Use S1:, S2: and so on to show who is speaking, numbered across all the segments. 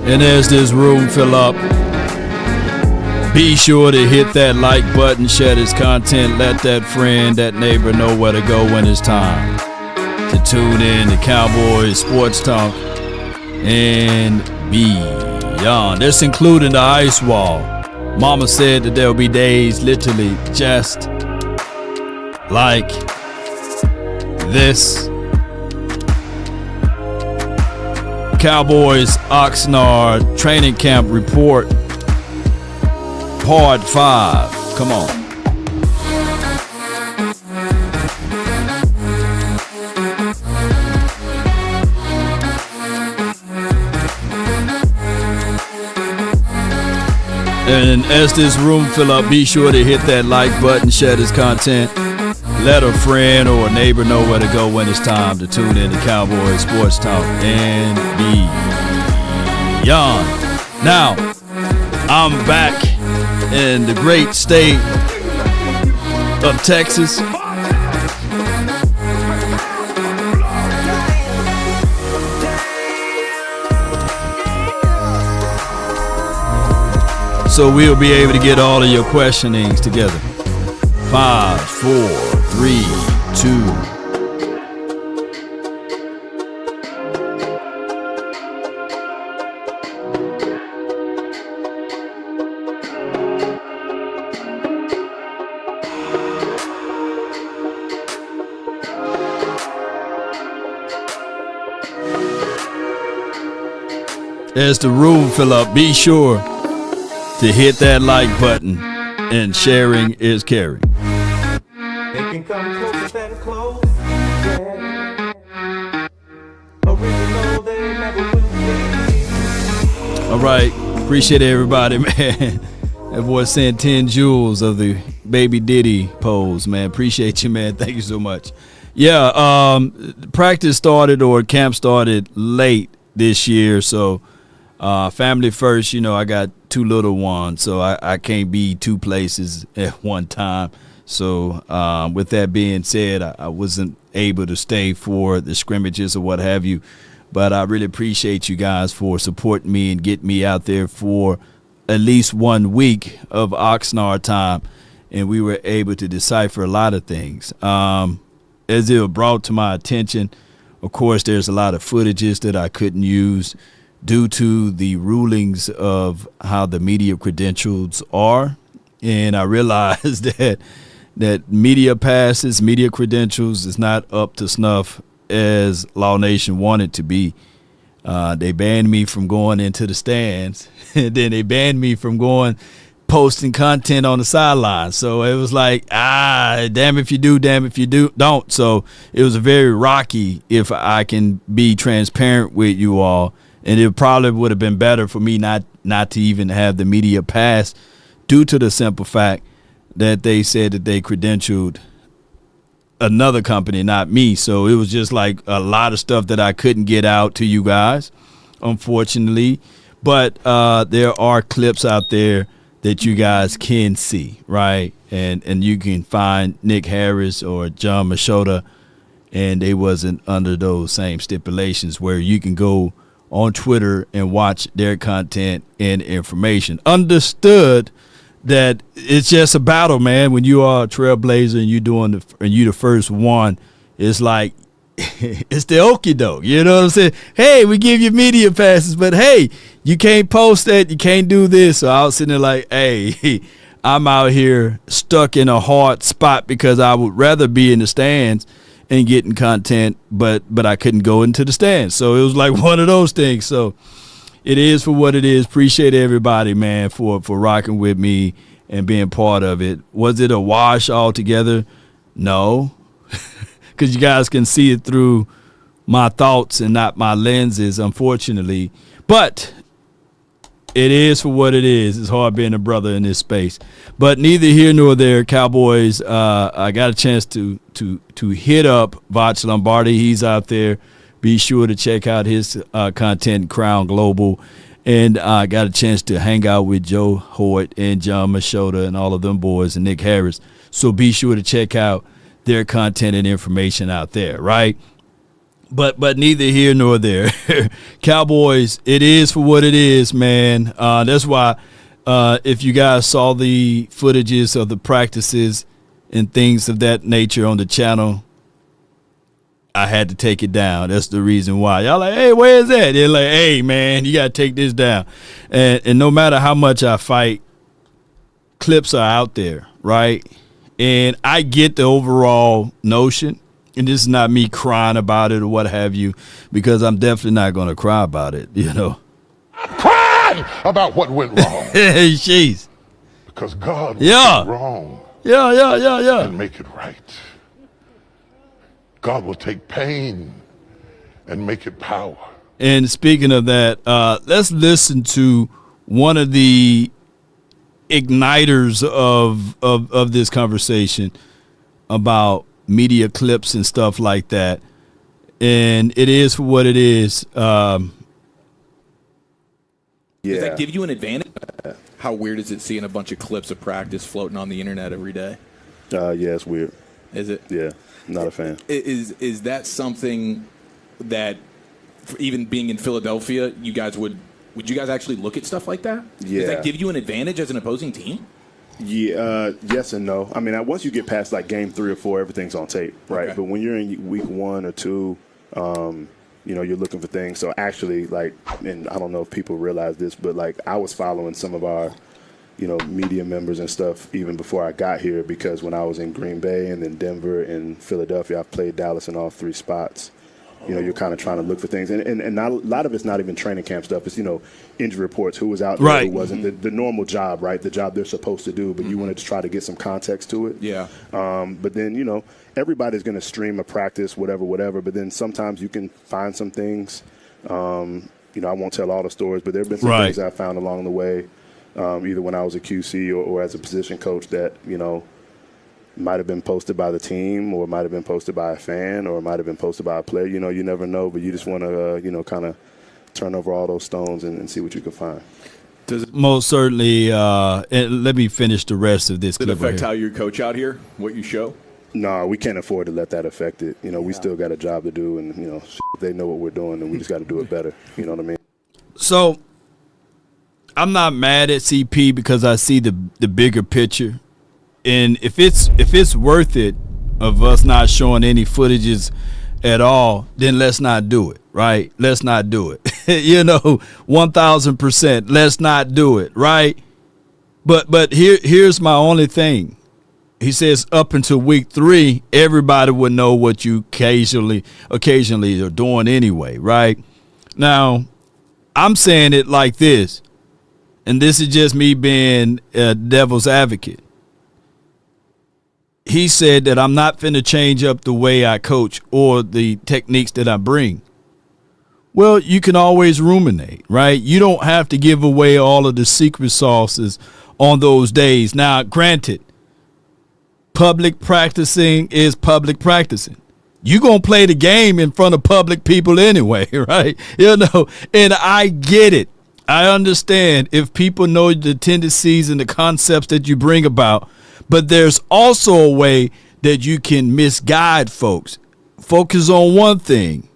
S1: And as this room fill up, be sure to hit that like button, share this content, let that friend, that neighbor know where to go when it's time to tune in to Cowboys Sports Talk and beyond. This including the ice wall. Mama said that there'll be days literally just like this. Cowboys Oxnard training camp report, part 5. Come on. And as this room fill up, be sure to hit that like button, share this content. Let a friend or a neighbor know where to go when it's time to tune in to Cowboys Sports Talk and beyond. Now, I'm back in the great state of Texas. So we'll be able to get all of your questionings together. 5, 4, 3, 2. As the room fill up, be sure to hit that like button, and sharing is caring.
S2: They can come closer than close. Yeah. Original, they never will be.
S1: All right, appreciate everybody, man. That boy sent 10 jewels of the Baby Diddy pose, man. Appreciate you, man. Thank you so much. Yeah, practice started or camp started late this year, so family first. You know, I got 2 little ones, so I can't be 2 places at one time. So with that being said, I wasn't able to stay for the scrimmages or what have you. But I really appreciate you guys for supporting me and getting me out there for at least 1 week of Oxnard time. And we were able to decipher a lot of things. As it was brought to my attention, of course, there's a lot of footages that I couldn't use due to the rulings of how the media credentials are. And I realized that media passes, media credentials is not up to snuff as Law Nation wanted to be. They banned me from going into the stands, and then they banned me from posting content on the sideline. So it was like, damn if you do, damn if you don't. So it was very rocky, if I can be transparent with you all. And it probably would have been better for me not to even have the media pass, due to the simple fact that they said that they credentialed another company, not me. So it was just like a lot of stuff that I couldn't get out to you guys, unfortunately. But there are clips out there that you guys can see, right? And you can find Nick Harris or John Machota, and they wasn't under those same stipulations where you can go on Twitter and watch their content and information. Understood that it's just a battle, man. When you are a trailblazer and you the first one, it's like it's the okie doke. You know what I'm saying? Hey, we give you media passes, but hey, you can't post that, you can't do this. So I was sitting there like, hey, I'm out here stuck in a hard spot because I would rather be in the stands and getting content, but I couldn't go into the stands. So it was like one of those things. So it is for what it is. Appreciate everybody, man, for rocking with me and being part of it. Was it a wash altogether? No, because you guys can see it through my thoughts and not my lenses, unfortunately. But it is for what it is. It's hard being a brother in this space. But neither here nor there, Cowboys. I got a chance to hit up Vach Lombardi. He's out there. Be sure to check out his content, Crown Global. And I got a chance to hang out with Joe Hoyt and John Machota and all of them boys and Nick Harris. So be sure to check out their content and information out there, right? But neither here nor there. Cowboys, it is for what it is, man. That's why if you guys saw the footages of the practices and things of that nature on the channel, I had to take it down. That's the reason why. Y'all like, hey, where is that? They're like, hey, man, you got to take this down. And no matter how much I fight, clips are out there, right? And I get the overall notion. And this is not me crying about it or what have you, because I'm definitely not going to cry about it, you know.
S3: Crying about what went wrong.
S1: Jeez.
S3: Because God will take wrong
S1: Yeah.
S3: and make it right. God will take pain and make it power.
S1: And speaking of that, let's listen to one of the igniters of this conversation about media clips and stuff like that. And it is for what it is.
S4: Does that give you an advantage? How weird is it seeing a bunch of clips of practice floating on the internet every day?
S5: Yeah, it's weird.
S4: Is it?
S5: Yeah, not a fan.
S4: Is that something that, even being in Philadelphia, you guys would you guys actually look at stuff like that?
S5: Yeah.
S4: Does that give you an advantage as an opposing team?
S5: Yeah, yes and no. I mean, once you get past like game 3 or 4, everything's on tape, right?
S4: Okay.
S5: But when you're in week 1 or 2, you're looking for things. So actually, like, and I don't know if people realize this, but like I was following some of our, media members and stuff even before I got here, because when I was in Green Bay and then Denver and Philadelphia, I've played Dallas in all 3 spots. You're kind of trying to look for things. And not, a lot of it's not even training camp stuff. It's, injury reports, who was out there, who wasn't, the normal job, right? The job they're supposed to do, but you wanted to try to get some context to it.
S4: Yeah.
S5: But then, everybody's going to stream a practice, whatever. But then sometimes you can find some things. I won't tell all the stories, but there have been some things I found along the way, either when I was a QC or as a position coach that, might have been posted by the team, or might have been posted by a fan, or might have been posted by a player. You never know, but you just want to, kind of turn over all those stones and see what you can find.
S1: Most certainly. And let me finish the rest of this
S4: Does
S1: clip.
S4: it affect how you coach out here, what you show?
S5: No, we can't afford to let that affect it. We still got a job to do, and, they know what we're doing, and we just got to do it better. You know what I mean?
S1: So I'm not mad at CP because I see the bigger picture. And if it's worth it of us not showing any footages at all, then let's not do it, right? Let's not do it. 1,000%. Let's not do it, right? But here's my only thing. He says up until week 3, everybody would know what you occasionally are doing anyway, right? Now, I'm saying it like this, and this is just me being a devil's advocate. He said that I'm not finna change up the way I coach or the techniques that I bring. Well, you can always ruminate, right? You don't have to give away all of the secret sauces on those days. Now, granted, public practicing is public practicing. You're going to play the game in front of public people anyway, right? And I get it. I understand if people know the tendencies and the concepts that you bring about. But there's also a way that you can misguide folks. Focus on one thing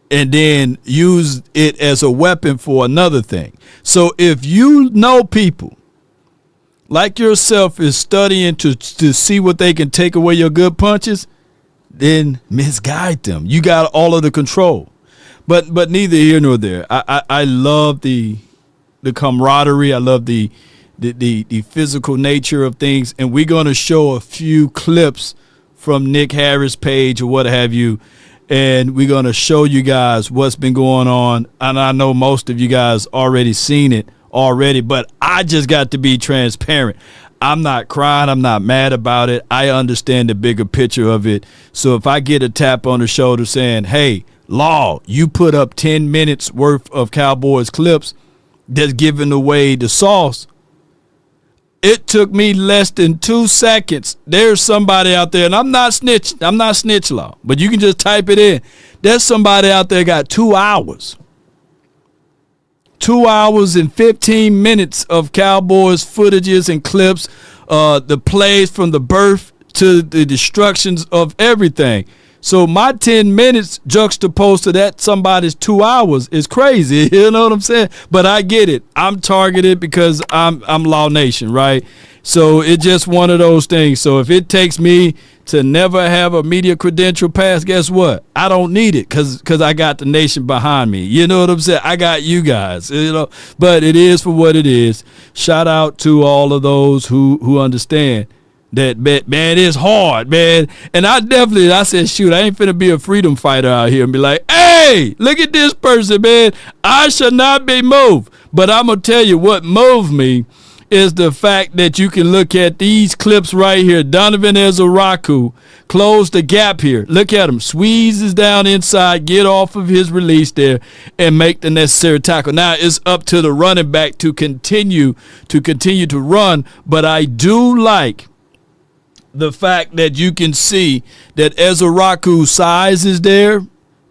S1: and then use it as a weapon for another thing. So if you know people like yourself is studying to see what they can take away your good punches, then misguide them. You got all of the control. But neither here nor there. I love the camaraderie. I love the physical nature of things, and we're going to show a few clips from Nick Harris' page or what have you, and we're going to show you guys what's been going on. And I know most of you guys already seen it already, but I just got to be transparent. I'm not crying. I'm not mad about it. I understand the bigger picture of it. So if I get a tap on the shoulder saying, hey, Law, you put up 10 minutes worth of Cowboys clips that's giving away the sauce, it took me less than 2 seconds. There's somebody out there, and I'm not snitch law, but you can just type it in. There's somebody out there got 2 hours. 2 hours and 15 minutes of Cowboys footages and clips, the plays from the birth to the destructions of everything. So my 10 minutes juxtaposed to that somebody's 2 hours is crazy. You know what I'm saying? But I get it. I'm targeted because I'm Law Nation, right? So it's just one of those things. So if it takes me to never have a media credential pass, guess what? I don't need it because I got the nation behind me. You know what I'm saying? I got you guys, you know. But it is for what it is. Shout out to all of those who understand that, man, it's hard, man. And I said, shoot, I ain't finna be a freedom fighter out here and be like, hey, look at this person, man. I should not be moved. But I'm going to tell you what moved me is the fact that you can look at these clips right here. Donovan Ezaraku closed the gap here. Look at him. Squeezes down inside, get off of his release there, and make the necessary tackle. Now it's up to the running back to continue to run, but I do like the fact that you can see that Ezaraku's size is there,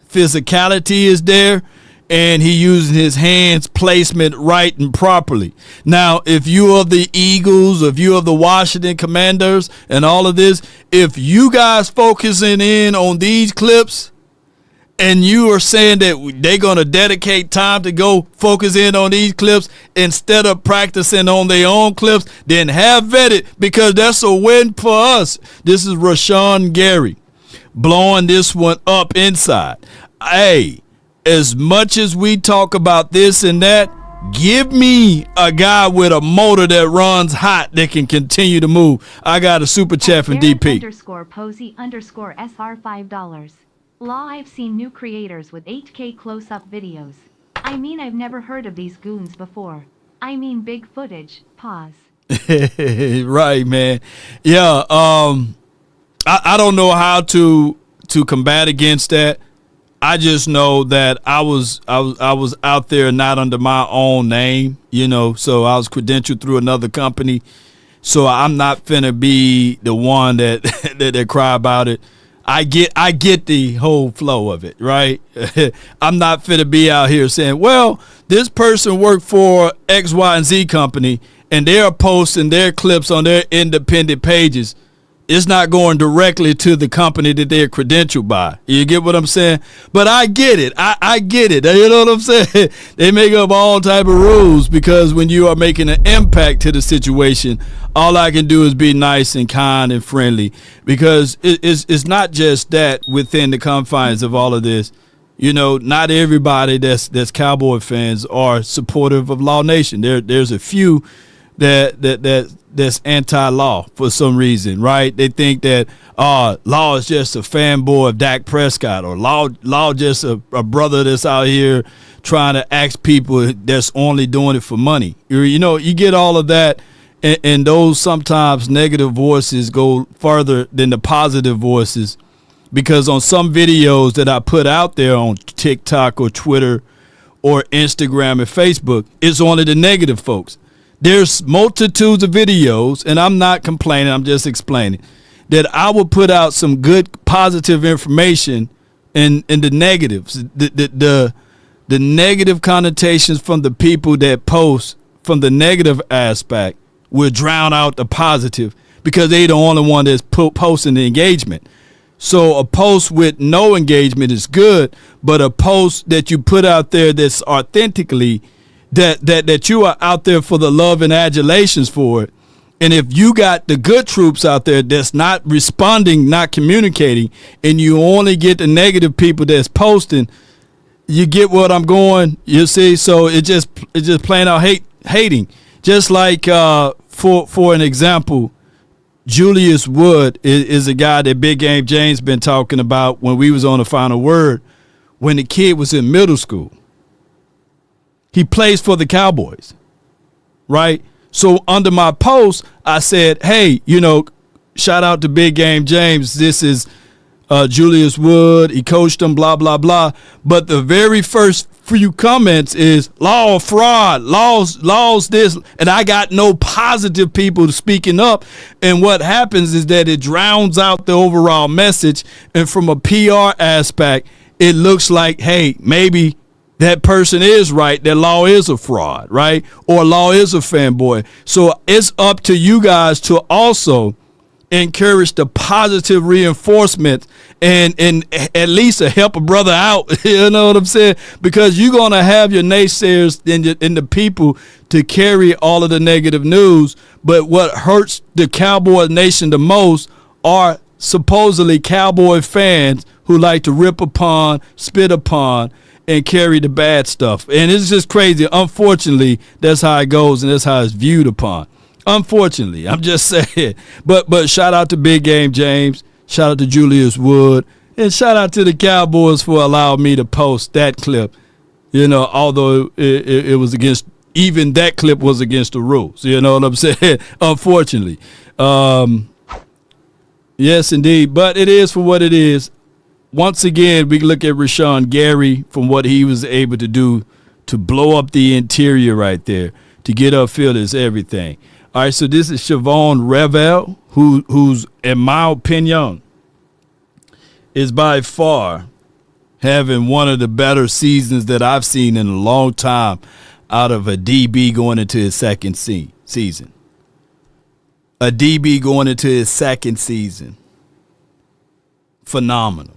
S1: physicality is there, and he using his hands placement right and properly. Now, if you are the Eagles, if you are the Washington Commanders and all of this, if you guys focusing in on these clips and you are saying that they're going to dedicate time to go focus in on these clips instead of practicing on their own clips, then have vetted, because that's a win for us. This is Rashawn Gary blowing this one up inside. Hey, as much as we talk about this and that, give me a guy with a motor that runs hot that can continue to move. I got a super chat from DP.
S6: _Posey_SR $5. Law, I've seen new creators with 8K close-up videos. I mean, I've never heard of these goons before. I mean, big footage. Pause.
S1: Right, man. Yeah. I don't know how to combat against that. I just know that I was out there not under my own name, you know, so I was credentialed through another company. So I'm not finna be the one that cry about it. I get the whole flow of it, right? I'm not finna be out here saying, well, this person worked for X, Y, and Z company and they're posting their clips on their independent pages. It's not going directly to the company that they're credentialed by. You get what I'm saying? But I get it. I get it. You know what I'm saying? They make up all type of rules because when you are making an impact to the situation, all I can do is be nice and kind and friendly, because it's not just that within the confines of all of this. You know, not everybody that's Cowboy fans are supportive of Law Nation. There's a few that's anti-law for some reason, right? They think that Law is just a fanboy of Dak Prescott, or Law just a brother that's out here trying to ask people that's only doing it for money. You know, you get all of that, and those sometimes negative voices go further than the positive voices, because on some videos that I put out there on TikTok or Twitter or Instagram and Facebook, it's only the negative folks. There's multitudes of videos, and I'm not complaining, I'm just explaining, that I will put out some good positive information and the negatives, the negative connotations from the people that post from the negative aspect will drown out the positive, because they the only one that's posting the engagement. So a post with no engagement is good, but a post that you put out there that's authentically that you are out there for the love and adulations for it. And if you got the good troops out there that's not responding, not communicating, and you only get the negative people that's posting, you get what I'm going, you see? So it's just plain out hating. Just like for an example, Julius Wood is a guy that Big Game James been talking about when we was on the Final Word, when the kid was in middle school. He plays for the Cowboys, right? So under my post, I said, hey, you know, shout out to Big Game James. This is Julius Wood. He coached him, blah, blah, blah. But the very first few comments is law fraud, laws this. And I got no positive people speaking up. And what happens is that it drowns out the overall message. And from a PR aspect, it looks like, hey, maybe that person is right, that Law is a fraud, right? Or Law is a fanboy. So it's up to you guys to also encourage the positive reinforcement and at least to help a brother out. You know what I'm saying? Because you're gonna have your naysayers and the people to carry all of the negative news. But what hurts the Cowboy Nation the most are supposedly Cowboy fans who like to rip upon, spit upon, and carry the bad stuff. And it's just crazy. Unfortunately, that's how it goes, and that's how it's viewed upon. Unfortunately, I'm just saying. But shout out to Big Game James. Shout out to Julius Wood. And shout out to the Cowboys for allowing me to post that clip. You know, although it was against, even that clip was against the rules. You know what I'm saying? Unfortunately. Yes, indeed. But it is for what it is. Once again, we look at Rashawn Gary from what he was able to do to blow up the interior right there, to get upfield is everything. All right, so this is Siobhan Revel, who's, in my opinion, is by far having one of the better seasons that I've seen in a long time out of a DB going into his second season. A DB going into his second season. Phenomenal.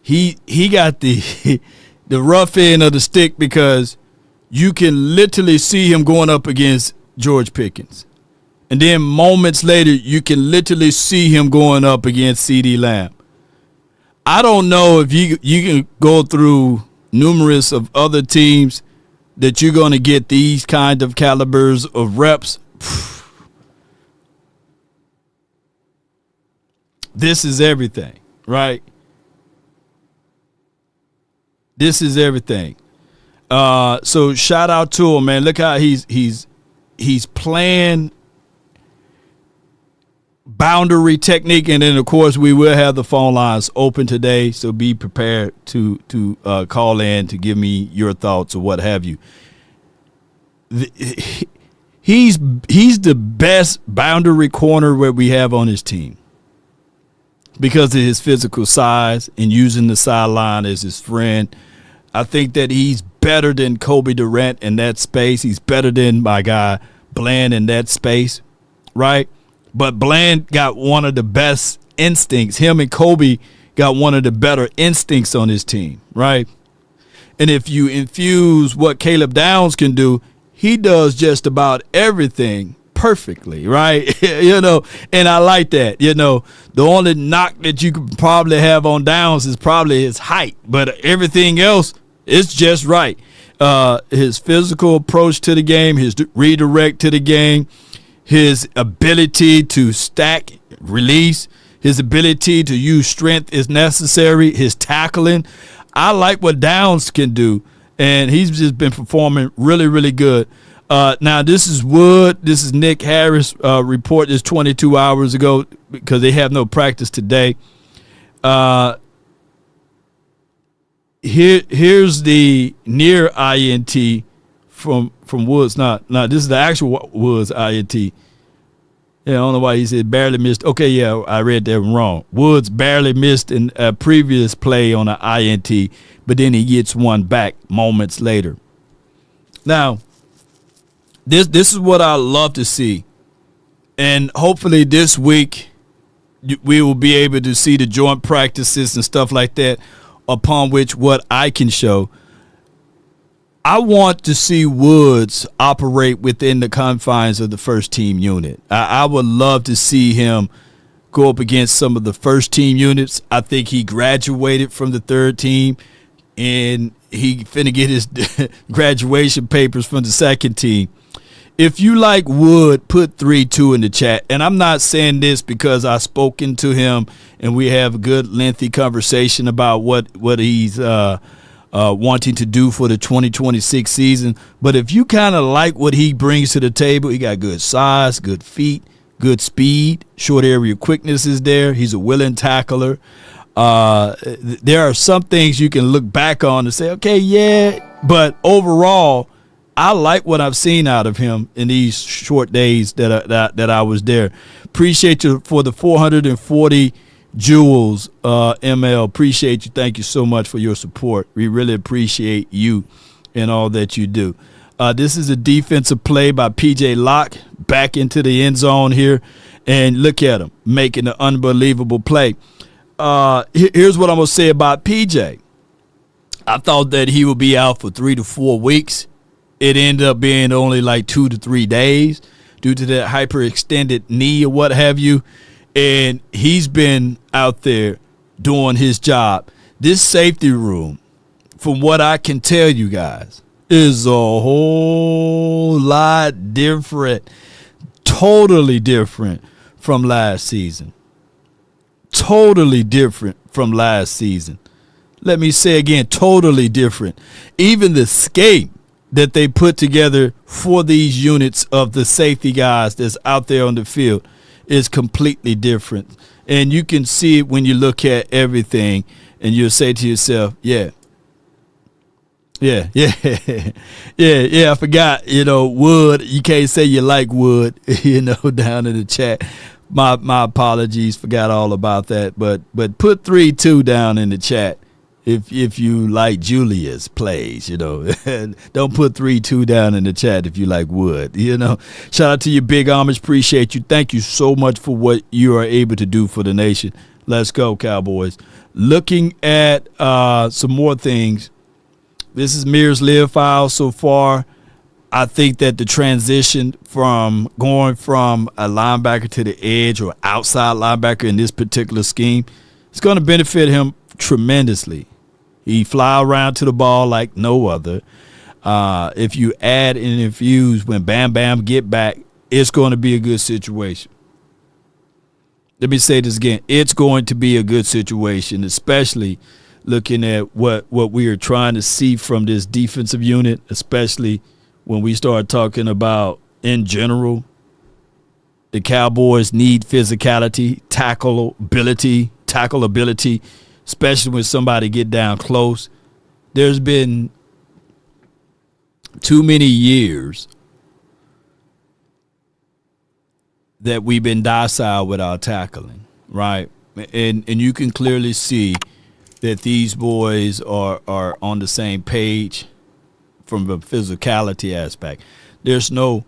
S1: He got the rough end of the stick because you can literally see him going up against George Pickens. And then moments later, you can literally see him going up against CeeDee Lamb. I don't know if you can go through numerous of other teams that you're going to get these kind of calibers of reps. This is everything, right? This is everything. So shout out to him, man. Look how he's playing boundary technique, and then of course we will have the phone lines open today. So be prepared to call in to give me your thoughts or what have you. He's the best boundary corner that we have on his team because of his physical size and using the sideline as his friend. I think that he's better than Kobe Durant in that space. He's better than my guy Bland in that space, right? But Bland got one of the best instincts. Him and Kobe got one of the better instincts on his team, right? And if you infuse what Caleb Downs can do, he does just about everything perfectly, right? You know, and I like that. You know, the only knock that you could probably have on Downs is probably his height, but everything else is just right. His physical approach to the game, his redirect to the game, his ability to stack, release, his ability to use strength as necessary, his tackling. I like what Downs can do, and he's just been performing really, really good. Now, this is Wood. This is Nick Harris report this 22 hours ago because they have no practice today. Here's the near INT from Woods. Not this is the actual Woods INT. Yeah, I don't know why he said barely missed. Okay, yeah, I read that wrong. Woods barely missed in a previous play on an INT, but then he gets one back moments later. Now, this is what I love to see, and hopefully this week we will be able to see the joint practices and stuff like that, upon which what I can show. I want to see Woods operate within the confines of the first team unit. I would love to see him go up against some of the first team units. I think he graduated from the third team, and he finna get his graduation papers from the second team. If you like Wood, put 3-2 in the chat. And I'm not saying this because I've spoken to him and we have a good lengthy conversation about what he's wanting to do for the 2026 season. But if you kind of like what he brings to the table, he got good size, good feet, good speed, short area quickness is there. He's a willing tackler. There are some things you can look back on and say, okay, yeah. But overall, I like what I've seen out of him in these short days that I was there. Appreciate you for the 440 jewels, ML. Appreciate you. Thank you so much for your support. We really appreciate you and all that you do. This is a defensive play by P.J. Locke back into the end zone here. And look at him making an unbelievable play. Here's what I'm going to say about PJ. I thought that he would be out for 3 to 4 weeks. It ended up being only like 2 to 3 days due to that hyperextended knee or what have you. And he's been out there doing his job. This safety room, from what I can tell you guys, is a whole lot different, totally different from last season. Totally different from last season. Let me say again, totally different. Even the scheme that they put together for these units of the safety guys that's out there on the field is completely different. And you can see it when you look at everything and you'll say to yourself, yeah, I forgot, Wood. You can't say you like Wood, down in the chat. My apologies, forgot all about that. But put 3-2 down in the chat if you like Julia's plays, Don't put 3-2 down in the chat if you like Wood, Shout out to you, Big Amish. Appreciate you. Thank you so much for what you are able to do for the nation. Let's go, Cowboys. Looking at some more things. This is Mir's live file so far. I think that the transition from going from a linebacker to the edge or outside linebacker in this particular scheme is going to benefit him tremendously. He fly around to the ball like no other. If you add and infuse when Bam Bam get back, it's going to be a good situation. Let me say this again. It's going to be a good situation, especially looking at what we are trying to see from this defensive unit, especially when we start talking about, in general, the Cowboys need physicality, tackle ability, especially when somebody get down close. There's been too many years that we've been docile with our tackling, right? And you can clearly see that these boys are on the same page from a physicality aspect. There's no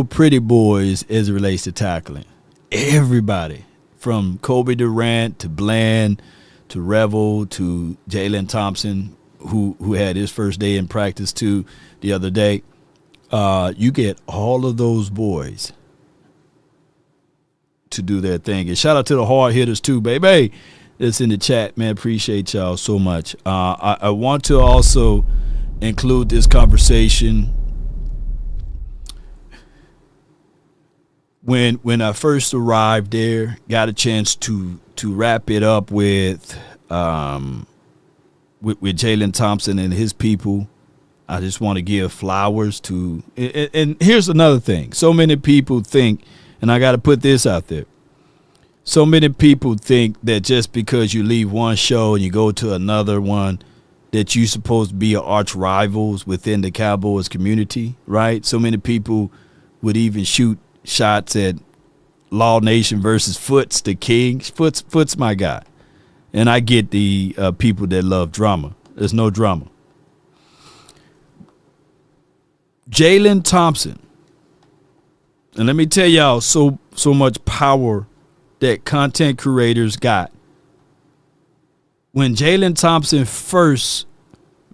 S1: pretty boys as it relates to tackling. Everybody, from Kobe Durant to Bland to Revel to Jalen Thompson, who had his first day in practice too the other day, you get all of those boys to do their thing. And shout out to the hard hitters too, baby. That's in the chat, man. Appreciate y'all so much. I want to also include this conversation. When I first arrived there, got a chance to wrap it up with Jalen Thompson and his people. I just want to give flowers to, and here's another thing. So many people think, and I got to put this out there. So many people think that just because you leave one show and you go to another one, that you're supposed to be arch rivals within the Cowboys community, right? So many people would even shoot shots at Law Nation versus Foots the King. Foots my guy. And I get the people that love drama. There's no drama. Jalen Thompson. And let me tell y'all so much power that content creators got. When Jalen Thompson first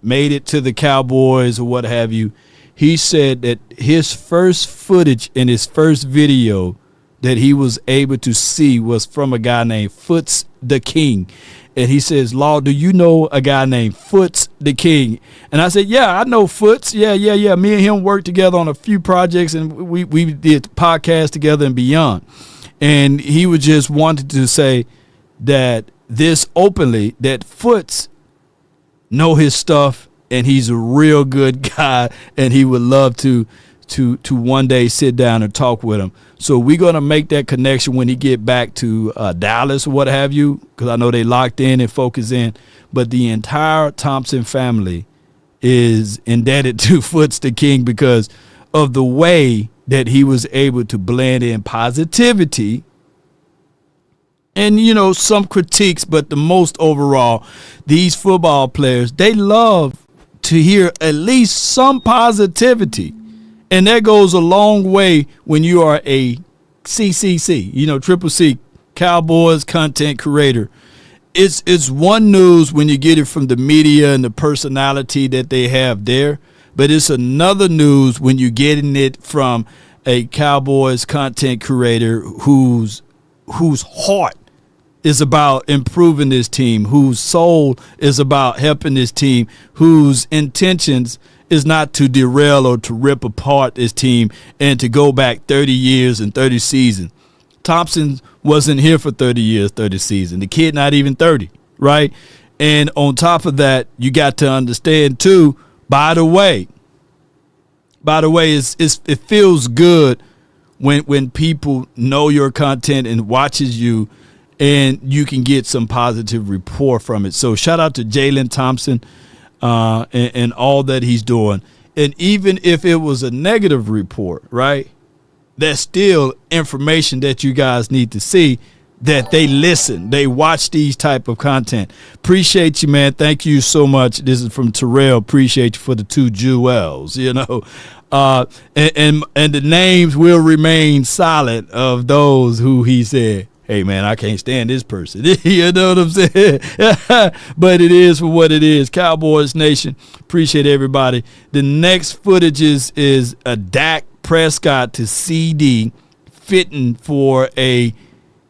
S1: made it to the Cowboys or what have you, he said that his first footage in his first video that he was able to see was from a guy named Foots the King. And he says, Law, do you know a guy named Foots the King? And I said, yeah, I know Foots. Yeah. Me and him worked together on a few projects, and we did podcasts together and beyond. And he was just wanted to say that this openly, that Foots know his stuff, and he's a real good guy, and he would love to one day sit down and talk with him. So we're going to make that connection when he get back to Dallas or what have you, because I know they locked in and focus in. But the entire Thompson family is indebted to Foots the King because of the way that he was able to blend in positivity and, some critiques, but the most overall, these football players, they love to hear at least some positivity. And that goes a long way when you are a CCC, Triple C, Cowboys content creator. It's one news when you get it from the media and the personality that they have there, but it's another news when you're getting it from a Cowboys content creator whose heart is about improving this team, whose soul is about helping this team, whose intentions is not to derail or to rip apart this team and to go back 30 years and 30 seasons. Thompson wasn't here for 30 years, 30 seasons. The kid not even 30, right? And on top of that, you got to understand too, by the way, it feels good when people know your content and watches you, and you can get some positive rapport from it. So shout out to Jalen Thompson and all that he's doing. And even if it was a negative report, right, that's still information that you guys need to see, that they listen, they watch these type of content. Appreciate you, man. Thank you so much. This is from Terrell. Appreciate you for the 2 jewels, and the names will remain silent of those who he said, hey, man, I can't stand this person. You know what I'm saying? But it is for what it is. Cowboys Nation, appreciate everybody. The next footage is a Dak Prescott to CD fitting for a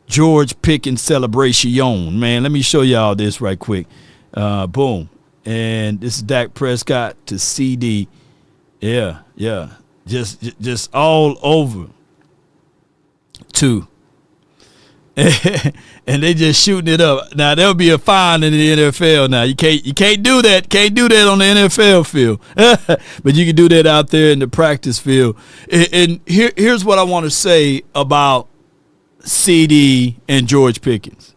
S1: George Pickens celebration. Man, let me show y'all this right quick. Boom. And this is Dak Prescott to CD. Yeah. Just all over. 2. And they just shooting it up. Now there'll be a fine in the NFL. Now you can't do that. Can't do that on the NFL field. But you can do that out there in the practice field. And here's what I want to say about CD and George Pickens.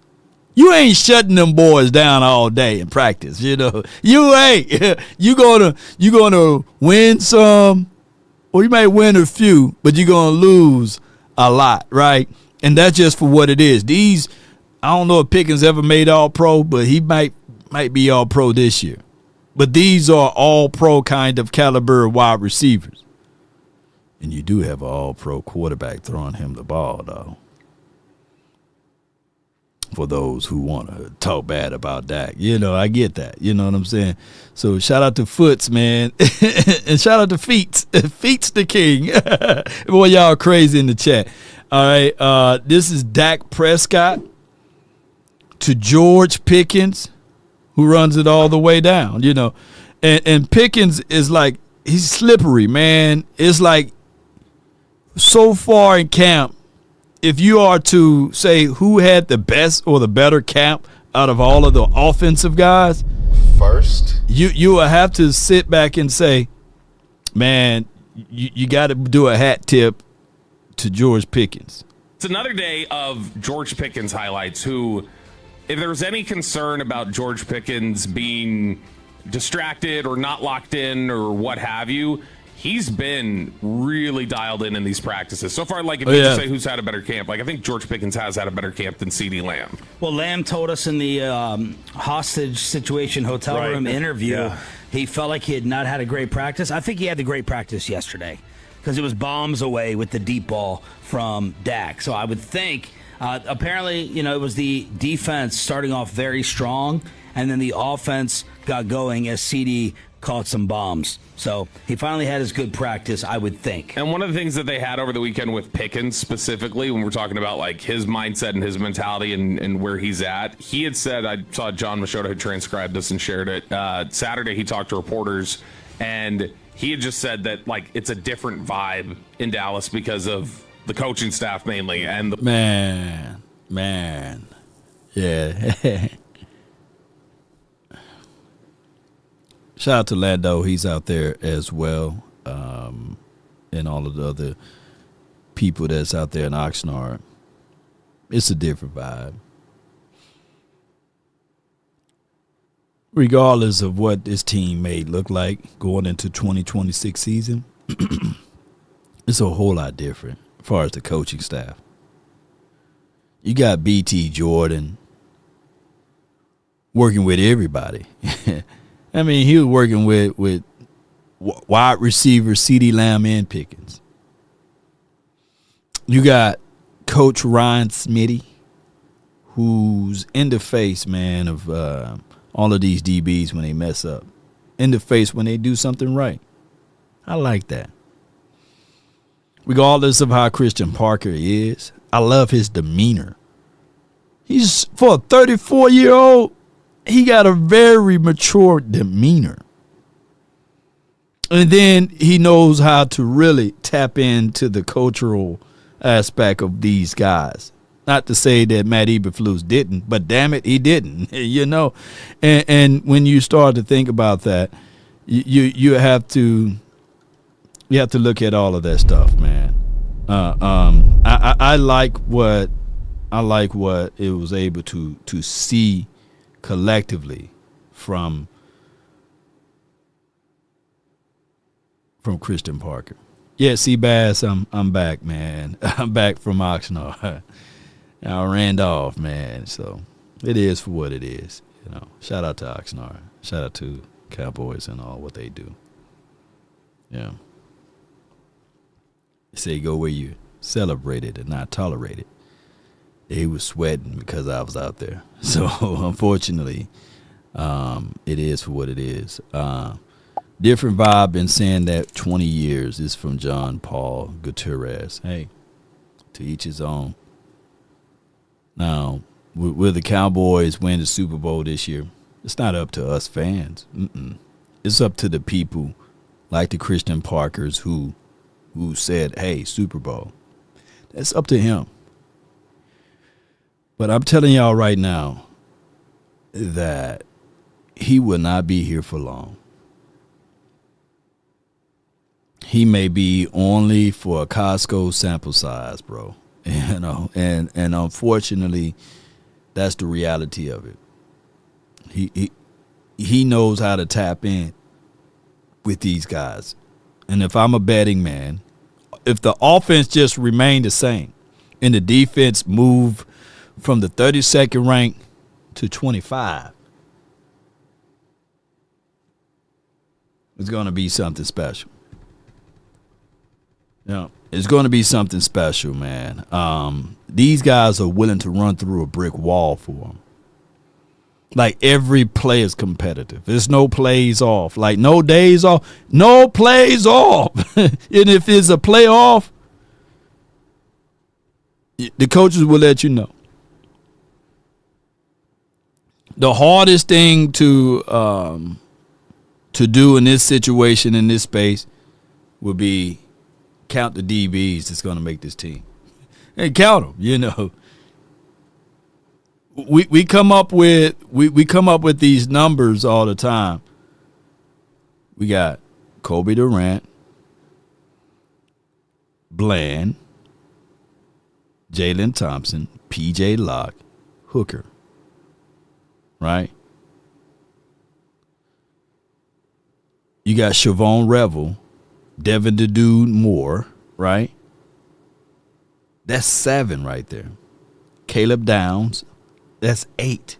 S1: You ain't shutting them boys down all day in practice. You ain't. You gonna win some, or you might win a few, but you're gonna lose a lot, right? And that's just for what it is. I don't know if Pickens ever made All-Pro, but he might be All-Pro this year. But these are All-Pro kind of caliber wide receivers. And you do have an All-Pro quarterback throwing him the ball, though. For those who want to talk bad about Dak. I get that. You know what I'm saying? So shout out to Foots, man. And shout out to Feets. Feets the king. Boy, y'all crazy in the chat. All right, this is Dak Prescott to George Pickens, who runs it all the way down, And Pickens is like, he's slippery, man. It's like so far in camp, if you are to say who had the best or the better camp out of all of the offensive guys,
S3: First,
S1: you will have to sit back and say, man, you got to do a hat tip to George Pickens.
S7: It's another day of George Pickens highlights, who, if there was any concern about George Pickens being distracted or not locked in or what have you, he's been really dialed in these practices. So far, like, if you just say who's had a better camp, like, I think George Pickens has had a better camp than CeeDee Lamb.
S8: Well, Lamb told us in the hostage situation hotel room interview, he felt like he had not had a great practice. I think he had the great practice yesterday, because it was bombs away with the deep ball from Dak. So I would think, apparently, it was the defense starting off very strong, and then the offense got going as CD caught some bombs. So he finally had his good practice, I would think.
S7: And one of the things that they had over the weekend with Pickens specifically, when we're talking about like his mindset and his mentality and where he's at, he had said, I saw John Machota who transcribed this and shared it, Saturday he talked to reporters, and he had just said that, like, it's a different vibe in Dallas because of the coaching staff mainly. And the
S1: Man. Yeah. Shout out to Lando. He's out there as well. And all of the other people that's out there in Oxnard. It's a different vibe. Regardless of what this team may look like going into 2026 season, it's a whole lot different as far as the coaching staff. You got BT Jordan working with everybody. I mean, he was working with wide receiver CeeDee Lamb and Pickens. You got Coach Ryan Smitty, who's in the face, man, of all of these DBs when they mess up. In the face when they do something right. I like that. Regardless of how Christian Parker is, I love his demeanor. He's, for a 34-year-old, he got a very mature demeanor. And then he knows how to really tap into the cultural aspect of these guys. Not to say that Matt Eberflus didn't, but damn it, he didn't. You know, and when you start to think about that, you have to look at all of that stuff, man. I like what it was able to see collectively from Christian Parker. Yeah, Bass, I'm back, man. I'm back from Oxnard. I ran off, man. So it is for what it is. You know, shout out to Oxnard. Shout out to Cowboys and all what they do. Yeah. They say go where you celebrate it and not tolerate it. They was sweating because I was out there. So unfortunately, it is for what it is. Different vibe, been saying that 20 years. Is from John Paul Gutierrez. Hey, to each his own. Now, will the Cowboys win the Super Bowl this year? It's not up to us fans. It's up to the people like the Christian Parkers who said, hey, Super Bowl. That's up to him. But I'm telling y'all right now that he will not be here for long. He may be only for a Costco sample size, bro. You know, and unfortunately, that's the reality of it. He knows how to tap in with these guys. And if I'm a betting man, if the offense just remained the same and the defense moved from the 32nd rank to 25, it's going to be something special. Yeah, it's going to be something special, man. These guys are willing to run through a brick wall for them. Like, every play is competitive. There's no plays off. Like, no days off. No plays off. And if it's a play off, the coaches will let you know. The hardest thing to do in this situation, in this space, would be count the DBs that's going to make this team. And count them, you know. We come up with these numbers all the time. We got Kobe Durant, Bland, Jalen Thompson, P.J. Locke, Hooker. Right? You got Siobhan Revel, Devin the Dude Moore, right? That's 7 right there. Caleb Downs, that's 8.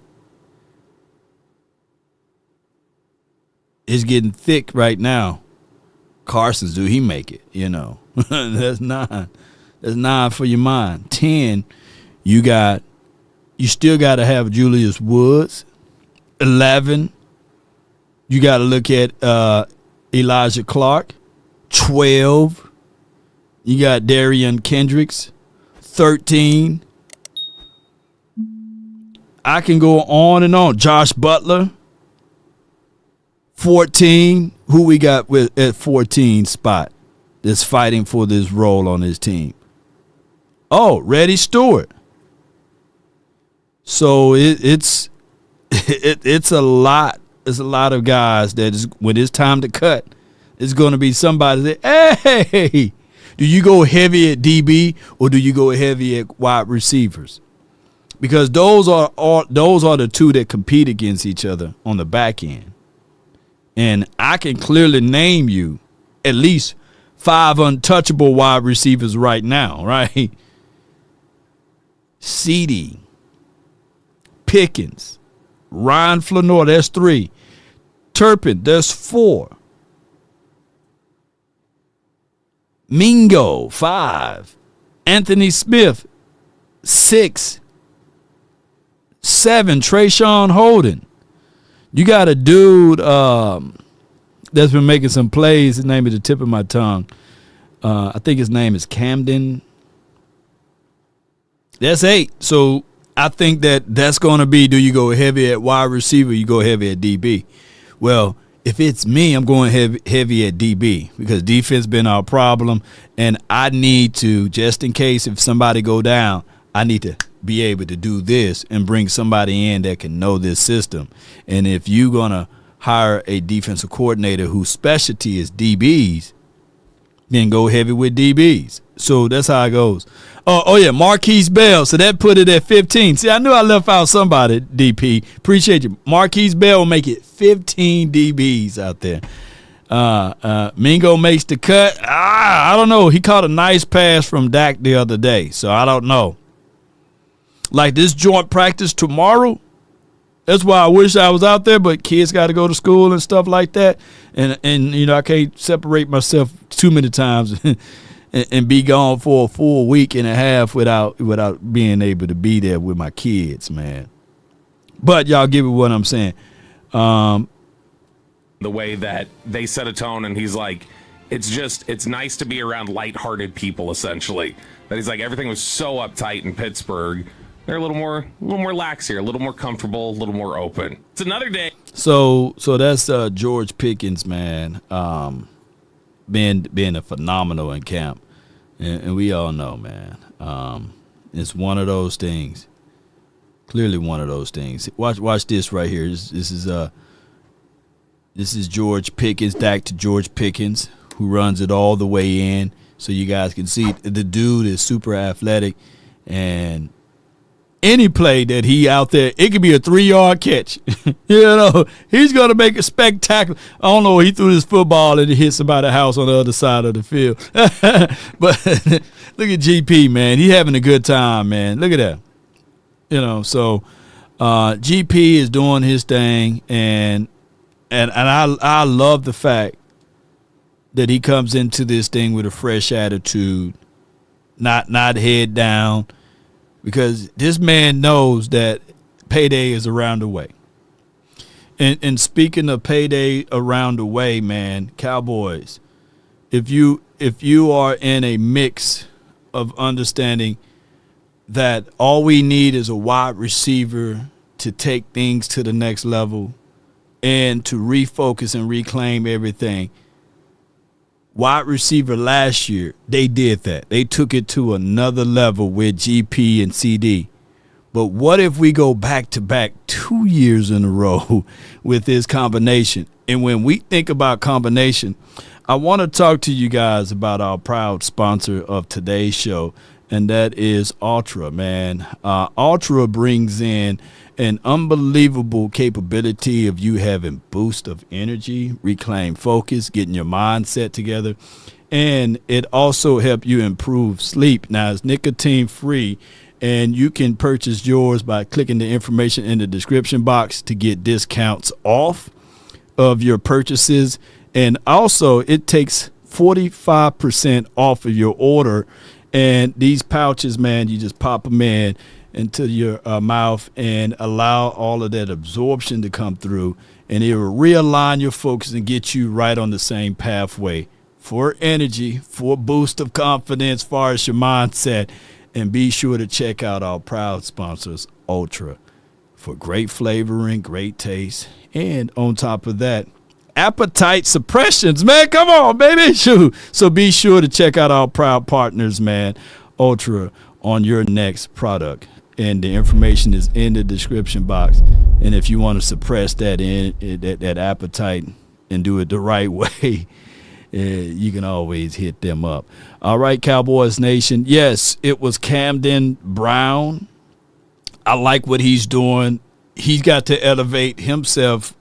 S1: It's getting thick right now. Carson's, do he make it? You know, that's 9. That's 9 for your mind. 10, you still got to have Julius Woods. 11, you got to look at Elijah Clark. 12, you got Darian Kendricks. 13, I can go on and on. Josh Butler. 14, who we got with at 14 spot that's fighting for this role on this team? Oh, Reddy Stewart. So it's a lot. It's a lot of guys that is, when it's time to cut, it's going to be somebody that, hey, do you go heavy at DB or do you go heavy at wide receivers? Because those are the two that compete against each other on the back end. And I can clearly name you at least 5 untouchable wide receivers right now, right? CD, Pickens, Ryan Flanor, that's 3. Turpin, that's 4. Mingo, 5. Anthony Smith, 6. 7. Trayshawn Holden. You got a dude that's been making some plays. His name is the tip of my tongue. I think his name is Camden. That's 8. So I think that's going to be, do you go heavy at wide receiver, you go heavy at DB? Well, if it's me, I'm going heavy at DB because defense been our problem, and I need to, just in case if somebody go down, I need to be able to do this and bring somebody in that can know this system. And if you're going to hire a defensive coordinator whose specialty is DBs, then go heavy with DBs. So that's how it goes. Oh yeah, Marquise Bell. So that put it at 15. See, I knew I left out somebody, DP. Appreciate you. Marquise Bell will make it 15 DBs out there. Mingo makes the cut. I don't know. He caught a nice pass from Dak the other day, so I don't know. Like this joint practice tomorrow, that's why I wish I was out there, but kids got to go to school and stuff like that. And you know, I can't separate myself too many times and be gone for a full week and a half without being able to be there with my kids, man. But y'all give it what I'm saying.
S7: The way that they set a tone, and he's like, it's nice to be around lighthearted people, essentially. That he's like, everything was so uptight in Pittsburgh. They're a little more lax here, a little more comfortable, a little more open. It's another day.
S1: So that's George Pickens, man, being a phenomenal in camp, and we all know, man, it's one of those things. Clearly, one of those things. Watch this right here. This is George Pickens, Dak to George Pickens, who runs it all the way in, so you guys can see the dude is super athletic, and any play that he out there, it could be a 3-yard catch. You know, he's going to make a spectacular. I don't know, he threw this football and it hit somebody's house on the other side of the field. But look at GP, man. He having a good time, man. Look at that. You know, so GP is doing his thing, and I love the fact that he comes into this thing with a fresh attitude, not head down. Because this man knows that payday is around the way. And speaking of payday around the way, man, Cowboys, if you are in a mix of understanding that all we need is a wide receiver to take things to the next level and to refocus and reclaim everything, wide receiver last year, they did that. They took it to another level with GP and CD. But what if we go back-to-back 2 years in a row with this combination? And when we think about combination, I want to talk to you guys about our proud sponsor of today's show, and that is Ultra, man. Ultra brings in an unbelievable capability of you having boost of energy, reclaim focus, getting your mindset together, and it also helps you improve sleep. Now, it's nicotine free, and you can purchase yours by clicking the information in the description box to get discounts off of your purchases, and also it takes 45% off of your order. And these pouches, man, you just pop them into your mouth and allow all of that absorption to come through, and it will realign your focus and get you right on the same pathway for energy, for a boost of confidence as far as your mindset. And be sure to check out our proud sponsors, Ultra, for great flavoring, great taste, and on top of that, appetite suppressions, man. Come on, baby. Shoot. So be sure to check out our proud partners, man, Ultra, on your next product. And the information is in the description box. And if you want to suppress that that appetite and do it the right way, you can always hit them up. All right, Cowboys Nation. Yes, it was Camden Brown. I like what he's doing. He's got to elevate himself.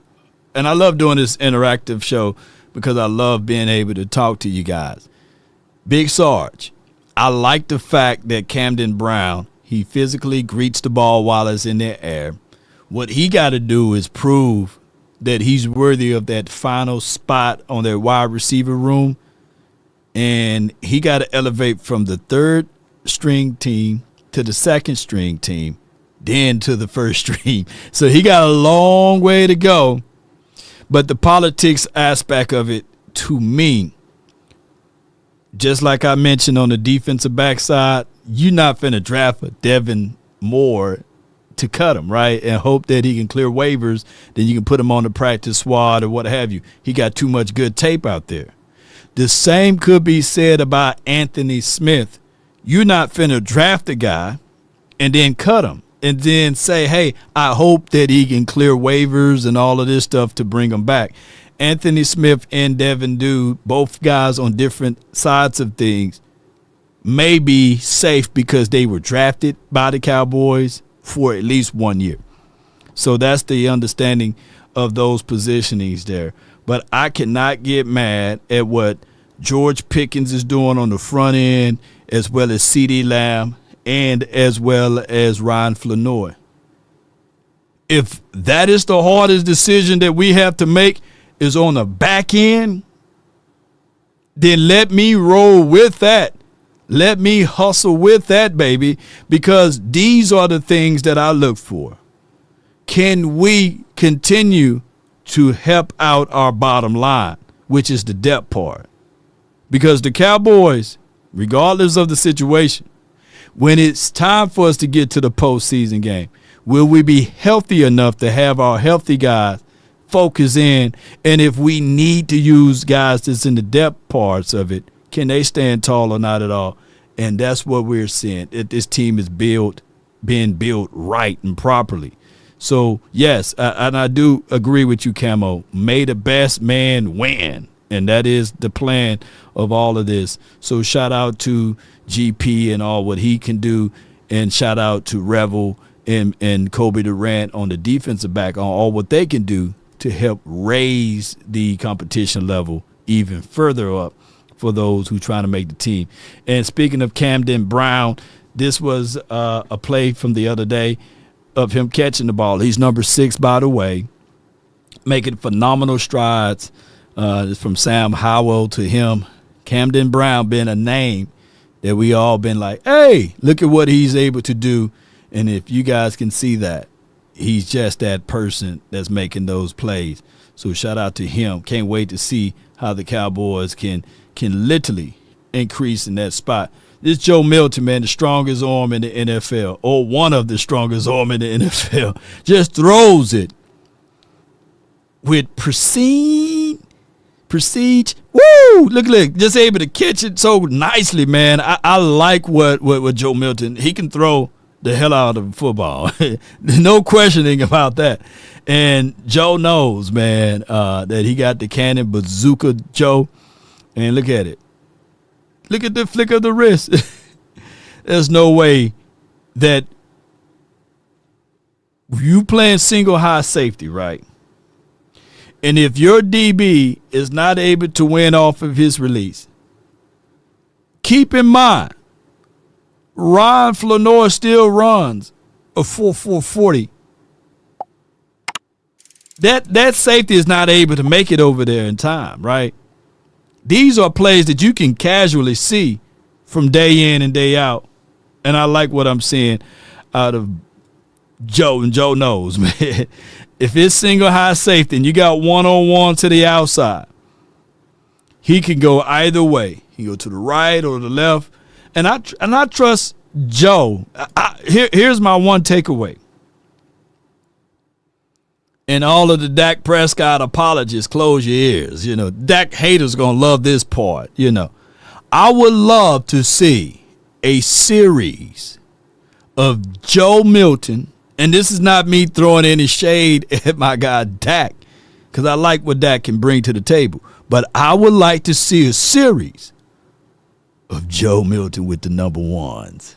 S1: And I love doing this interactive show because I love being able to talk to you guys. Big Sarge, I like the fact that Camden Brown, he physically greets the ball while it's in the air. What he got to do is prove that he's worthy of that final spot on their wide receiver room. and he got to elevate from the third string team to the second string team, then to the first string. So he got a long way to go. But the politics aspect of it, to me, just like I mentioned on the defensive backside, you're not finna draft a Devin Moore to cut him, right, and hope that he can clear waivers, then you can put him on the practice squad or what have you. He got too much good tape out there. The same could be said about Anthony Smith. You're not finna draft a guy and then cut him and then say, hey, I hope that he can clear waivers and all of this stuff to bring him back. Anthony Smith and Devin Dude, both guys on different sides of things, may be safe because they were drafted by the Cowboys for at least 1 year. So that's the understanding of those positionings there. But I cannot get mad at what George Pickens is doing on the front end, as well as CeeDee Lamb and as well as Ryan Flanoy. If that is the hardest decision that we have to make is on the back end, then let me roll with that. Let me hustle with that, baby, because these are the things that I look for. Can we continue to help out our bottom line, which is the depth part? Because the Cowboys, regardless of the situation, when it's time for us to get to the postseason game, will we be healthy enough to have our healthy guys focus in? And if we need to use guys that's in the depth parts of it, can they stand tall or not at all? And that's what we're seeing. This team is being built right and properly. So, yes, and I do agree with you, Camo. May the best man win. And that is the plan of all of this. So shout out to GP and all what he can do. And shout out to Revel and Kobe Durant on the defensive back on all what they can do to help raise the competition level even further up for those who trying to make the team. And speaking of Camden Brown, this was a play from the other day of him catching the ball. He's number 6, by the way, making phenomenal strides. It's from Sam Howell to him. Camden Brown been a name that we all been like, hey, look at what he's able to do. And if you guys can see that, he's just that person that's making those plays. So shout out to him. Can't wait to see how the Cowboys can literally increase in that spot. This Joe Milton, man, the strongest arm in the NFL, or one of the strongest arm in the NFL, just throws it with prestige. Woo! Look, just able to catch it so nicely, man. I like what Joe Milton, he can throw the hell out of football. No questioning about that. And Joe knows, man, that he got the cannon bazooka, Joe. And look at it. Look at the flick of the wrist. There's no way that you playing single high safety, right? And if your DB is not able to win off of his release, keep in mind, Ryan Flanoy still runs a 4.40. That safety is not able to make it over there in time, right? These are plays that you can casually see from day in and day out. And I like what I'm seeing out of Joe, and Joe knows, man. If it's single high safety and you got one-on-one to the outside, he can go either way. He can go to the right or the left. And I trust Joe. Here's my one takeaway. And all of the Dak Prescott apologists, close your ears. You know, Dak haters going to love this part, you know. I would love to see a series of Joe Milton, and this is not me throwing any shade at my guy Dak, because I like what Dak can bring to the table. But I would like to see a series of Joe Milton with the number ones.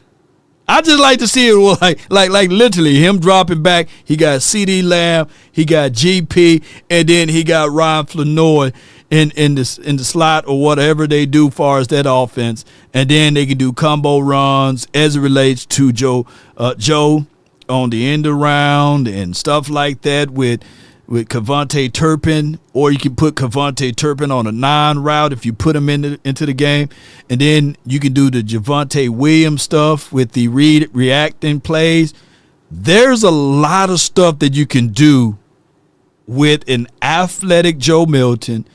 S1: I just like to see it like literally him dropping back. He got CeeDee Lamb, he got GP, and then he got Ryan Flanoy in the slot or whatever they do far as that offense. And then they can do combo runs as it relates to Joe on the end around and stuff like that with with Kevontae Turpin, or you can put Kevontae Turpin on a 9 route if you put him into the game. And then you can do the Javonte Williams stuff with the reacting plays. There's a lot of stuff that you can do with an athletic Joe Milton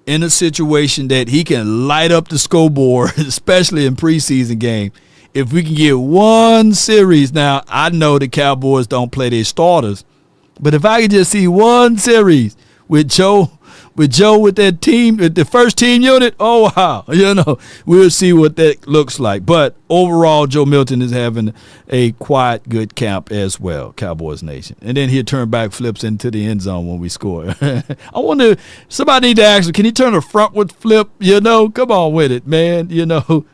S1: in a situation that he can light up the scoreboard, especially in preseason game. If we can get one series, now I know the Cowboys don't play their starters, but if I could just see one series with Joe with that team, with the first team unit, oh wow, we'll see what that looks like. But overall, Joe Milton is having a quiet, good camp as well, Cowboys Nation. And then he'll turn back flips into the end zone when we score. I wonder, somebody need to ask him, can he turn a frontward flip? Come on with it, man.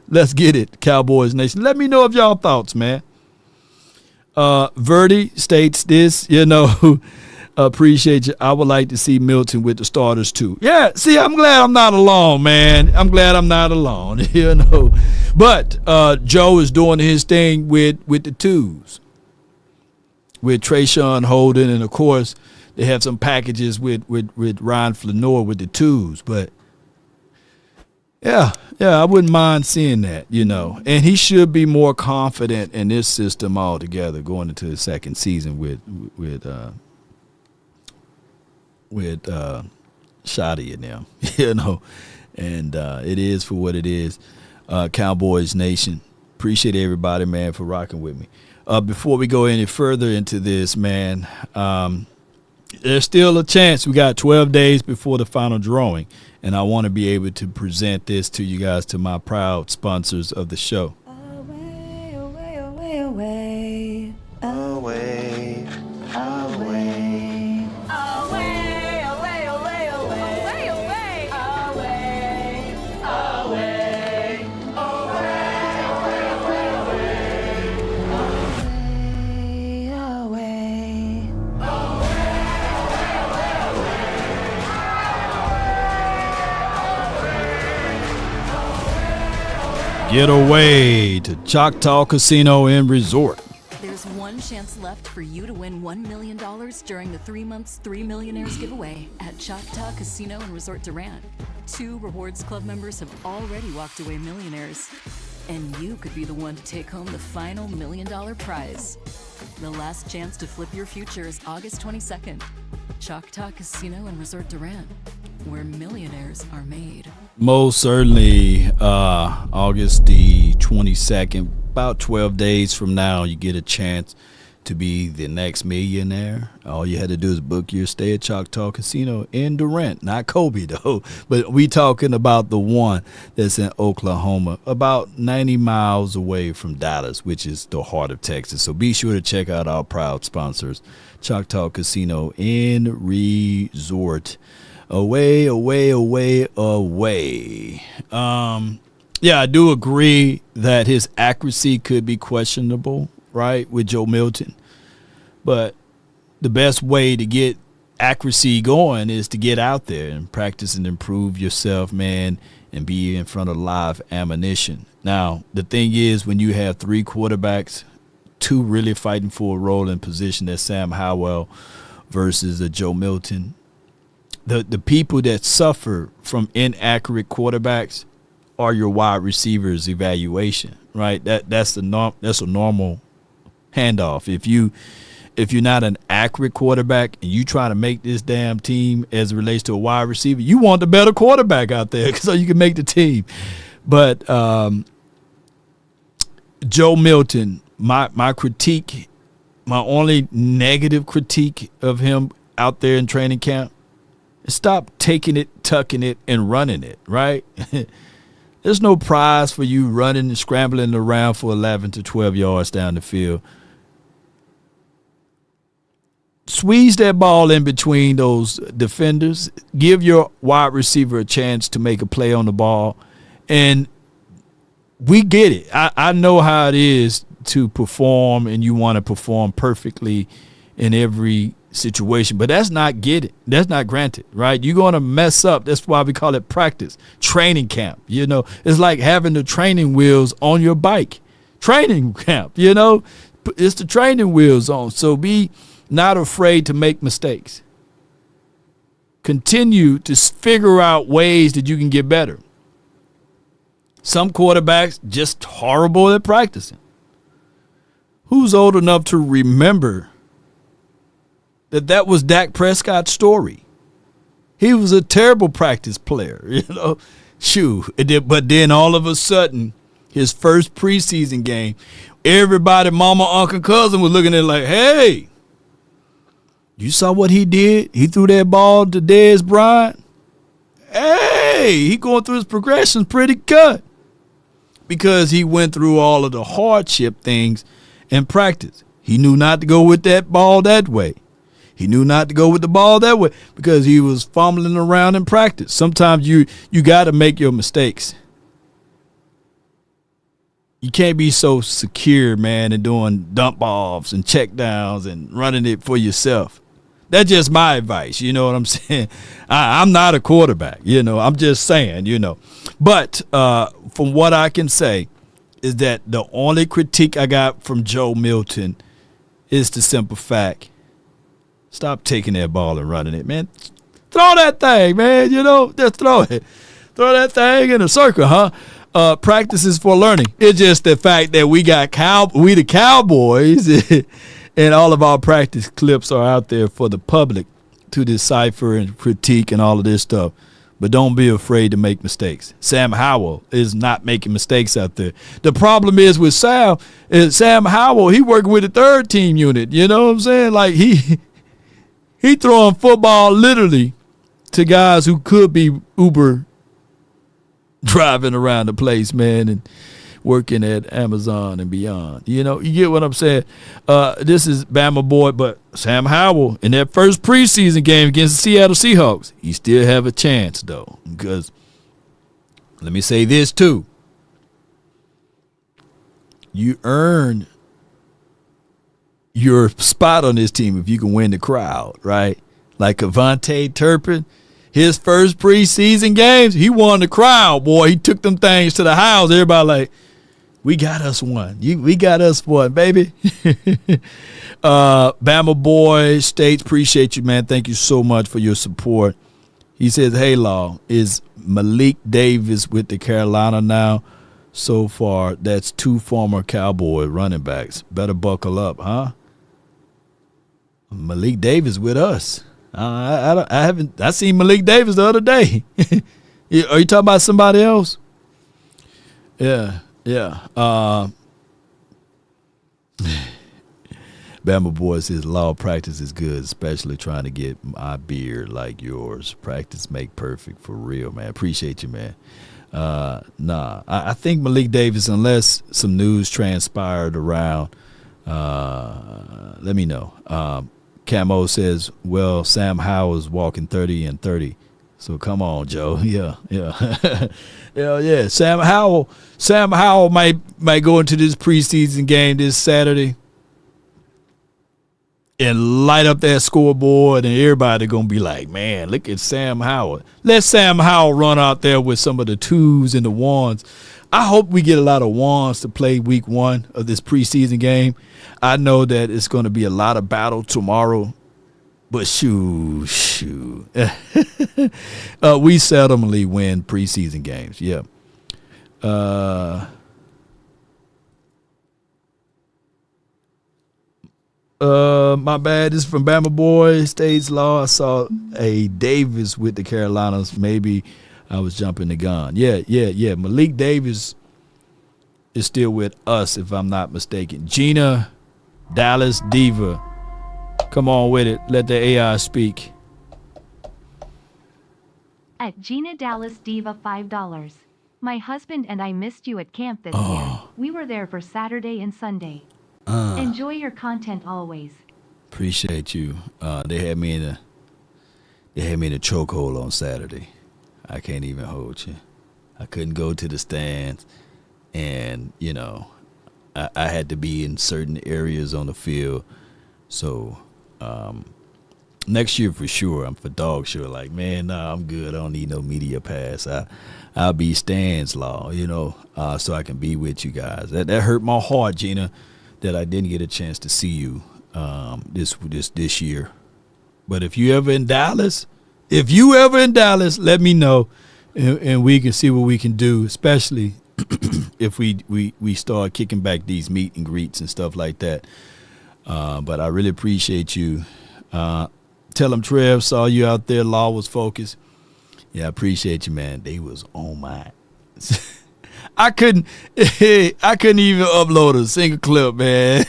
S1: Let's get it, Cowboys Nation. Let me know of y'all thoughts, man. Verdi states this, appreciate you. I would like to see Milton with the starters too. Yeah, see, I'm glad I'm not alone, man. I'm glad I'm not alone, But Joe is doing his thing with the twos, with Trayshawn Holden, and of course they have some packages with Ryan Flanor with the twos. But yeah, I wouldn't mind seeing that, And he should be more confident in this system altogether going into the second season with Shoddy and them, and it is for what it is. Cowboys Nation, appreciate everybody, man, for rocking with me. Before we go any further into this, man, there's still a chance. We got 12 days before the final drawing, and I want to be able to present this to you guys, to my proud sponsors of the show.
S9: Away, away, away, away.
S2: Away, away.
S9: Away, away, away, away. Away, away. Away, away.
S1: Get away to Choctaw Casino and Resort.
S10: There's one chance left for you to win $1 million during the 3 months 3 Millionaires giveaway at Choctaw Casino and Resort Durant. 2 Rewards Club members have already walked away millionaires, and you could be the one to take home the final $1 million prize. The last chance to flip your future is August 22nd. Choctaw Casino and Resort Durant, where millionaires are made.
S1: Most certainly, August the 22nd, about 12 days from now, you get a chance to be the next millionaire. All you had to do is book your stay at Choctaw Casino in Durant, not Kobe though, but we talking about the one that's in Oklahoma, about 90 miles away from Dallas, which is the heart of Texas. So be sure to check out our proud sponsors, Choctaw Casino and Resort. Away, away, away, away. Yeah, I do agree that his accuracy could be questionable, right, with Joe Milton. But the best way to get accuracy going is to get out there and practice and improve yourself, man, and be in front of live ammunition. Now, the thing is, when you have 3 quarterbacks, 2 really fighting for a role in position, that's Sam Howell versus a Joe Milton, the people that suffer from inaccurate quarterbacks are your wide receivers evaluation, right? That's a normal handoff. If you're not an accurate quarterback and you try to make this damn team as it relates to a wide receiver, you want the better quarterback out there so you can make the team. But Joe Milton, my critique, my only negative critique of him out there in training camp, stop taking it, tucking it, and running it, right? There's no prize for you running and scrambling around for 11 to 12 yards down the field. Squeeze that ball in between those defenders. Give your wide receiver a chance to make a play on the ball. And we get it. I know how it is to perform, and you want to perform perfectly in every situation, but that's not granted, right? You're going to mess up. That's why we call it practice, training camp. It's like having the training wheels on your bike. Training camp, it's the training wheels on. So be not afraid to make mistakes. continue to figure out ways that you can get better. Some quarterbacks just horrible at practicing. Who's old enough to remember that was Dak Prescott's story? He was a terrible practice player, you know. Shoot. But then all of a sudden, his first preseason game, everybody, mama, uncle, cousin was looking at it like, hey, you saw what he did? He threw that ball to Dez Bryant. Hey, he going through his progressions pretty good. Because he went through all of the hardship things in practice. He knew not to go with that ball that way. He knew not to go with the ball that way because he was fumbling around in practice. Sometimes you got to make your mistakes. You can't be so secure, man, and doing dump offs and check downs and running it for yourself. That's just my advice. You know what I'm saying? I'm not a quarterback. You know, I'm just saying, you know. But from what I can say is that the only critique I got from Joe Milton is the simple fact, stop taking that ball and running it, man. Throw that thing, man. You know, just throw it. Throw that thing in a circle, huh? Practice is for learning. It's just the fact that we the Cowboys and all of our practice clips are out there for the public to decipher and critique and all of this stuff. But don't be afraid to make mistakes. Sam Howell is not making mistakes out there. The problem is with Sam Howell, he working with the third team unit. You know what I'm saying? Like he throwing football literally to guys who could be Uber driving around the place, man, and working at Amazon and beyond. You know, you get what I'm saying? This is Bama boy, but Sam Howell in that first preseason game against the Seattle Seahawks, he still have a chance, though. Because let me say this, too. You earn your spot on this team if you can win the crowd, right? Like Avonte Turpin, his first preseason games, he won the crowd, boy. He took them things to the house. Everybody like, we got us one. We got us one, baby. Bama Boy States, appreciate you, man. Thank you so much for your support. He says, hey, Law, is Malik Davis with the Carolina now? So far, that's 2 former Cowboy running backs. Better buckle up, huh? Malik Davis with us. I seen Malik Davis the other day. Are you talking about somebody else? Yeah. Bama Boy says law practice is good, especially trying to get my beard like yours. Practice make perfect for real, man. Appreciate you, man. I think Malik Davis, unless some news transpired around, let me know. Camo says, well, Sam Howell is walking 30 and 30. So come on, Joe. Yeah. Yeah. Sam Howell might go into this preseason game this Saturday and light up that scoreboard, and everybody gonna be like, man, look at Sam Howell. Let Sam Howell run out there with some of the 2s and the 1s. I hope we get a lot of 1s to play week 1 of this preseason game. I know that it's going to be a lot of battle tomorrow, but shoot. We seldomly win preseason games. Yeah. My bad. This is from Bama Boy, States Law. I saw a Davis with the Carolinas. Maybe I was jumping the gun. Yeah. Malik Davis is still with us, if I'm not mistaken. Gina Dallas Diva. Come on with it. Let the AI speak.
S6: At Gina Dallas Diva $5. My husband and I missed you at camp this year. We were there for Saturday and Sunday. Enjoy your content always.
S1: Appreciate you. They had me in a chokehold on Saturday. I can't even hold you. I couldn't go to the stands, and I had to be in certain areas on the field. So next year for sure, I'm for dog sure. Like, man, nah, I'm good. I don't need no media pass. I'll be stands Law, so I can be with you guys. That hurt my heart, Gina, that I didn't get a chance to see you this year. But if you ever in Dallas if you ever in Dallas, let me know, and we can see what we can do, especially if we start kicking back these meet and greets and stuff like that. But I really appreciate you. Tell them Trev saw you out there. Law was focused. Yeah, I appreciate you, man. They was on my. I couldn't even upload a single clip, man,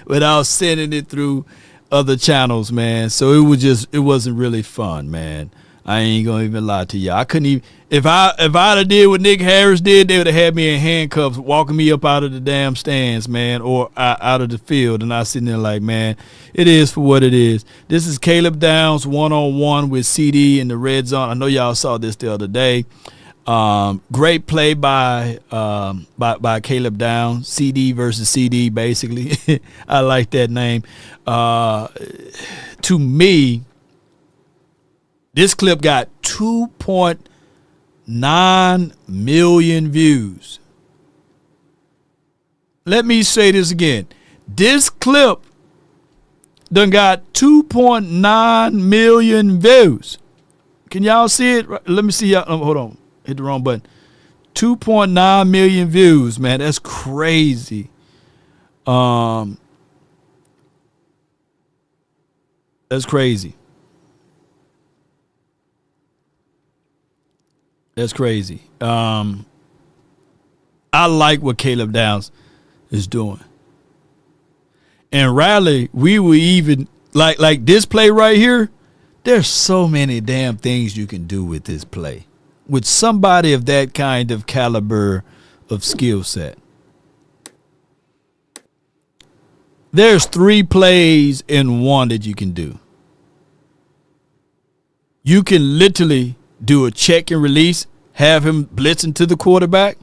S1: without sending it through other channels, man. So it wasn't really fun, man. I ain't gonna even lie to you. I couldn't even, if I'd have did what Nick Harris did, they would have had me in handcuffs walking me up out of the damn stands, man, or out of the field, and I sitting there like, man, it is for what it is. This is Caleb Downs one-on-one with CD in the red zone. I know y'all saw this the other day. Great play by Caleb Downs, CD versus CD, basically. I like that name. To me, this clip got 2.9 million views. Let me say this again. This clip done got 2.9 million views. Can y'all see it? Let me see y'all. Hold on. Hit the wrong button. 2.9 million views, man. That's crazy. That's crazy. That's crazy. I like what Caleb Downs is doing. And Riley, we were even like this play right here. There's so many damn things you can do with this play. With somebody of that kind of caliber of skill set. There's 3 plays in one that you can do. You can literally do a check and release, have him blitzing to the quarterback,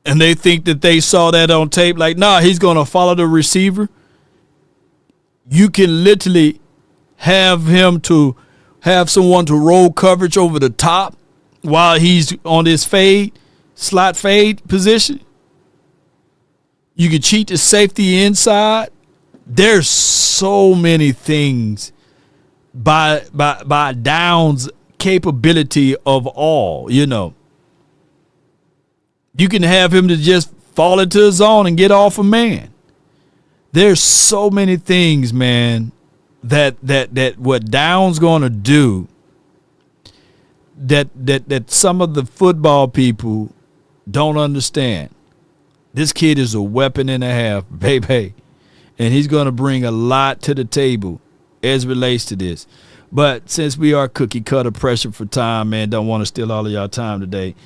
S1: and they think that they saw that on tape, like, nah, he's going to follow the receiver. You can literally have him to have someone to roll coverage over the top while he's on this slot fade position. You can cheat the safety inside. There's so many things by Downs' capability of all, you know. You can have him to just fall into the zone and get off a man. There's so many things, man, that what Downs going to do that some of the football people don't understand. This kid is a weapon and a half, baby, and he's going to bring a lot to the table as relates to this. But since we are cookie cutter pressure for time, man, don't want to steal all of y'all time today.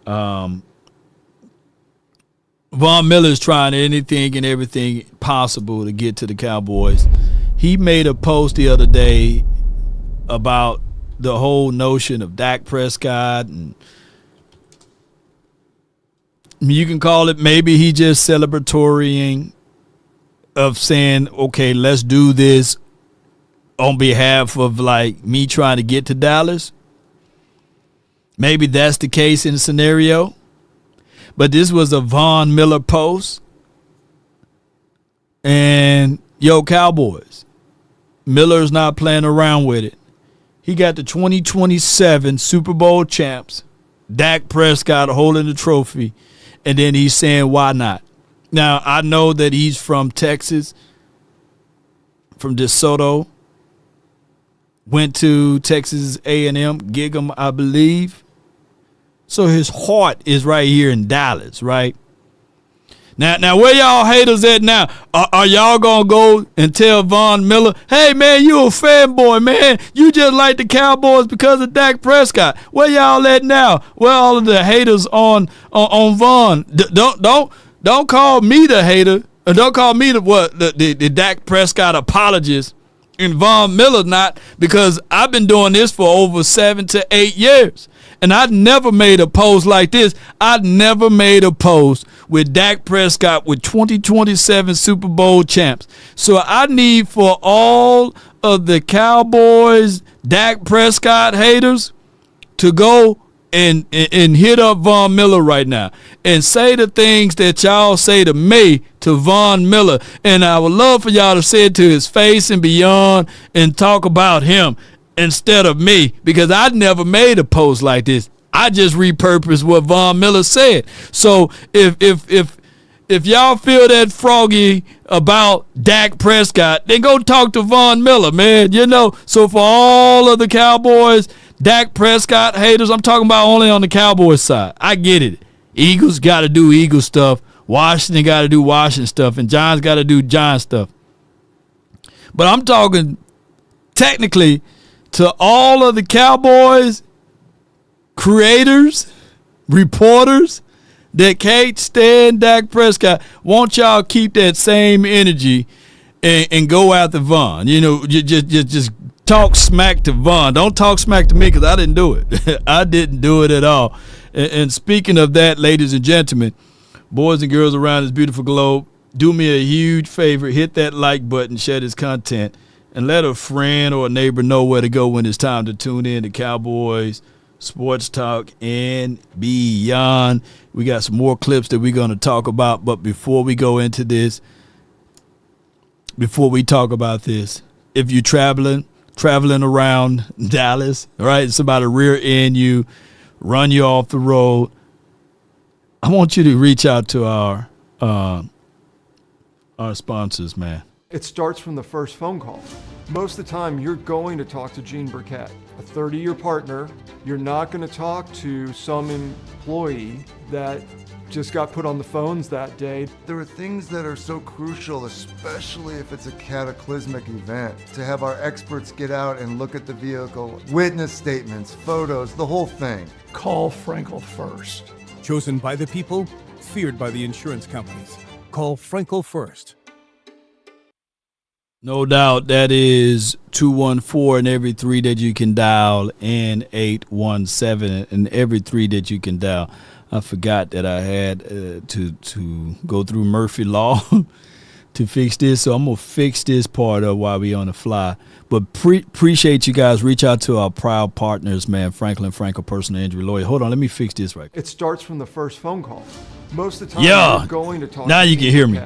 S1: Von Miller's trying anything and everything possible to get to the Cowboys. He made a post the other day about the whole notion of Dak Prescott, and you can call it maybe he just celebratorying of saying, okay, let's do this on behalf of like me trying to get to Dallas. Maybe that's the case in the scenario. But this was a Von Miller post. And yo, Cowboys, Miller's not playing around with it. He got the 2027 Super Bowl champs, Dak Prescott holding the trophy, and then he's saying, why not? Now, I know that he's from Texas, from DeSoto, went to Texas A&M, Gig'em, I believe. So his heart is right here in Dallas, right? Now, where y'all haters at now? Are y'all going to go and tell Von Miller, hey, man, you a fanboy, man. You just like the Cowboys because of Dak Prescott. Where y'all at now? Where all of the haters on Von? Don't call me the hater. Or don't call me the Dak Prescott apologist. And Von Miller not, because I've been doing this for over 7 to 8 years. And I never made a post like this. I never made a post with Dak Prescott with 2027 Super Bowl champs. So I need for all of the Cowboys, Dak Prescott haters to go and hit up Von Miller right now and say the things that y'all say to me to Von Miller. And I would love for y'all to say it to his face and beyond and talk about him. instead of me, because I never made a post like this. I just repurposed what Von Miller said. So if y'all feel that froggy about Dak Prescott, then go talk to Von Miller, man. So for all of the Cowboys, Dak Prescott haters, I'm talking about only on the Cowboys side. I get it. Eagles got to do Eagle stuff. Washington got to do Washington stuff. And Giants got to do Giants stuff. But I'm talking technically to all of the Cowboys creators, reporters that can't stand Dak Prescott. Won't y'all keep that same energy and go after Von? Just talk smack to Von. Don't talk smack to me, because I didn't do it. I didn't do it at all. And speaking of that, ladies and gentlemen, boys and girls around this beautiful globe, do me a huge favor. Hit that like button, share this content, and let a friend or a neighbor know where to go when it's time to tune in to Cowboys Sports Talk and beyond. We got some more clips that we're going to talk about, but before we go into this, before we talk about this, if you're traveling around Dallas, right, somebody rear end you, run you off the road, I want you to reach out to our sponsors, man.
S11: It starts from the first phone call. Most of the time, you're going to talk to Gene Burkett, a 30-year partner. You're not going to talk to some employee that just got put on the phones that day.
S12: There are things that are so crucial, especially if it's a cataclysmic event, to have our experts get out and look at the vehicle, witness statements, photos, the whole thing.
S13: Call Frenkel first. Chosen by the people, feared by the insurance companies. Call Frenkel first.
S1: No doubt. That is 214 and every 3 that you can dial, and 817 and every 3 that you can dial. I forgot that I had to go through Murphy Law to fix this, so I'm going to fix this part of while we on the fly. But appreciate you guys. Reach out to our proud partners, man, Frenkel Personal Injury Lawyer. Hold on, let me fix this right.
S11: It starts from the first phone call. Most of the time, you're going to talk
S1: now
S11: to
S1: you can hear me.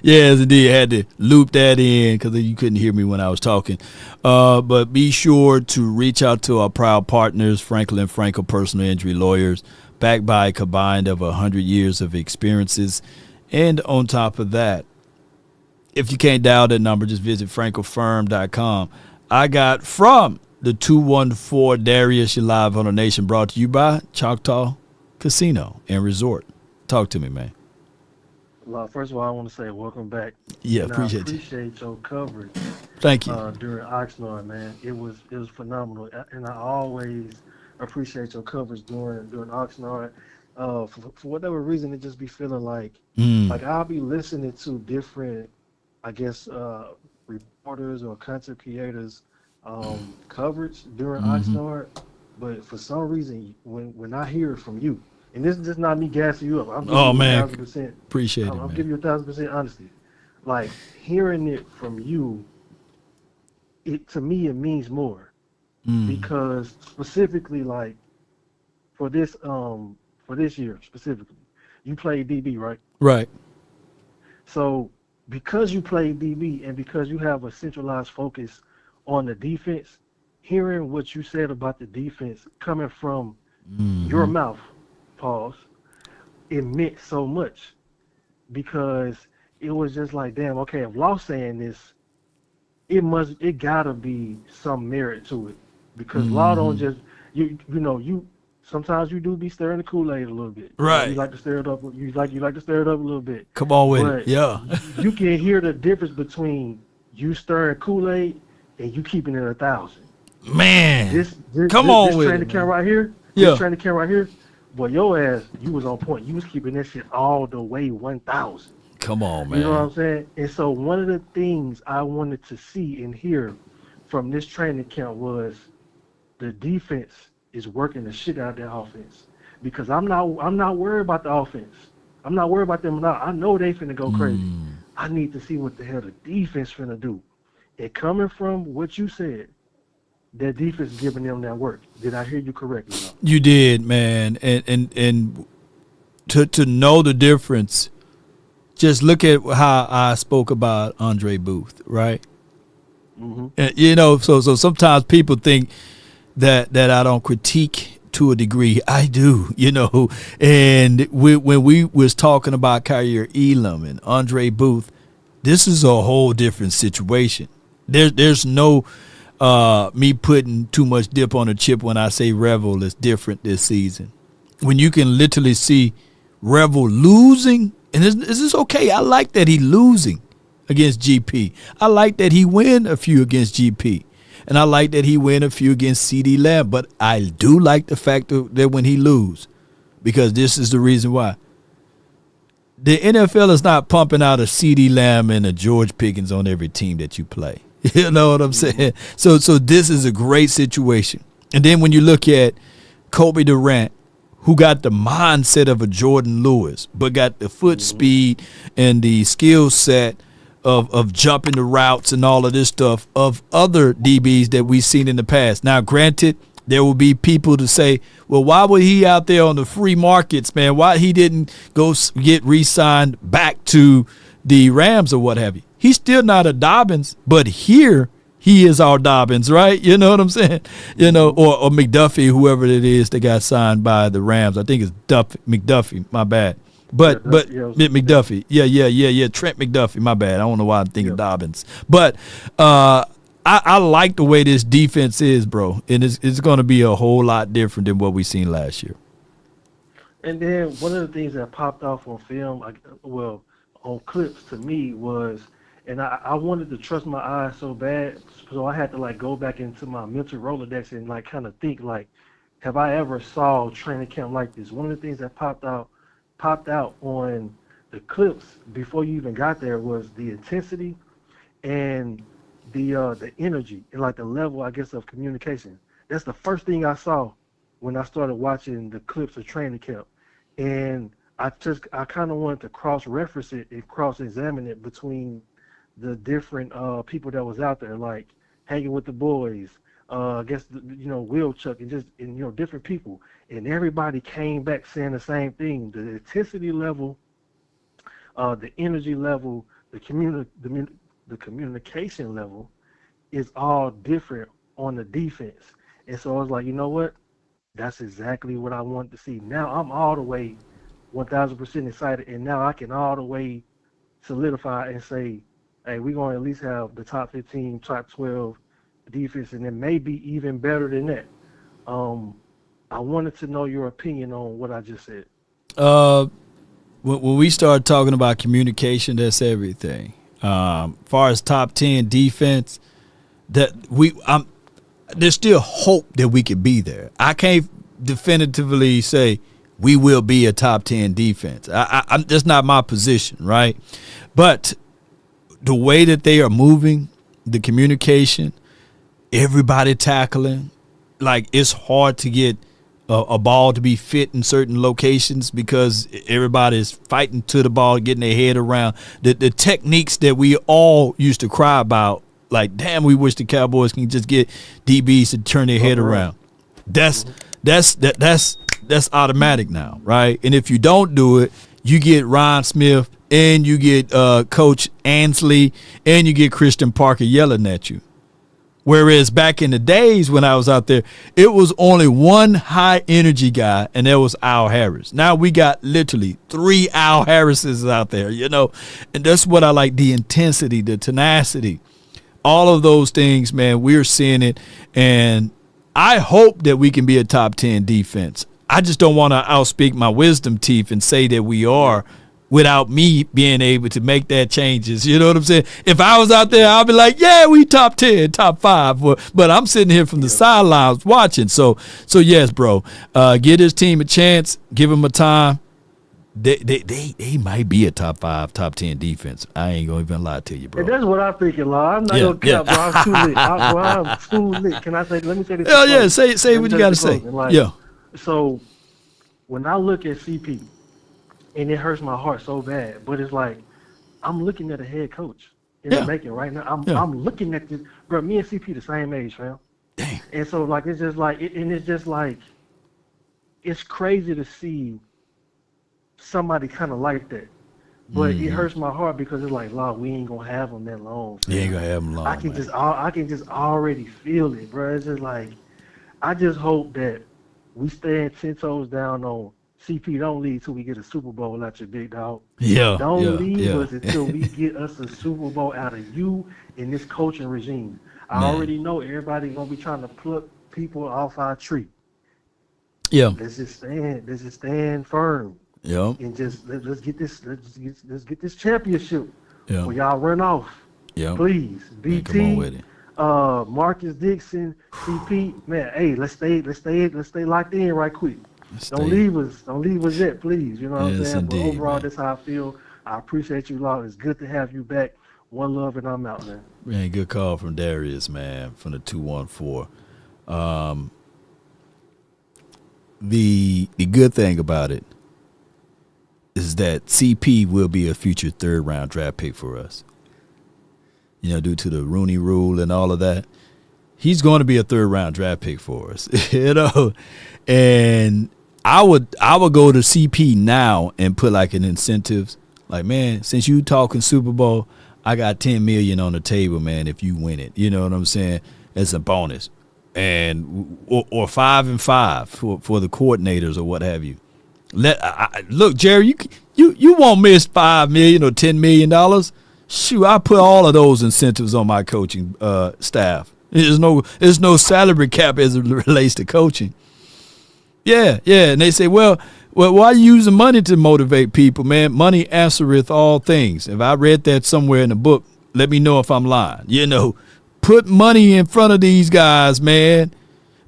S1: Yes, indeed. I had to loop that in because you couldn't hear me when I was talking. But be sure to reach out to our proud partners, Frenkel Personal Injury Lawyers, backed by a combined of 100 years of experiences. And on top of that, if you can't dial that number, just visit frankelfirm.com. I got from the 214 Darius, you're live on the nation, brought to you by Choctaw Casino and Resort. Talk to me, man.
S14: Well, first of all, I want to say welcome back.
S1: Yeah,
S14: and
S1: appreciate
S14: I appreciate your coverage.
S1: Thank you.
S14: During Oxnard, man, it was phenomenal, and I always appreciate your coverage during Oxnard. For whatever reason, it just be feeling like I'll be listening to different, I guess, reporters or content creators coverage during Oxnard, but for some reason, when I hear it from you, and this is just not me gassing you up. I'm giving you 1,000%.
S1: Appreciate it,
S14: I'm
S1: man.
S14: giving you 1,000% honesty. Like hearing it from you, to me it means more because specifically like for this year specifically, you played DB, right?
S1: Right.
S14: So because you played DB and because you have a centralized focus on the defense, hearing what you said about the defense coming from your mouth, pause, it meant so much because it was just like, damn, okay, if Law's saying this, it gotta be some merit to it because Law don't just you sometimes you do be stirring the Kool-Aid a little bit.
S1: Right.
S14: You like to stir it up. You like to stir it up a little bit.
S1: Come on with it. Yeah.
S14: You can hear the difference between you stirring Kool-Aid and you keeping it 1,000.
S1: Man.
S14: This training camp right here.
S1: Yeah.
S14: This training camp right here. Boy, your ass, you was on point. You was keeping that shit all the way 1,000.
S1: Come on, man.
S14: You know what I'm saying? And so one of the things I wanted to see and hear from this training camp was the defense is working the shit out of their offense. Because I'm not worried about the offense. I'm not worried about them now. I know they finna go crazy. I need to see what the hell the defense finna do. And coming from what you said, that defense is giving them that work. Did I hear you correctly?
S1: You did, man. And to know the difference, just look at how I spoke about Andre Booth, right? So sometimes people think that I don't critique to a degree. I do, And when we was talking about Kyer Elam and Andre Booth, this is a whole different situation. There's no me putting too much dip on a chip when I say Revel is different this season. When you can literally see Revel losing, and this is okay. I like that he losing against GP. I like that he win a few against GP. And I like that he win a few against CD Lamb. But I do like the fact that when he lose, because this is the reason why. The NFL is not pumping out a CD Lamb and a George Pickens on every team that you play. You know what I'm saying? So this is a great situation. And then when you look at Kobe Durant, who got the mindset of a Jordan Lewis, but got the foot speed and the skill set of jumping the routes and all of this stuff of other DBs that we've seen in the past. Now, granted, there will be people to say, well, why was he out there on the free markets, man? Why he didn't go get re-signed back to the Rams or what have you? He's still not a Dobbins, but here he is our Dobbins, right? You know what I'm saying? Or McDuffie, whoever it is that got signed by the Rams. I think it's McDuffie, my bad. But McDuffie, Trent McDuffie, my bad. I don't know why I'm thinking Dobbins. But I like the way this defense is, bro. And it's going to be a whole lot different than what we seen last year.
S14: And then one of the things that popped off on film, on clips to me was, and I wanted to trust my eyes so bad, so I had to go back into my mental Rolodex and kind of think have I ever saw training camp like this? One of the things that popped out on the clips before you even got there was the intensity and the energy and the level, I guess, of communication. That's the first thing I saw when I started watching the clips of training camp. And I kind of wanted to cross-reference it and cross-examine it between the different people that was out there, like hanging with the boys, I guess, Will Chuck and different people. And everybody came back saying the same thing. The intensity level, the energy level, the communication level is all different on the defense. And so I was like, you know what? That's exactly what I wanted to see. Now I'm all the way 1,000% excited, and now I can all the way solidify and say, hey, we're going to at least have the top 15, top 12 defense, and then maybe even better than that. I wanted to know your opinion on what I just said.
S1: When we start talking about communication, that's everything. Far as top 10 defense, there's still hope that we could be there. I can't definitively say we will be a top 10 defense. That's not my position, right? But the way that they are moving, the communication, everybody tackling, it's hard to get a ball to be fit in certain locations because everybody is fighting to the ball, getting their head around the techniques that we all used to cry about. Damn, we wish the Cowboys can just get DBs to turn their head around. That's automatic now, right? And if you don't do it, you get Ron Smith and you get Coach Ansley and you get Christian Parker yelling at you. Whereas back in the days when I was out there, it was only one high energy guy, and that was Al Harris. Now we got literally 3 Al Harrises out there, and that's what I like, the intensity, the tenacity, all of those things, man. We're seeing it, and I hope that we can be a top 10 defense. I just don't want to outspeak my wisdom teeth and say that we are without me being able to make that changes. You know what I'm saying? If I was out there, I'd be like, yeah, we top 10, top 5. But I'm sitting here from the sidelines watching. So yes, bro, give this team a chance. Give them a time. They might be a top 5, top 10 defense. I ain't going to even lie to you, bro.
S14: And that's what I'm thinking, Law. I'm not going to cap, bro. I'm too lit. I'm too lit. Can I say, let me say this.
S1: Hell yeah, say what you got to say.
S14: So when I look at CP, and it hurts my heart so bad, but it's I'm looking at a head coach in the making right now. I'm looking at this, bro. Me and CP the same age, fam.
S1: Dang.
S14: And so it's just it's crazy to see somebody kind of like that. But it hurts my heart because it's like, Lord, we ain't gonna have him that long.
S1: You ain't gonna have him long.
S14: I can just already feel it, bro. It's just like, I just hope that we stand 10 toes down on CP. Don't leave till we get a Super Bowl out your big dog.
S1: Yeah.
S14: Don't leave us until we get us a Super Bowl out of you and this coaching regime. I already know everybody gonna be trying to pluck people off our tree.
S1: Yeah.
S14: Let's just stand firm.
S1: Yeah.
S14: And just let's get this championship.
S1: Yeah.
S14: When y'all run off.
S1: Yeah.
S14: Please. BT.
S1: Come on with it.
S14: Marcus Dixon, CP, man, hey, let's stay locked in right quick. Don't leave us yet, please. You know what I'm saying?
S1: Indeed,
S14: but overall,
S1: man.
S14: that's how I feel. I appreciate you, Lord. It's good to have you back. One love, and I'm out, man.
S1: Man, good call from Darius, man, from the 214. The good thing about it is that CP will be a future 3rd round draft pick for us. You know, due to the Rooney Rule and all of that, he's going to be a 3rd round draft pick for us. You know, and I would go to CP now and put like an incentives, like, man, since you talking Super Bowl, I got $10 million on the table, man. If you win it, you know what I'm saying, as a bonus, and or 5 and 5 for the coordinators or what have you. Look, Jerry, you won't miss $5 million or $10 million. Shoot, I put all of those incentives on my coaching staff. There's no salary cap as it relates to coaching. Yeah, and they say, well, why are you using money to motivate people, man? Money answereth all things. If I read that somewhere in the book, let me know if I'm lying. You know, put money in front of these guys, man,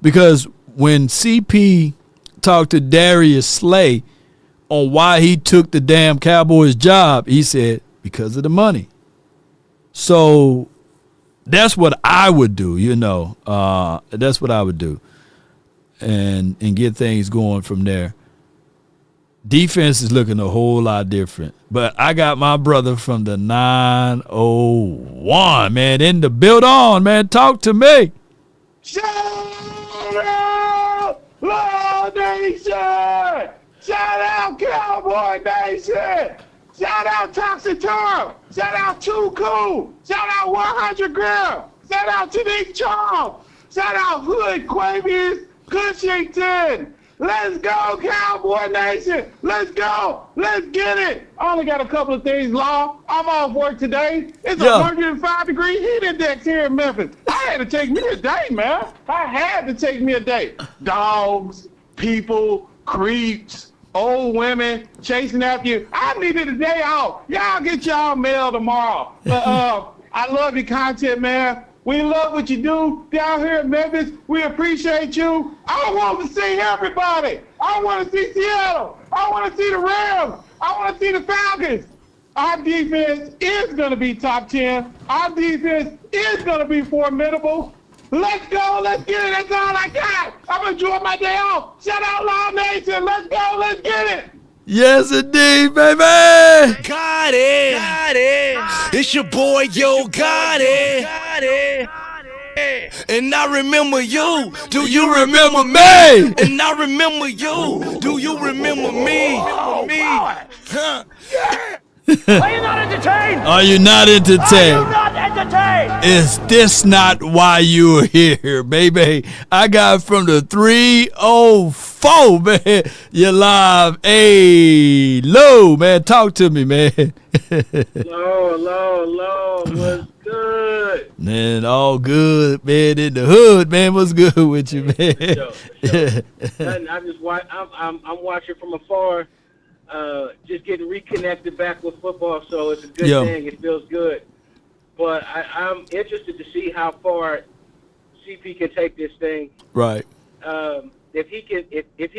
S1: because when CP talked to Darius Slay on why he took the damn Cowboys job, he said, because of the money. So that's what I would do, you know. That's what I would do. And get things going from there. Defense is looking a whole lot different. But I got my brother from the 901, man, in the build on, man. Talk to me.
S15: Shout out, Law Nation! Shout out, Cowboy Nation! Shout out Toxic Turf! Shout out Too Cool! Shout out 100 Gram! Shout out Tanique Charles! Shout out Hood Quavius Cushington! Let's go, Cowboy Nation! Let's go! Let's get it! I only got a couple of things, Law. I'm off work today. It's a 105-degree heat index here in Memphis. I had to take me a day, man. I had to take me a day. Dogs, people, creeps, old women chasing after you. I needed a day off. Y'all get y'all mail tomorrow. But I love your content, man. We love what you do down here in Memphis. We appreciate you. I want to see everybody. I want to see Seattle. I want to see the Rams. I want to see the Falcons. Our defense is going to be top 10. Our defense is going to be formidable. Let's go. Let's get it. That's all I got. I'm enjoying my day off. Shout out Law Nation. Let's go. Let's get it.
S1: Yes, indeed, baby.
S15: Got it. Got it. It's your boy, Yo Gotti. Got it. And I remember you. Do you remember me? And I remember you. Do you remember me? Huh?
S9: Are you not entertained?
S1: Are you not entertained?
S9: Are you not entertained?
S1: Is this not why you're here, baby? I got from the 304, man. You're live. Hey, Lou, man. Talk to me, man.
S16: Hello. What's good?
S1: Man, all good, man. In the hood, man. What's good with you, man?
S16: For sure. I just watch. I'm watching from afar. Just getting reconnected back with football, so it's a good thing. It feels good. But I'm interested to see how far CP can take this thing.
S1: Right.
S16: If he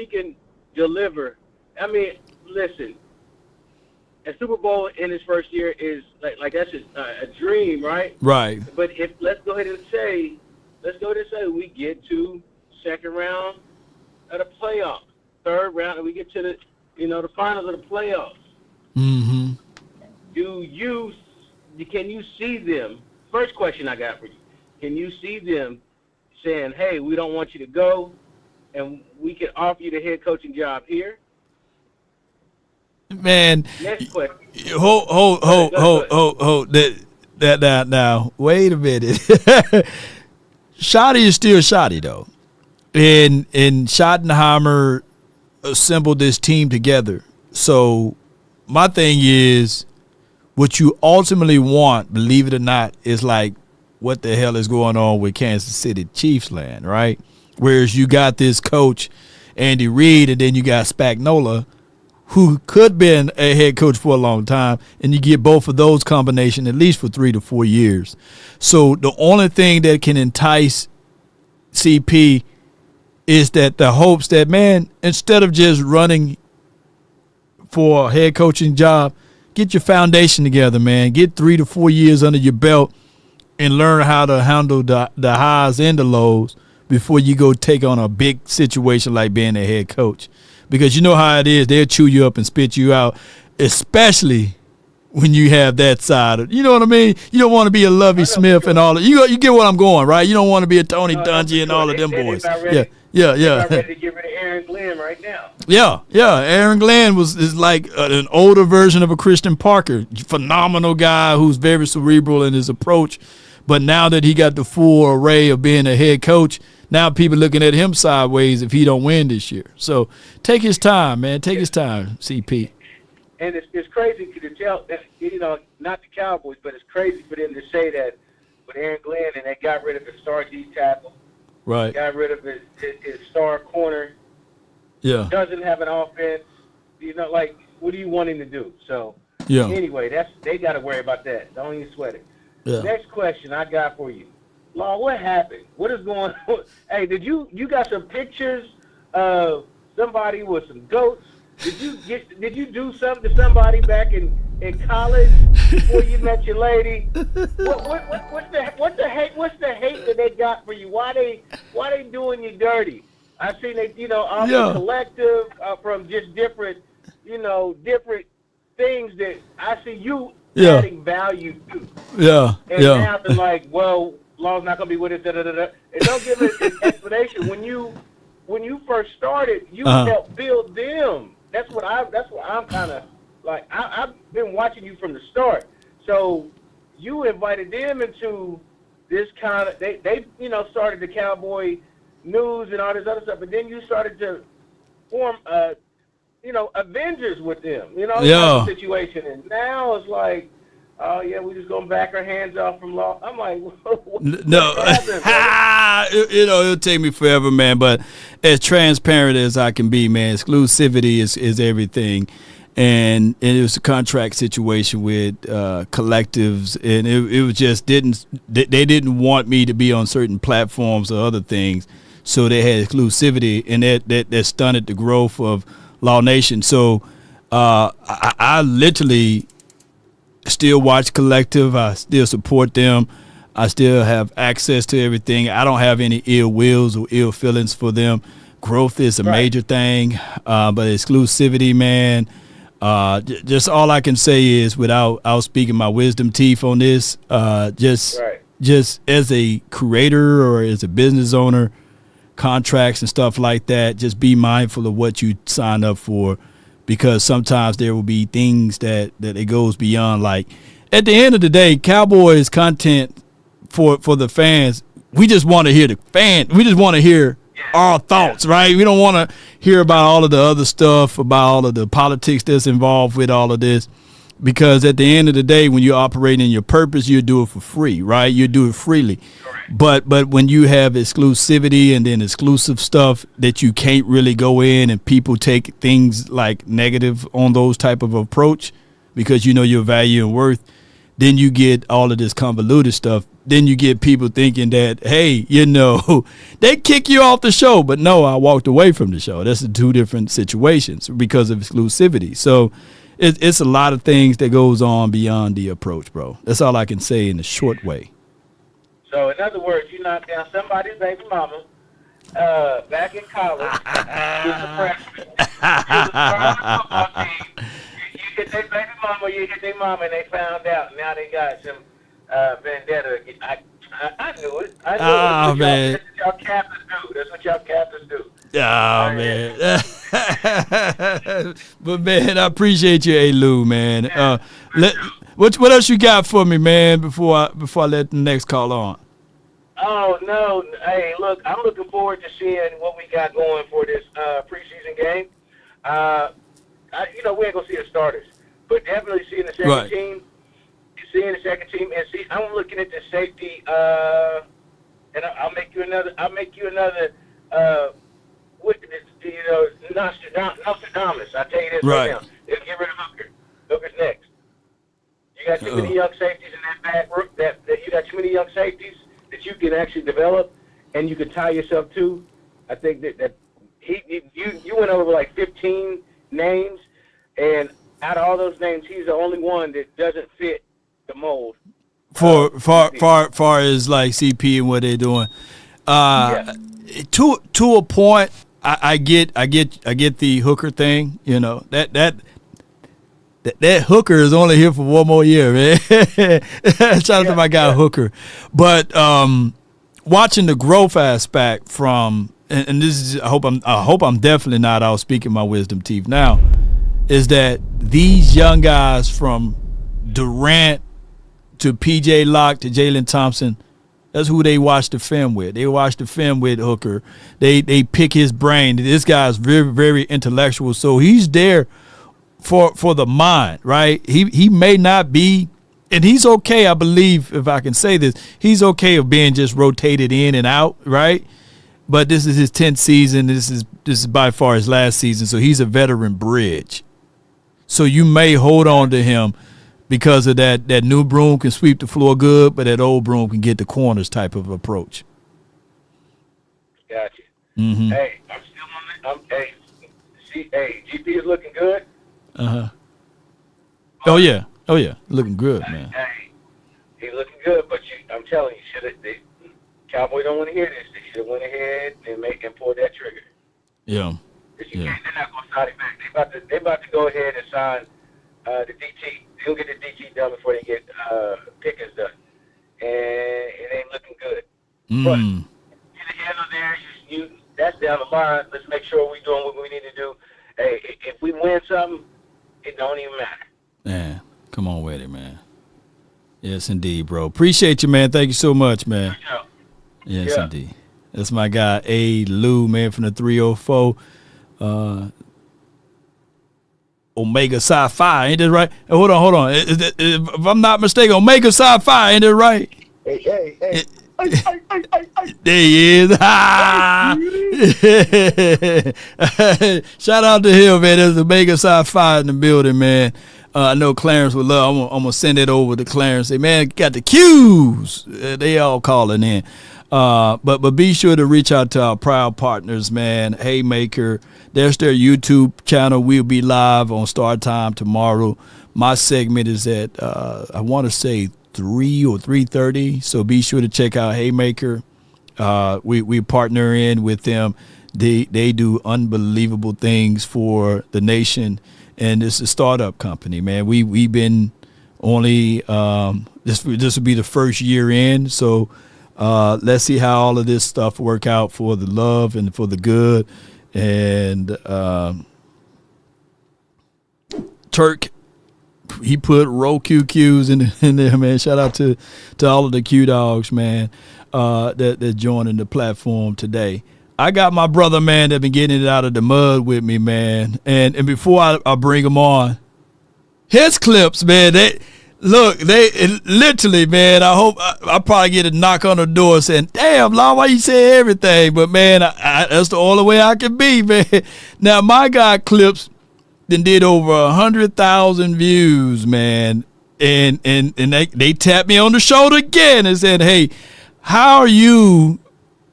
S16: can deliver. I mean, listen. A Super Bowl in his first year is like that's just a dream, right?
S1: Right.
S16: But let's go ahead and say we get to second round of the playoff, third round, and we get to the finals of the playoffs.
S1: Mm-hmm.
S16: Can you see them? First question I got for you. Can you see them saying, hey, we don't want you to go, and we can offer you the head coaching job here?
S1: Man.
S16: Next question.
S1: Hold. That now. Wait a minute. Shotty is still Shotty though, and Schottenheimer assembled this team together. So my thing is, what you ultimately want, believe it or not, is like what the hell is going on with Kansas City Chiefs land, right? Whereas you got this coach, Andy Reid, and then you got Spagnuolo, who could been a head coach for a long time, and you get both of those combination at least for 3 to 4 years. So the only thing that can entice CP is that the hopes that, man, instead of just running for a head coaching job, get your foundation together, man. Get 3 to 4 years under your belt and learn how to handle the highs and the lows before you go take on a big situation like being a head coach. Because you know how it is. They'll chew you up and spit you out, especially when you have that side of, you know what I mean? You don't want to be a Lovie Smith and all that. You get what I'm going, right? You don't want to be a Tony Dungy and all of them boys. Yeah.
S16: They're ready to get rid of Aaron Glenn right now.
S1: Yeah. Aaron Glenn is like an older version of a Christian Parker. Phenomenal guy who's very cerebral in his approach. But now that he got the full array of being a head coach, now people looking at him sideways if he don't win this year. So take his time, man. Take his time, CP.
S16: And it's crazy to tell that, not the Cowboys, but it's crazy for them to say that with Aaron Glenn and they got rid of his star D tackle.
S1: Right.
S16: Got rid of his star corner.
S1: Yeah.
S16: Doesn't have an offense. Like, what do you want him to do? So,
S1: yeah.
S16: Anyway, they got to worry about that. Don't even sweat it.
S1: Yeah.
S16: Next question I got for you. Law, what happened? What is going on? Hey, you got some pictures of somebody with some goats? Did you do something to somebody back in college before you met your lady? What's the hate that they got for you? Why they doing you dirty? I seen they off the collective from just different things that I see you adding value to.
S1: Yeah.
S16: And now they're like, well, Law's not gonna be with us. And don't give it an explanation. When you first started, you helped build them. That's what I'm kind of like. I've been watching you from the start. So you invited them into this kind of they started the Cowboy News and all this other stuff, but then you started to form Avengers with them. Kind of situation, and now it's like, oh yeah, we just gonna back our hands off from Law. I'm like,
S1: no, it'll take me forever, man. But as transparent as I can be, man, exclusivity is everything. And it was a contract situation with collectives, and it was just they didn't want me to be on certain platforms or other things, so they had exclusivity, and that stunted the growth of Law Nation. So I literally still watch Collective. I still support them. I still have access to everything. I don't have any ill wills or ill feelings for them. Growth is a major thing, but exclusivity, man. Just all I can say is, without speaking my wisdom teeth on this, just as a creator or as a business owner, contracts and stuff like that, just be mindful of what you sign up for, because sometimes there will be things that it goes beyond. Like, at the end of the day, Cowboys content for the fans, we just want to hear we just want to hear our thoughts, right? We don't want to hear about all of the other stuff, about all of the politics that's involved with all of this, because at the end of the day, when you're operating in your purpose, you do it for free, right? You do it freely. But when you have exclusivity and then exclusive stuff that you can't really go in, and people take things like negative on those type of approach because you know your value and worth, then you get all of this convoluted stuff. Then you get people thinking that, hey, they kick you off the show. But no, I walked away from the show. That's two different situations because of exclusivity. So it's a lot of things that goes on beyond the approach, bro. That's all I can say in a short way.
S16: So in other words, you knocked down somebody's baby mama back in college. She was a freshman. She was a football team. You hit their baby mama, you hit their mama, and they found out. Now they got some vendetta. I knew it. I knew it.
S1: Man.
S16: That's what y'all captains do. That's what y'all captains do.
S1: Oh, man. But man, I appreciate you, A. Lou, man. What else you got for me, man? Before I let the next call on.
S16: Oh no! Hey, look, I'm looking forward to seeing what we got going for this preseason game. We ain't gonna see the starters, but definitely seeing the second team. Seeing the second team, and see, I'm looking at the safety. And I'll make you another. Nostradamus. I tell you this right now. They'll get rid of Hooker. Hooker's next. You got too many young safeties in that back. You got too many young safeties that you can actually develop, and you can tie yourself to. I think that you went over like 15 names, and out of all those names, he's the only one that doesn't fit the mold.
S1: Far as like CP and what they're doing, to a point, I get the Hooker thing. You know that Hooker is only here for one more year, man. Shout out to my guy Hooker, but watching the growth aspect from and this is I hope I'm definitely not out speaking my wisdom teeth now, is that these young guys from Durant to PJ Locke to Jalen Thompson, that's who they watch the film with. They watch the film with Hooker. They pick his brain. This guy's very, very intellectual, so he's there for the mind, right? He may not be, and he's okay, I believe, if I can say this, he's okay of being just rotated in and out, right? But this is his 10th season. This is by far his last season, so he's a veteran bridge. So you may hold on to him because of that new broom can sweep the floor good, but that old broom can get the corners type of approach.
S16: Gotcha.
S1: Mm-hmm.
S16: Hey, I'm still on it. GP is looking good.
S1: Oh yeah, looking good, man.
S16: Hey, he's looking good, but I'm telling you, the Cowboys don't want to hear this. They should have went ahead and pulled that trigger.
S1: Yeah.
S16: They're not going to sign it back. They about to go ahead and sign the DT. They'll get the DT done before they get Pickens done, and it ain't looking good. But get the handle there. That's down the line. Let's make sure we're doing what we need to do. Hey, if we win something, it don't even matter.
S1: Man, come on with it, man. Yes, indeed, bro. Appreciate you, man. Thank you so much, man. Yes, indeed. That's my guy, A. Lou, man, from the 304. Omega Sci-Fi, ain't that right? Hold on. If I'm not mistaken, Omega Sci-Fi, ain't that right?
S16: Hey.
S1: There he is. Shout out to him, man. There's Omega Sci-Fi in the building, man. I know Clarence would love. I'm gonna send it over to Clarence. Say, man, got the Q's. They all calling in. But be sure to reach out to our proud partners, man. Haymaker, there's their YouTube channel. We'll be live on Start Time tomorrow. My segment is at I want to say 3 or 3:30. So be sure to check out Haymaker. We partner in with them. They do unbelievable things for the nation, and it's a startup company, man. We've been only this will be the first year in, so. Let's see how all of this stuff work out for the love and for the good. And Turk, he put row QQs in there, man. Shout out to all of the Q dogs, man, that joining the platform today. I got my brother, man, that been getting it out of the mud with me, man. And before I bring him on, his clips, man, they literally, man, I hope I probably get a knock on the door saying, damn, Law, why you say everything? But, man, that's the only way I can be, man. Now, my guy clips then did over 100,000 views, man. And they tapped me on the shoulder again and said, hey, how are you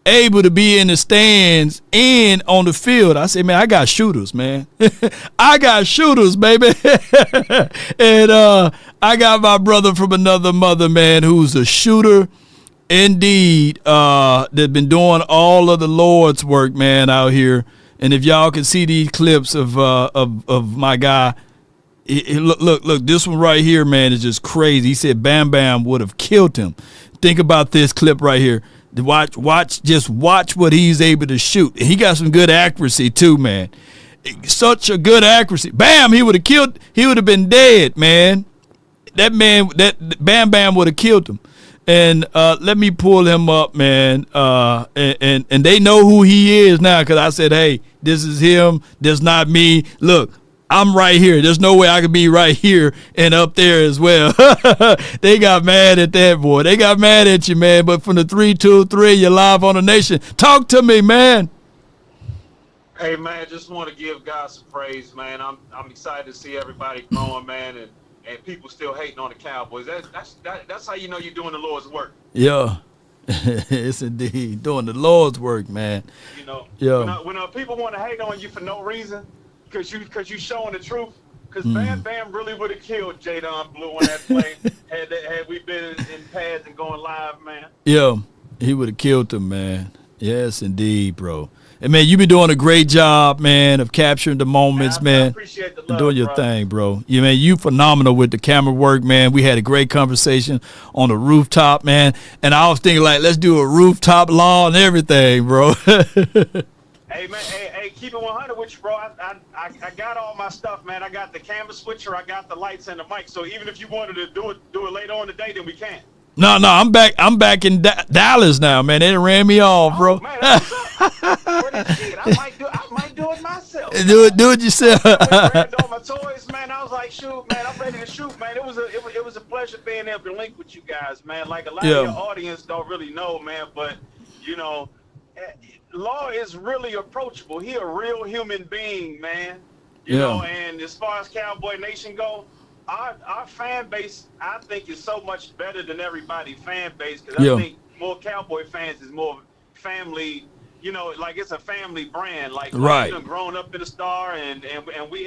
S1: able to be in the stands and on the field? I said, man, I got shooters, man. I got shooters, baby. And I got my brother from another mother, man, who's a shooter indeed, that's been doing all of the Lord's work, man, out here. And if y'all can see these clips of my guy, look, this one right here, man, is just crazy. He said Bam Bam would have killed him. Think about this clip right here. Watch what he's able to shoot. He got some good accuracy too, man. such a good accuracy. Bam, he would have killed. He would have been dead, man. That Bam Bam would have killed him. And let me pull him up, man. And they know who he is now because I said, hey, this is him. This not me. Look, I'm right here. There's no way I could be right here and up there as well. They got mad at that, boy. They got mad at you, man. But from the 323, you're live on the nation. Talk to me, man.
S17: Hey, man, just want to give God some praise, man. I'm excited to see everybody growing, man, and people still hating on the Cowboys. That's how you know you're doing the Lord's work.
S1: Yeah. It's indeed doing the Lord's work, man.
S17: You know,
S1: yeah.
S17: When people want to hate on you for no reason, because you showing the truth, because Bam Bam really would have killed Jadon Blue on that play had we been in pads and going live, man.
S1: Yeah, he would have killed him, man. Yes, indeed, bro. And, man, you've been doing a great job, man, of capturing the moments, man. I
S17: appreciate the love,
S1: doing your thing, bro. Yeah, man, you phenomenal with the camera work, man. We had a great conversation on the rooftop, man. And I was thinking, like, let's do a rooftop law and everything, bro.
S17: Hey, man, hey, keep it 100 with you, bro. I got all my stuff, man. I got the camera switcher, I got the lights and the mic. So even if you wanted to do it later on today, then we can.
S1: No, I'm back in Dallas now, man. They done ran me off, bro.
S17: Man, I might do it myself.
S1: Do it yourself.
S17: I grabbed all my toys, man. I was like, shoot, man, I'm ready to shoot, man. It was a pleasure being able to link with you guys, man. Like a lot of your audience don't really know, man, but you know, Law is really approachable. He a real human being, man. You know, and as far as Cowboy Nation go, our fan base, I think, is so much better than everybody's fan base because I think more Cowboy fans is more family. You know, like it's a family brand. Like
S1: right.
S17: We've grown up in the Star, and we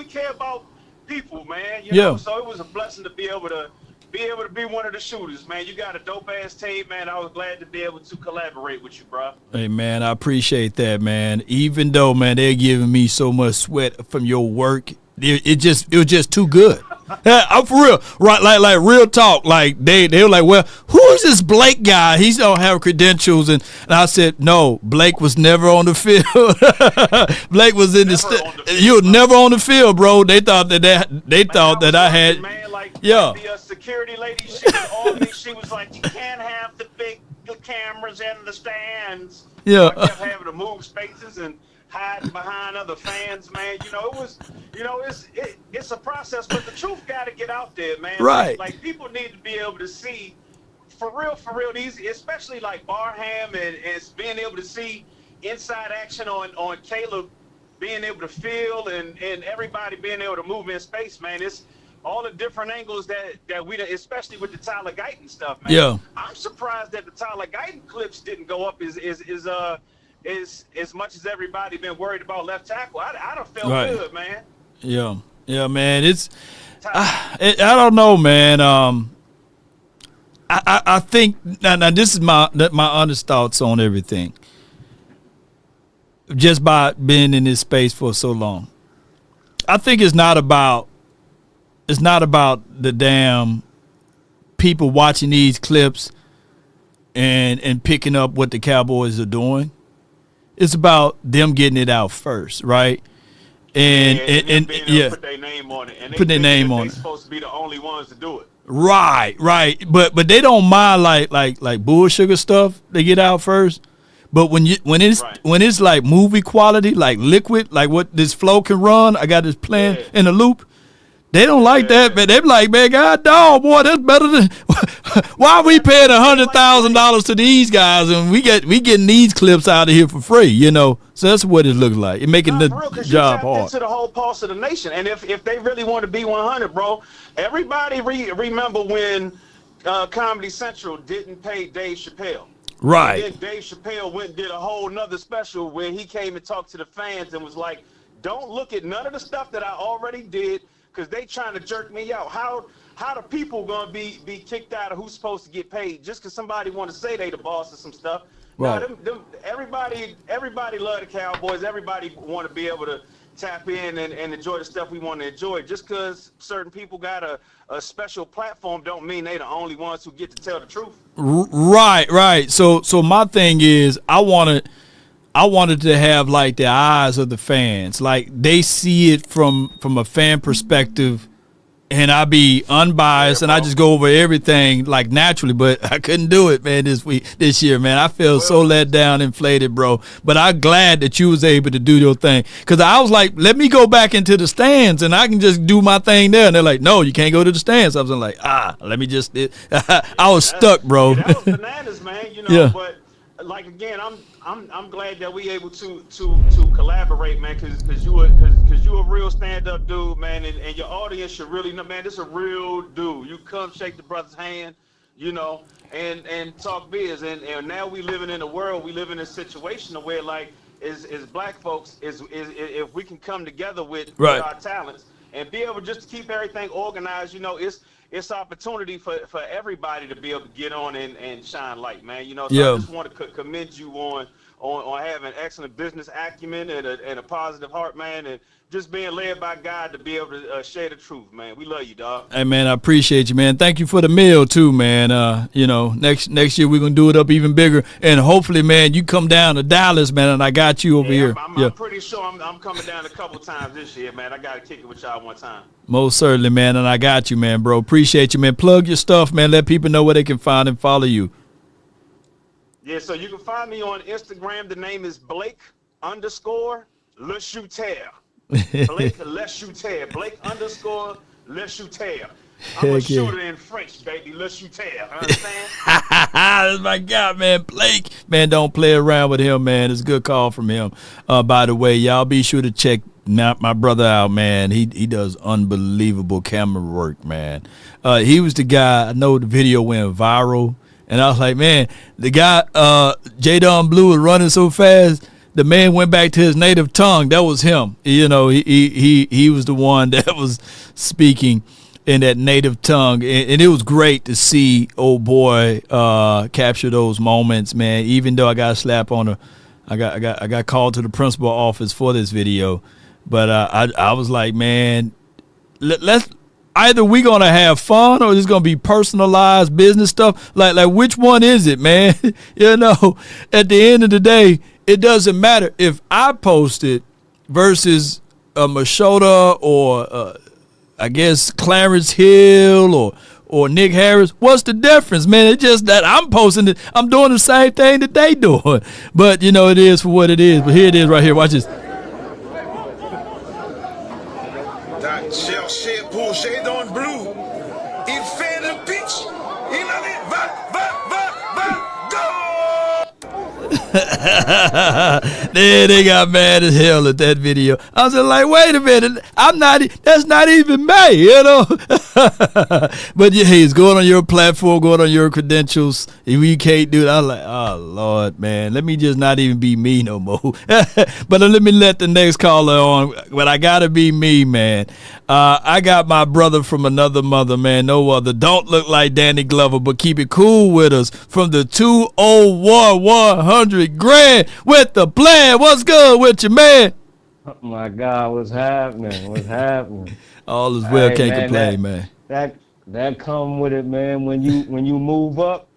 S17: care about people, man. You know, so it was a blessing to be able to be one of the shooters, man. You got a dope ass team, man. I was glad to be able to collaborate with you, bro.
S1: Hey, man, I appreciate that, man. Even though, man, they're giving me so much sweat from your work. It was just too good. I'm for real, right? Like real talk. Like they were like, well, who is this Blake guy? He don't have credentials, and I said, no, Blake was never on the field. Blake was in you were never on the field, bro. They thought that I had.
S17: Man, like,
S1: yeah.
S17: The security lady, she was like, you can't have the big cameras in the stands.
S1: Yeah.
S17: So I kept having to move spaces and hiding behind other fans, man. It's a process, but the truth got to get out there, man.
S1: Right.
S17: Like people need to be able to see, for real, these, especially like Barham and being able to see inside action on Caleb being able to feel and everybody being able to move in space, man. It's all the different angles that we, especially with the Tyler Guyton stuff, man.
S1: Yeah.
S17: I'm surprised that the Tyler Guyton clips didn't go up as much as everybody been worried about left tackle. I done felt good, man.
S1: Yeah, man. It's I don't know, man. I think now this is my honest thoughts on everything. Just by being in this space for so long, I think it's not about the damn people watching these clips and picking up what the Cowboys are doing. It's about them getting it out first, right? And
S17: put their name on it. And
S1: put their name on it.
S17: They're supposed to be the only ones to do it.
S1: Right. But they don't mind like bull sugar stuff. They get out first. But when it's like movie quality, like liquid, like what this flow can run, I got this playing in a loop. They don't like that, man. They be like, man, God dog, boy, that's better than. Why are we paying $100,000 to these guys and we getting these clips out of here for free? You know, so that's what it looks like. It making the job hard.
S17: Into the whole pulse of the nation, and if they really want to be 100, bro, everybody remember when Comedy Central didn't pay Dave Chappelle.
S1: Right.
S17: And then Dave Chappelle went and did a whole nother special where he came and talked to the fans and was like, "Don't look at none of the stuff that I already did." Because they trying to jerk me out. How the people gonna be kicked out of who's supposed to get paid just because somebody want to say they the boss of some stuff?
S1: Right.
S17: No, everybody love the Cowboys. Everybody want to be able to tap in and enjoy the stuff we want to enjoy. Just because certain people got a special platform don't mean they the only ones who get to tell the truth.
S1: Right. So my thing is I want I wanted to have like the eyes of the fans, like they see it from a fan perspective, and I be unbiased and I just go over everything like naturally, but I couldn't do it, man, this year, man. I feel so let down, inflated, bro. But I'm glad that you was able to do your thing, because I was like, let me go back into the stands and I can just do my thing there. And they're like, no, you can't go to the stands. I was like, let me just. I was stuck, bro.
S17: That was bananas, man. You know,
S1: Yeah.
S17: But like again, I'm glad that we able to collaborate, man, because you a real stand-up dude, man, and your audience should really know, man, this is a real dude. You come shake the brother's hand, you know, and talk biz, and now we living in a world, we live in a situation where like is black folks is if we can come together with our talents and be able just to keep everything organized, you know, it's opportunity for everybody to be able to get on and shine light, man. You know, so I just want to commend you on having excellent business acumen and a positive heart, man, and just being led by God to be able to share the truth, man. We love you, dog.
S1: Hey, man, I appreciate you, man. Thank you for the meal too, man. You know, next year we're gonna do it up even bigger, and hopefully, man, you come down to Dallas, man, and I got you over here.
S17: I'm pretty sure I'm coming down a couple times this year, man. I gotta kick it with y'all one time.
S1: Most certainly, man, and I got you, man, bro. Appreciate you, man. Plug your stuff, man. Let people know where they can find and follow you.
S17: Yeah, so you can find me on Instagram. The name is Blake_Le Shooter. Blake Le Shooter. Blake_Le Shooter. I'm a shooter in French, baby. Le Shooter. Understand?
S1: That's my guy, man. Blake. Man, don't play around with him, man. It's a good call from him. By the way, y'all be sure to check my brother out, man. He does unbelievable camera work, man. He was the guy, I know the video went viral. And I was like, man, the guy, J-Don Blue was running so fast, the man went back to his native tongue. That was him. You know, he was the one that was speaking in that native tongue. And it was great to see old boy capture those moments, man. Even though I got a slap on I got called to the principal office for this video. But I was like, man, let's either we gonna have fun or it's gonna be personalized business stuff. Like which one is it, man? You know, at the end of the day, it doesn't matter if I post it versus a Machota or I guess Clarence Hill or Nick Harris. What's the difference, man? It's just that I'm posting it. I'm doing the same thing that they doing. But you know, it is for what it is. But here it is right here. Watch this.
S15: Cherchez pour J-Don Blue. Il fait le pitch. Il allait, va, go!
S1: They got mad as hell at that video. I was like, wait a minute, that's not even me, you know. But yeah, it's going on your platform, going on your credentials. If you can't do it, I'm like, oh Lord, man, let me just not even be me no more. But let me let the next caller on. But I gotta be me, man. I got my brother from another mother, man, no other. Don't look like Danny Glover, but keep it cool with us from the 201 100 grand with the plan. What's good with you, man?
S18: Oh my God, what's happening? What's happening?
S1: All is well, can't complain, man.
S18: That come with it, man. When you move up,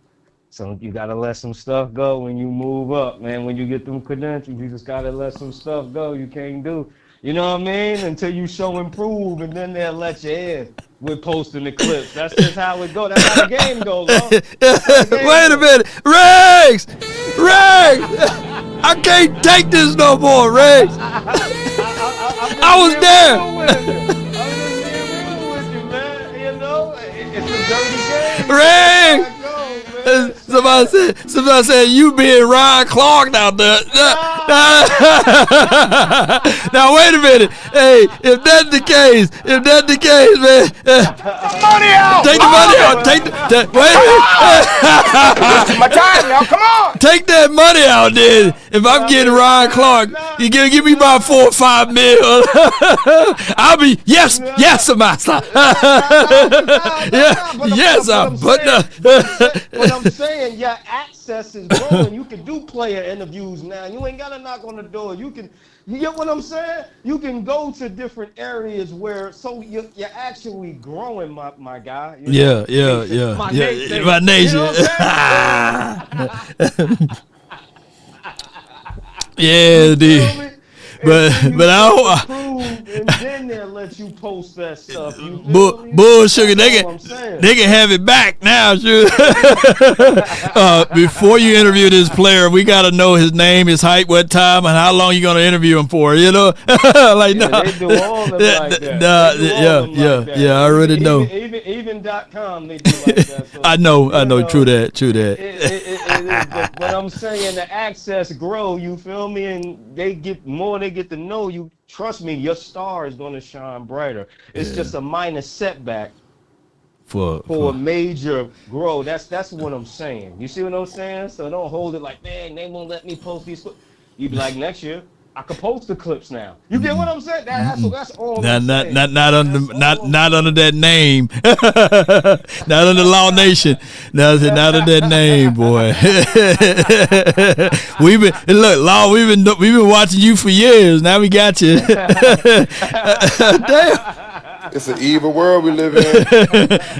S18: so you gotta let some stuff go. When you move up, man, when you get them credentials, you just gotta let some stuff go. You can't do, you know what I mean? Until you show improve, and then they'll let you in with posting the clips. That's just how it goes. That's how the game goes,
S1: Wait a minute, Riggs! I can't take this no more, Riggs. I was there. Riggs! Somebody said you being Ryan Clark out there. Now wait a minute. Hey, if that's the case, man.
S15: Money out!
S1: Take the money out. Wait a minute.
S15: My time now, come on!
S1: Take that money out then. If I'm getting Ryan Clark, you give me about 4 or 5 mil. I'll be yes, master. Yes, I'm
S18: But I'm saying your access is growing. You can do player interviews now. You ain't gotta knock on the door. You get what I'm saying? You can go to different areas where you're actually growing, my guy. You know?
S1: Yeah. My nation. You know Yeah, dude. But I
S18: and then they'll let you post that stuff.
S1: Sugar, they can have it back now, sure. Before you interview this player, we got to know his name, his height, what time, and how long you gonna interview him for. You know, like
S18: they do all of them like that.
S1: Yeah, I already know.
S18: Even .com they do like that. So,
S1: I know. True that.
S18: But I'm saying the access grow. You feel me? And they get to know you. Trust me, your star is going to shine brighter. It's just a minor setback for a major grow. That's what I'm saying. You see what I'm saying? So don't hold it like, man, they won't let me post these clips. You be like, next year I can post the clips now. You get what I'm saying? That's all. I'm saying.
S1: Not under that name. Not under Law Nation. Not under that name, boy. We've been watching you for years. Now we got you. Damn.
S3: It's an evil world we live in.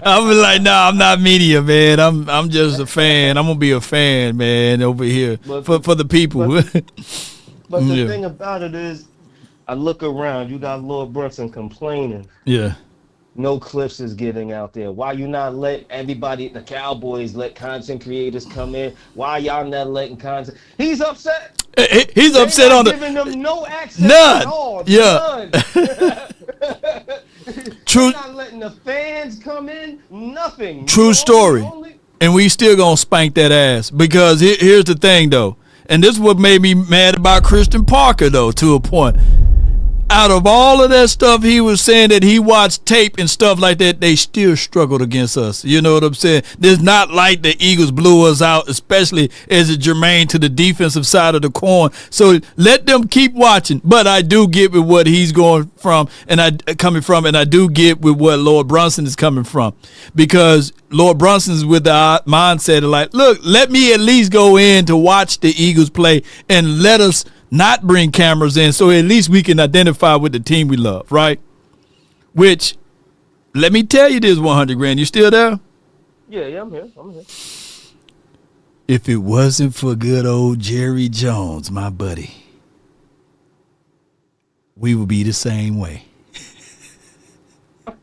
S1: I'm like, nah, I'm not media, man. I'm just a fan. I'm gonna be a fan, man, over here for the people.
S18: But the thing about it is, I look around. You got Lord Brunson complaining.
S1: Yeah.
S18: No clips is getting out there. Why you not let everybody, the Cowboys, let content creators come in? Why y'all not letting content? He's upset.
S1: He's upset on
S18: giving them no access
S1: none.
S18: At all.
S1: Yeah. True.
S18: They're not letting the fans come in. Nothing.
S1: True story. And we still gonna spank that ass because here's the thing though. And this is what made me mad about Christian Parker, though, to a point. Out of all of that stuff he was saying that he watched tape and stuff like that, they still struggled against us. You know what I'm saying? It's not like the Eagles blew us out, especially as it germane to the defensive side of the coin. So let them keep watching. But I do get with what he's coming from, and I do get with what Lord Brunson is coming from. Because Lord Brunson is with the mindset of like, look, let me at least go in to watch the Eagles play and let us not bring cameras in, so at least we can identify with the team we love, right? Which, let me tell you this, 100 grand. You still there?
S18: Yeah, I'm here.
S1: If it wasn't for good old Jerry Jones, my buddy, we would be the same way.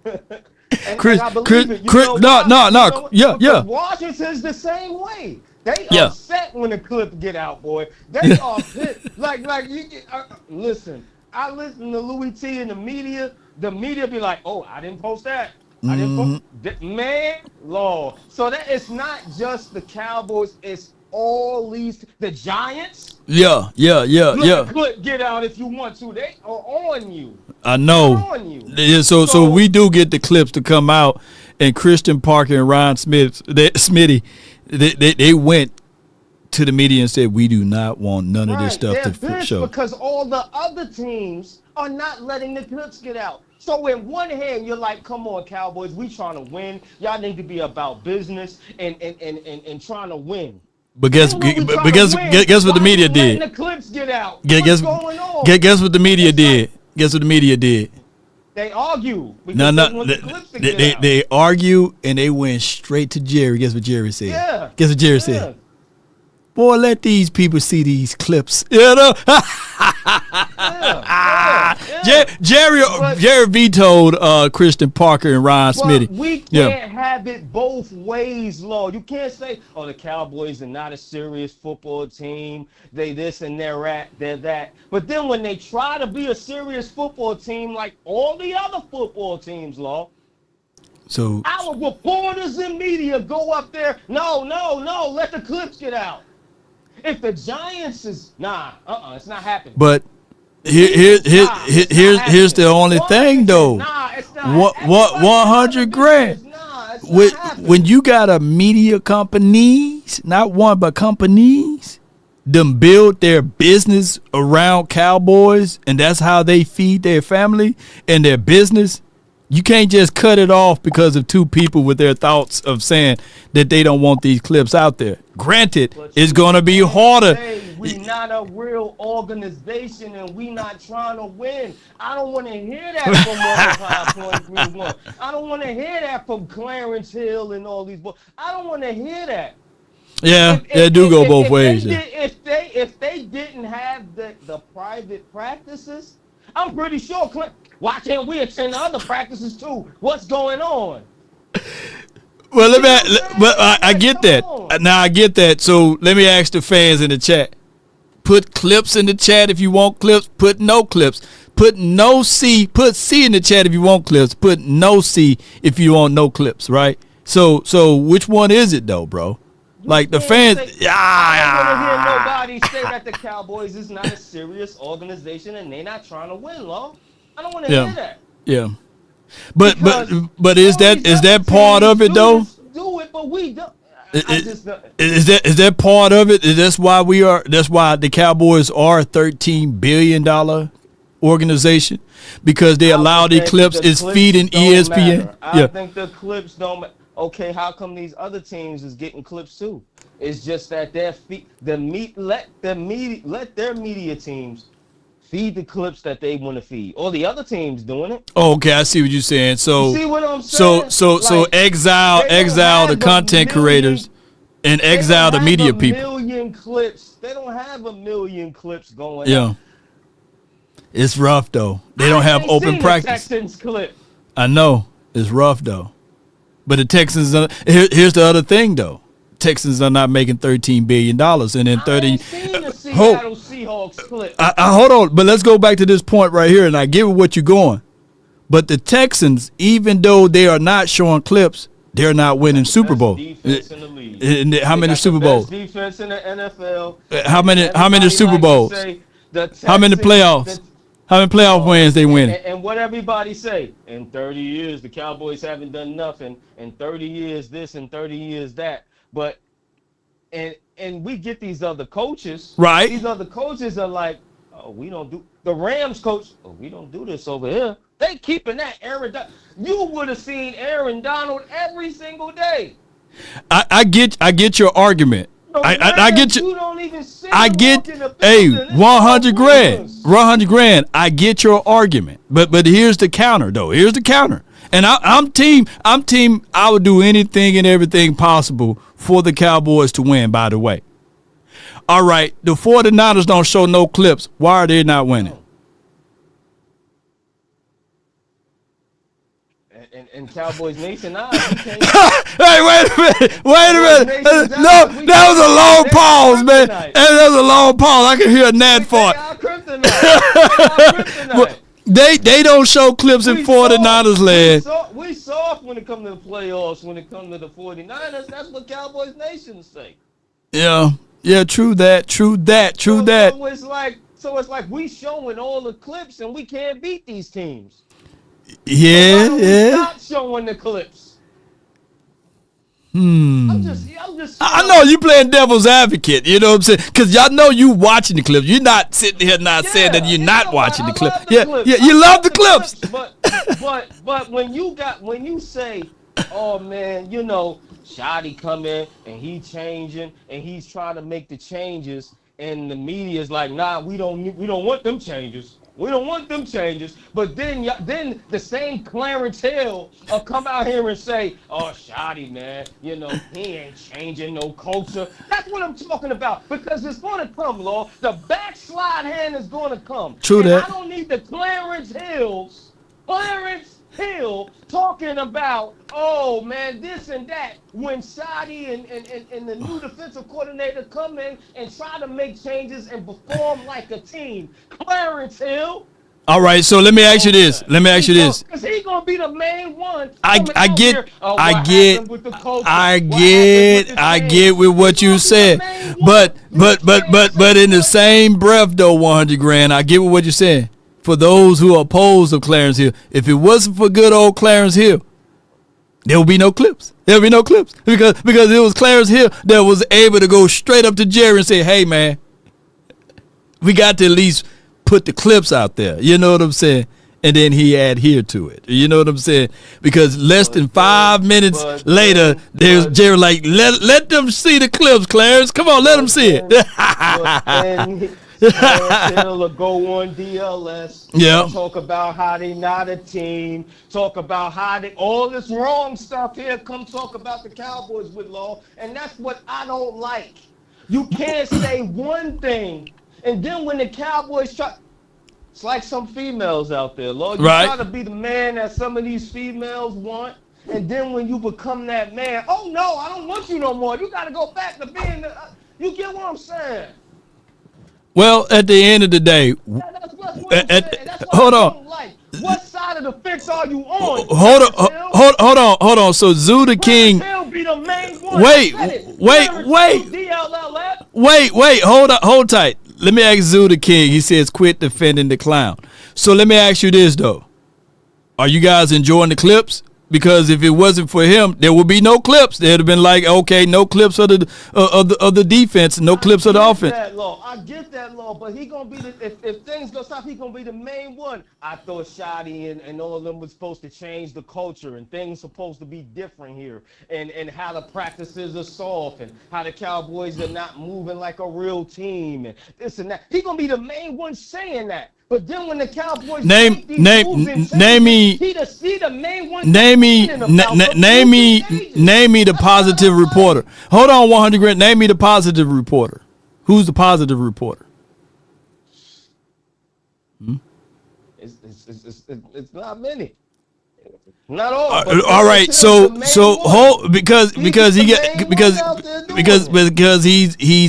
S18: Washington's the same way. They upset when the clip get out, boy. They are pissed. Like you get, listen. I listen to Louis T and the media. The media be like, "Oh, I didn't post that. I didn't post man, Lord." So that it's not just the Cowboys. It's all these the Giants.
S1: Yeah.
S18: Let the clip get out if you want to. They are on you.
S1: I know.
S18: They're on you.
S1: Yeah, so we do get the clips to come out, and Christian Parker and Ryan Smitty. They went to the media and said, we do not want none of this stuff to show.
S18: Because all the other teams are not letting the clips get out. So in one hand, you're like, come on, Cowboys, we trying to win. Y'all need to be about business and trying to win.
S1: But guess what the media did?
S18: The clips get out.
S1: Guess what the media did? Guess what the media did?
S18: They argue.
S1: They argue and they went straight to Jerry. Guess what Jerry said?
S18: Yeah.
S1: Guess what Jerry said? Boy, let these people see these clips. You know? Jerry vetoed Christian Parker and Ryan Smitty.
S18: We can't have it both ways, Lord. You can't say, oh, the Cowboys are not a serious football team. They this and they're that. But then when they try to be a serious football team like all the other football teams, Lord,
S1: so
S18: our reporters and media go up there, no, let the clips get out. If the Giants is it's not happening.
S1: But here's the only thing though. 100 grand. When you got a media companies, not one but companies, them build their business around Cowboys, and that's how they feed their family and their business. You can't just cut it off because of two people with their thoughts of saying that they don't want these clips out there. Granted, it's going to be harder.
S18: We're not a real organization and we not trying to win. I don't want to hear that from 105.31. I don't want to hear that from Clarence Hill and all these boys. I don't want to hear that.
S1: Yeah, they do go both ways.
S18: If if they didn't have the private practices, I'm pretty sure why can't we attend other practices too? What's going on?
S1: Well, I get that. Now I get that. So let me ask the fans in the chat. Put clips in the chat if you want clips. Put no clips. Put no C. Put C in the chat if you want clips. Put no C if you want no clips. Right. So which one is it though, bro? Like the fans.
S18: I don't want to hear nobody say that the Cowboys is not a serious organization and they're not trying to win, Law. I don't want to hear that.
S1: Yeah. But is that part of it though?
S18: Do it, but we don't.
S1: Is that part of it? That's why the Cowboys are a $13 billion organization, because they allow the clips. It's feeding ESPN.
S18: I think the clips don't matter. Okay, how come these other teams is getting clips too? It's just that let their media teams feed the clips that they want to feed. All the other teams doing it.
S1: Oh, okay, I see what you're saying. So,
S18: you see what I'm saying?
S1: So exile the content creators and exile the media people.
S18: Million clips. They don't have a million clips going.
S1: Yeah. It's rough though. They don't have open practice.
S18: The Texans clip.
S1: I know it's rough though, but the Texans. Here's the other thing though. Texans are not making $13 billion, and then 30.
S18: Seattle Seahawks clip.
S1: Hold on, but let's go back to this point right here, and I get what you're going. But the Texans, even though they are not showing clips, they're not winning Super Bowl.
S18: Defense in the league.
S1: And how many Super Bowls?
S18: Best defense in the NFL.
S1: How many Super Bowls? How many playoffs? How many playoff wins they winning?
S18: And what everybody say, in 30 years, the Cowboys haven't done nothing. In 30 years, this, and 30 years, that. But and we get these other coaches.
S1: Right.
S18: These other coaches are like, oh, we don't do the Rams coach. Oh, we don't do this over here. They keeping that Aaron. You would have seen Aaron Donald every single day.
S1: I get your argument. I get you.
S18: You don't even see.
S1: I get 100 grand. 100 grand. I get your argument. But here's the counter though. Here's the counter. And I'm team. I would do anything and everything possible for the Cowboys to win, by the way. All right, the 49ers don't show no clips. Why are they not winning?
S18: And Cowboys Nation,
S1: hey, wait a minute. No, that was a long pause, man. That was a long pause. I can hear a gnat fart. They don't show clips in 49ers land.
S18: We soft when it comes to the playoffs, when it comes to the 49ers. That's what Cowboys Nation say.
S1: Yeah, true that.
S18: So it's like we showing all the clips and we can't beat these teams.
S1: Yeah.
S18: Stop showing the clips.
S1: I'm
S18: just.
S1: I know you playing devil's advocate. You know what I'm saying? Because y'all know you watching the clips. You're not sitting here saying that you're not watching the clips. Yeah, you love the clips.
S18: But when you say, oh man, you know, Shotty come in and he changing and he's trying to make the changes, and the media is like, nah, we don't want them changes. We don't want them changes. But then the same Clarence Hill will come out here and say, oh, Shotty, man, you know, he ain't changing no culture. That's what I'm talking about, because it's going to come, Law. The backslide hand is going to come.
S1: True that.
S18: I don't need the Clarence Hill talking about, oh, man, this and that, when Shotty and the new defensive coordinator come in and try to make changes and perform like a team. Clarence Hill.
S1: All right, so let me ask you this.
S18: Because he's going to be the main one.
S1: I get with what you said. But in the same breath, though, 100 grand, I get with what you're saying. For those who are opposed to Clarence Hill, if it wasn't for good old Clarence Hill, there would be no clips. There would be no clips because it was Clarence Hill that was able to go straight up to Jerry and say, "Hey, man, we got to at least put the clips out there." You know what I'm saying? And then he adhered to it. You know what I'm saying? Because less than 5 minutes later, there's Jerry like, let them see the clips, Clarence. Come on, let them see it.
S18: Hill will go on DLS.
S1: Yeah.
S18: Talk about how they not a team. Talk about how they all this wrong stuff here. Come talk about the Cowboys with Law, and that's what I don't like. You can't say one thing, and then when the Cowboys try, it's like some females out there, Lord. You try to be the man that some of these females want, and then when you become that man, oh no, I don't want you no more. You got to go back to being the. You get what I'm saying?
S1: Well, at the end of the day, hold on.
S18: What side of the fence are you on?
S1: Hold on. So Zoo the King.
S18: Be the main one.
S1: Wait. Hold tight. Let me ask Zoo the King. He says quit defending the clown. So let me ask you this though. Are you guys enjoying the clips? Because if it wasn't for him, there would be no clips. There'd have been like, okay, no clips of the defense, no clips of the offense.
S18: I get that, law, but he gonna be if things go south, he gonna be the main one. I thought Shotty and all of them was supposed to change the culture, and things supposed to be different here, and how the practices are soft, and how the Cowboys are not moving like a real team, and this and that. He gonna be the main one saying that. But then when the Cowboys
S1: name me the positive reporter. Hold on, 100 grand. Name me the positive reporter. Who's the positive reporter?
S18: It's not many. Not all.
S1: All right. So because he's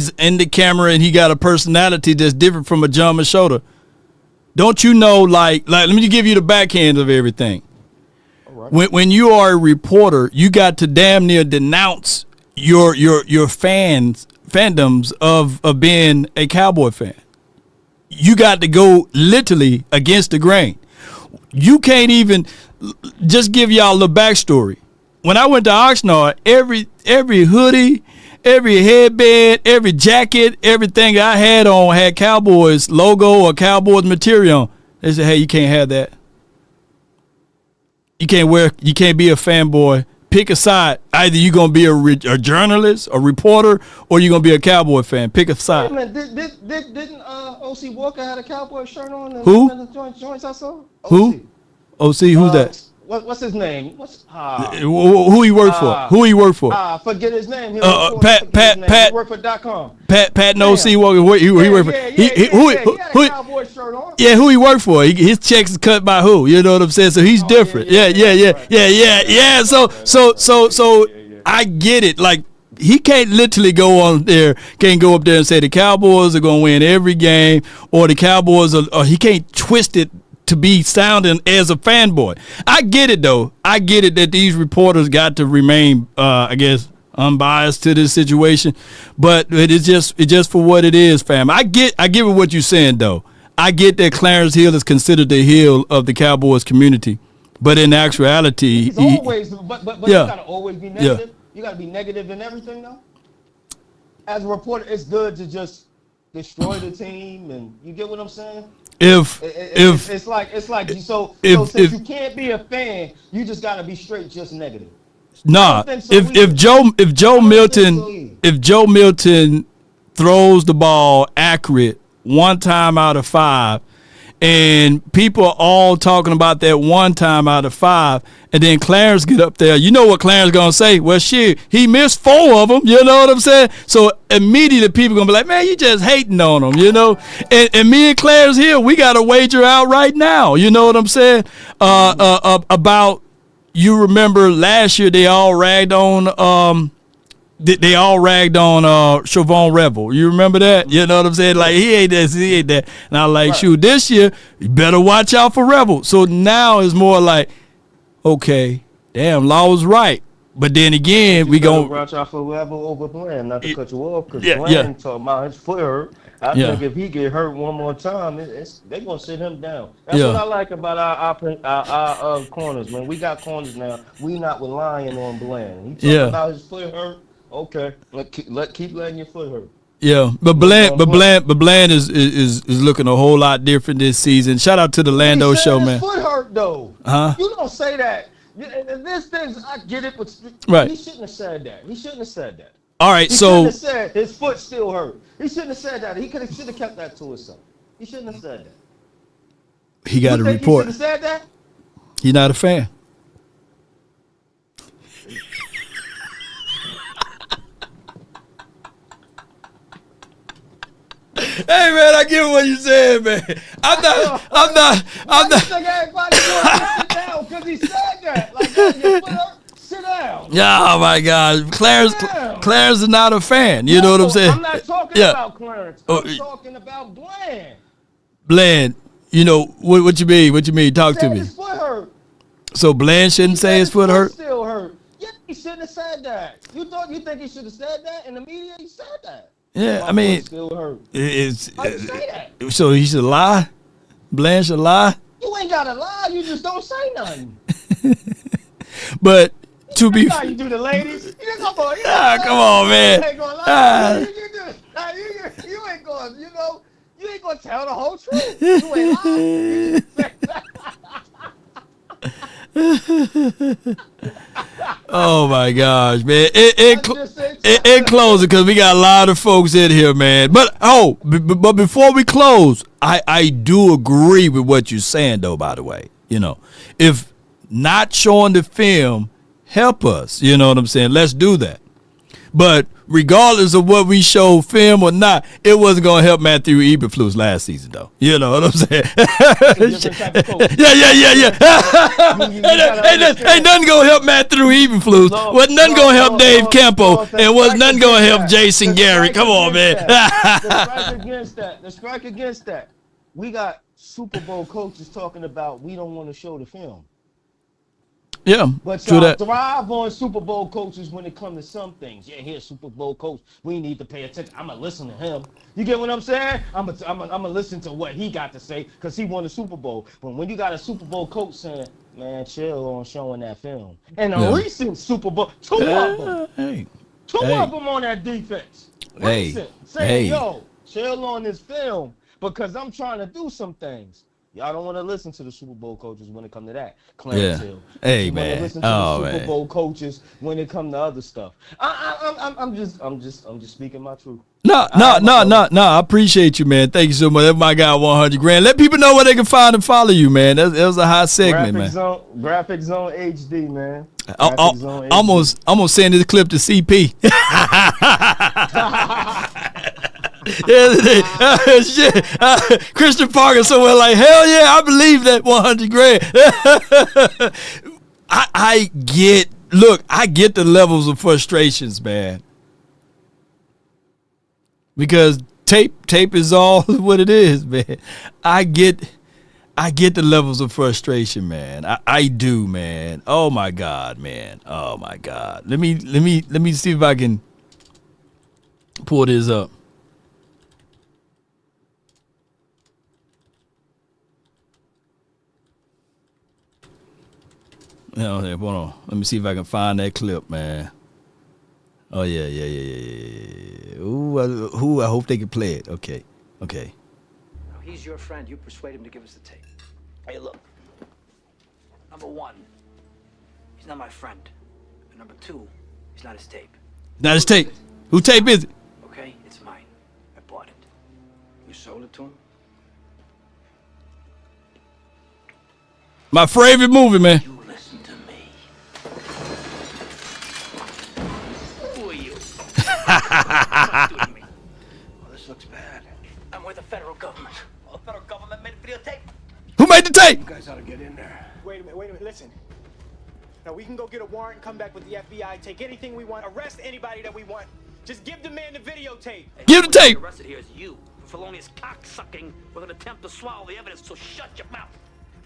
S1: in the camera and he got a personality that's different from a John Machota. Don't you know, like let me give you the backhand of everything. Right. When you are a reporter, you got to damn near denounce your fandoms of being a Cowboy fan. You got to go literally against the grain. You can't even just give y'all the backstory. When I went to Oxnard, every hoodie, every headband, every jacket, everything I had on had Cowboys logo or Cowboys material. They said, hey, you can't have that. You can't be a fanboy. Pick a side. Either you're going to be a journalist, a reporter, or you're going to be a Cowboy fan. Pick a side.
S18: Hey, man, didn't O.C. Walker had a Cowboy shirt on?
S1: Who?
S18: In the joints I saw?
S1: Who? O.C. Who's that?
S18: What's his name?
S1: Who he worked for? Who he worked for?
S18: Forget his name. He
S1: Pat.
S18: He worked for .com.
S1: Pat no C Walker. He worked for. Yeah, who he worked for? His checks is cut by who? You know what I'm saying? So he's different. Yeah. So I get it. Like he can't literally go up there and say the Cowboys are gonna win every game or the Cowboys or he can't twist it to be sounding as a fanboy. I get it though. I get it that these reporters got to remain, I guess, unbiased to this situation. But it's just for what it is, fam. I get what you're saying though. I get that Clarence Hill is considered the heel of the Cowboys community, but in actuality,
S18: he's always. But you gotta always be negative. Yeah. You gotta be negative in everything though. As a reporter, it's good to just destroy the team, and you get what I'm saying. Since you can't be a fan, you just gotta be straight just negative.
S1: Nah, if Joe Milton throws the ball accurate 1 time out of 5, and people are all talking about that 1 time out of 5, and then Clarence get up there, you know what Clarence gonna say? Well, shit, he missed 4 of them. You know what I'm saying? So immediately people gonna be like, man, you just hating on him, you know? And me and Clarence here, we got a wager out right now. You know what I'm saying? About, you remember last year they all ragged on Siobhan Rebel. You remember that? You know what I'm saying? Like, he ain't this, he ain't that. And I was like, shoot, this year, you better watch out for Rebel. So now it's more like, okay, damn, Law was right. But then again, we going to
S18: watch out for Rebel over Bland, not to cut you off, because Bland talking about his foot hurt. I think if he get hurt one more time, they're going to sit him down. That's what I like about our corners, man. We got corners now. We not relying on Bland. He talking about his foot hurt. Okay, keep letting your foot hurt.
S1: Yeah, but Bland is looking a whole lot different this season. Shout out to the Lando show, man.
S18: His foot hurt though. You don't say that. This thing, I get it, but he shouldn't have said that.
S1: All right,
S18: he shouldn't have said his foot still hurt. He shouldn't have said that. He should have kept that to himself. He shouldn't have said that.
S1: He got a report.
S18: He should have said that.
S1: He's not a fan. man, I get what you said, man. I'm not.
S18: I think everybody wants to sit down because he said that. Like, your foot hurt, sit down.
S1: Oh my God, Clarence is not a fan. You know what I'm saying?
S18: I'm not talking about Clarence. I'm talking about Bland.
S1: Bland, you know what you mean? What you mean? Talk to me.
S18: His foot hurt.
S1: So Bland shouldn't say his foot hurt?
S18: Still hurt. Yeah, he shouldn't have said that. You think he should have said that in the media? He said that.
S1: Yeah, I mean,
S18: still hurt.
S1: How
S18: you say that?
S1: So he should lie? Bland should lie?
S18: You ain't gotta lie. You just don't say nothing.
S1: But to be
S18: How you do the ladies? You come
S1: on, man.
S18: You ain't gonna lie. You ain't gonna, you ain't gonna tell the whole truth. You ain't lying.
S1: Oh my gosh, man! It closing because we got a lot of folks in here, man. But but before we close, I do agree with what you're saying, though. By the way, if not showing the film help us, you know what I'm saying? Let's do that. But regardless of what we show film or not, it wasn't going to help Matthew Eberflus last season, though. You know what I'm saying? Yeah. Ain't nothing going to help Matthew Eberflus. Wasn't nothing going to help Dave Campo. And wasn't nothing going to help Jason Garrett. Come on, man.
S18: The strike against that. We got Super Bowl coaches talking about we don't want to show the film.
S1: Yeah,
S18: but
S1: true that.
S18: Thrive on Super Bowl coaches when it comes to some things. Yeah, here's Super Bowl coach. We need to pay attention. I'm gonna listen to him. You get what I'm saying? I'm gonna listen to what he got to say because he won the Super Bowl. But when you got a Super Bowl coach saying, "Man, chill on showing that film," and a recent Super Bowl, two of them on that defense. Recent, saying, "Yo, chill on this film because I'm trying to do some things." Y'all don't want to listen to the Super Bowl coaches when it comes to that. Clarence Hill.
S1: Hey, man.
S18: Listen to the Super Bowl coaches when it comes to other stuff. I'm just speaking my truth.
S1: No. I appreciate you, man. Thank you so much. That's my guy, 100 grand. Let people know where they can find and follow you, man. That was a hot segment, man.
S18: Graphic Zone HD, man.
S1: I'm gonna send this clip to CP. Shit. Christian Parker somewhere like, hell yeah, I believe that 100 grand. I get the levels of frustrations, man. Because tape is all what it is, man. I get the levels of frustration, man. I do, man. Oh my God, man. Oh my God. Let me see if I can pull this up. Hold on. Let me see if I can find that clip, man. Oh yeah. Ooh, I hope they can play it. Okay.
S19: He's your friend. You persuade him to give us the tape. Hey, look. Number one, he's not my friend. And number two, he's not his tape.
S1: Not his tape. Who tape is it?
S19: Okay, it's mine. I bought it. You sold it to him?
S1: My favorite movie, man.
S19: You listen to me. Who are you? Well, this looks bad. I'm with the federal government. Well, the federal government made a videotape.
S1: Who made the tape?
S19: You guys ought to get in there.
S20: Wait a minute, listen. Now we can go get a warrant and come back with the FBI, take anything we want, arrest anybody that we want. Just give the man the videotape.
S1: Give the tape.
S19: Arrested here is you for felonious cocksucking with an attempt to swallow the evidence, so shut your mouth.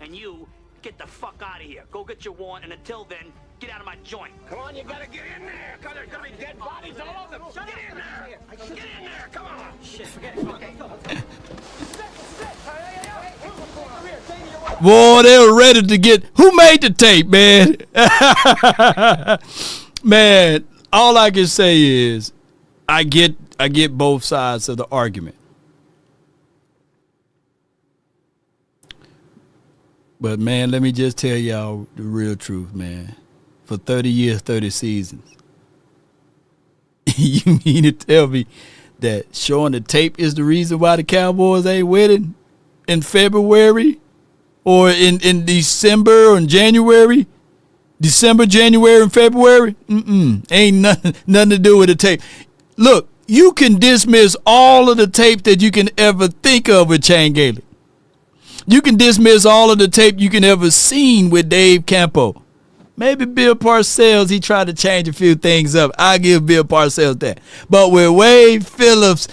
S19: And you, get the fuck out of here. Go get your warrant, and until then, get out of my joint. Come on, you gotta get in there, because there's gonna be dead bodies all over. Get in there. Get in there, come on. Shit, forget it. Okay, come on.
S1: Boy, they were ready to get. Who made the tape, man? Man, all I can say is, I get both sides of the argument. But man, let me just tell y'all the real truth, man. For 30 years, 30 seasons, you mean to tell me that showing the tape is the reason why the Cowboys ain't winning in February or in December or in January? December, January, and February? Ain't nothing to do with the tape. Look, you can dismiss all of the tape that you can ever think of with Chan Gailey. You can dismiss all of the tape you can ever seen with Dave Campo. Maybe Bill Parcells, he tried to change a few things up. I give Bill Parcells that. But with Wade Phillips,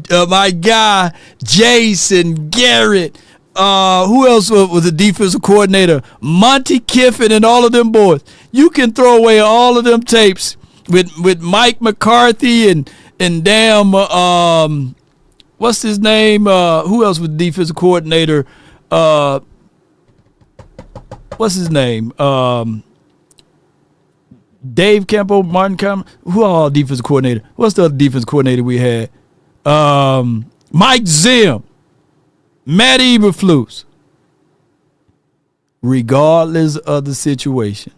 S1: my guy, Jason Garrett, who else was the defensive coordinator? Monty Kiffin and all of them boys. You can throw away all of them tapes with Mike McCarthy and damn, what's his name? Who else was the defensive coordinator? What's his name? Dave Campo, Martin Cameron. Who are all defensive coordinator? What's the other defensive coordinator we had? Mike Zim, Matt Eberflus. Regardless of the situation,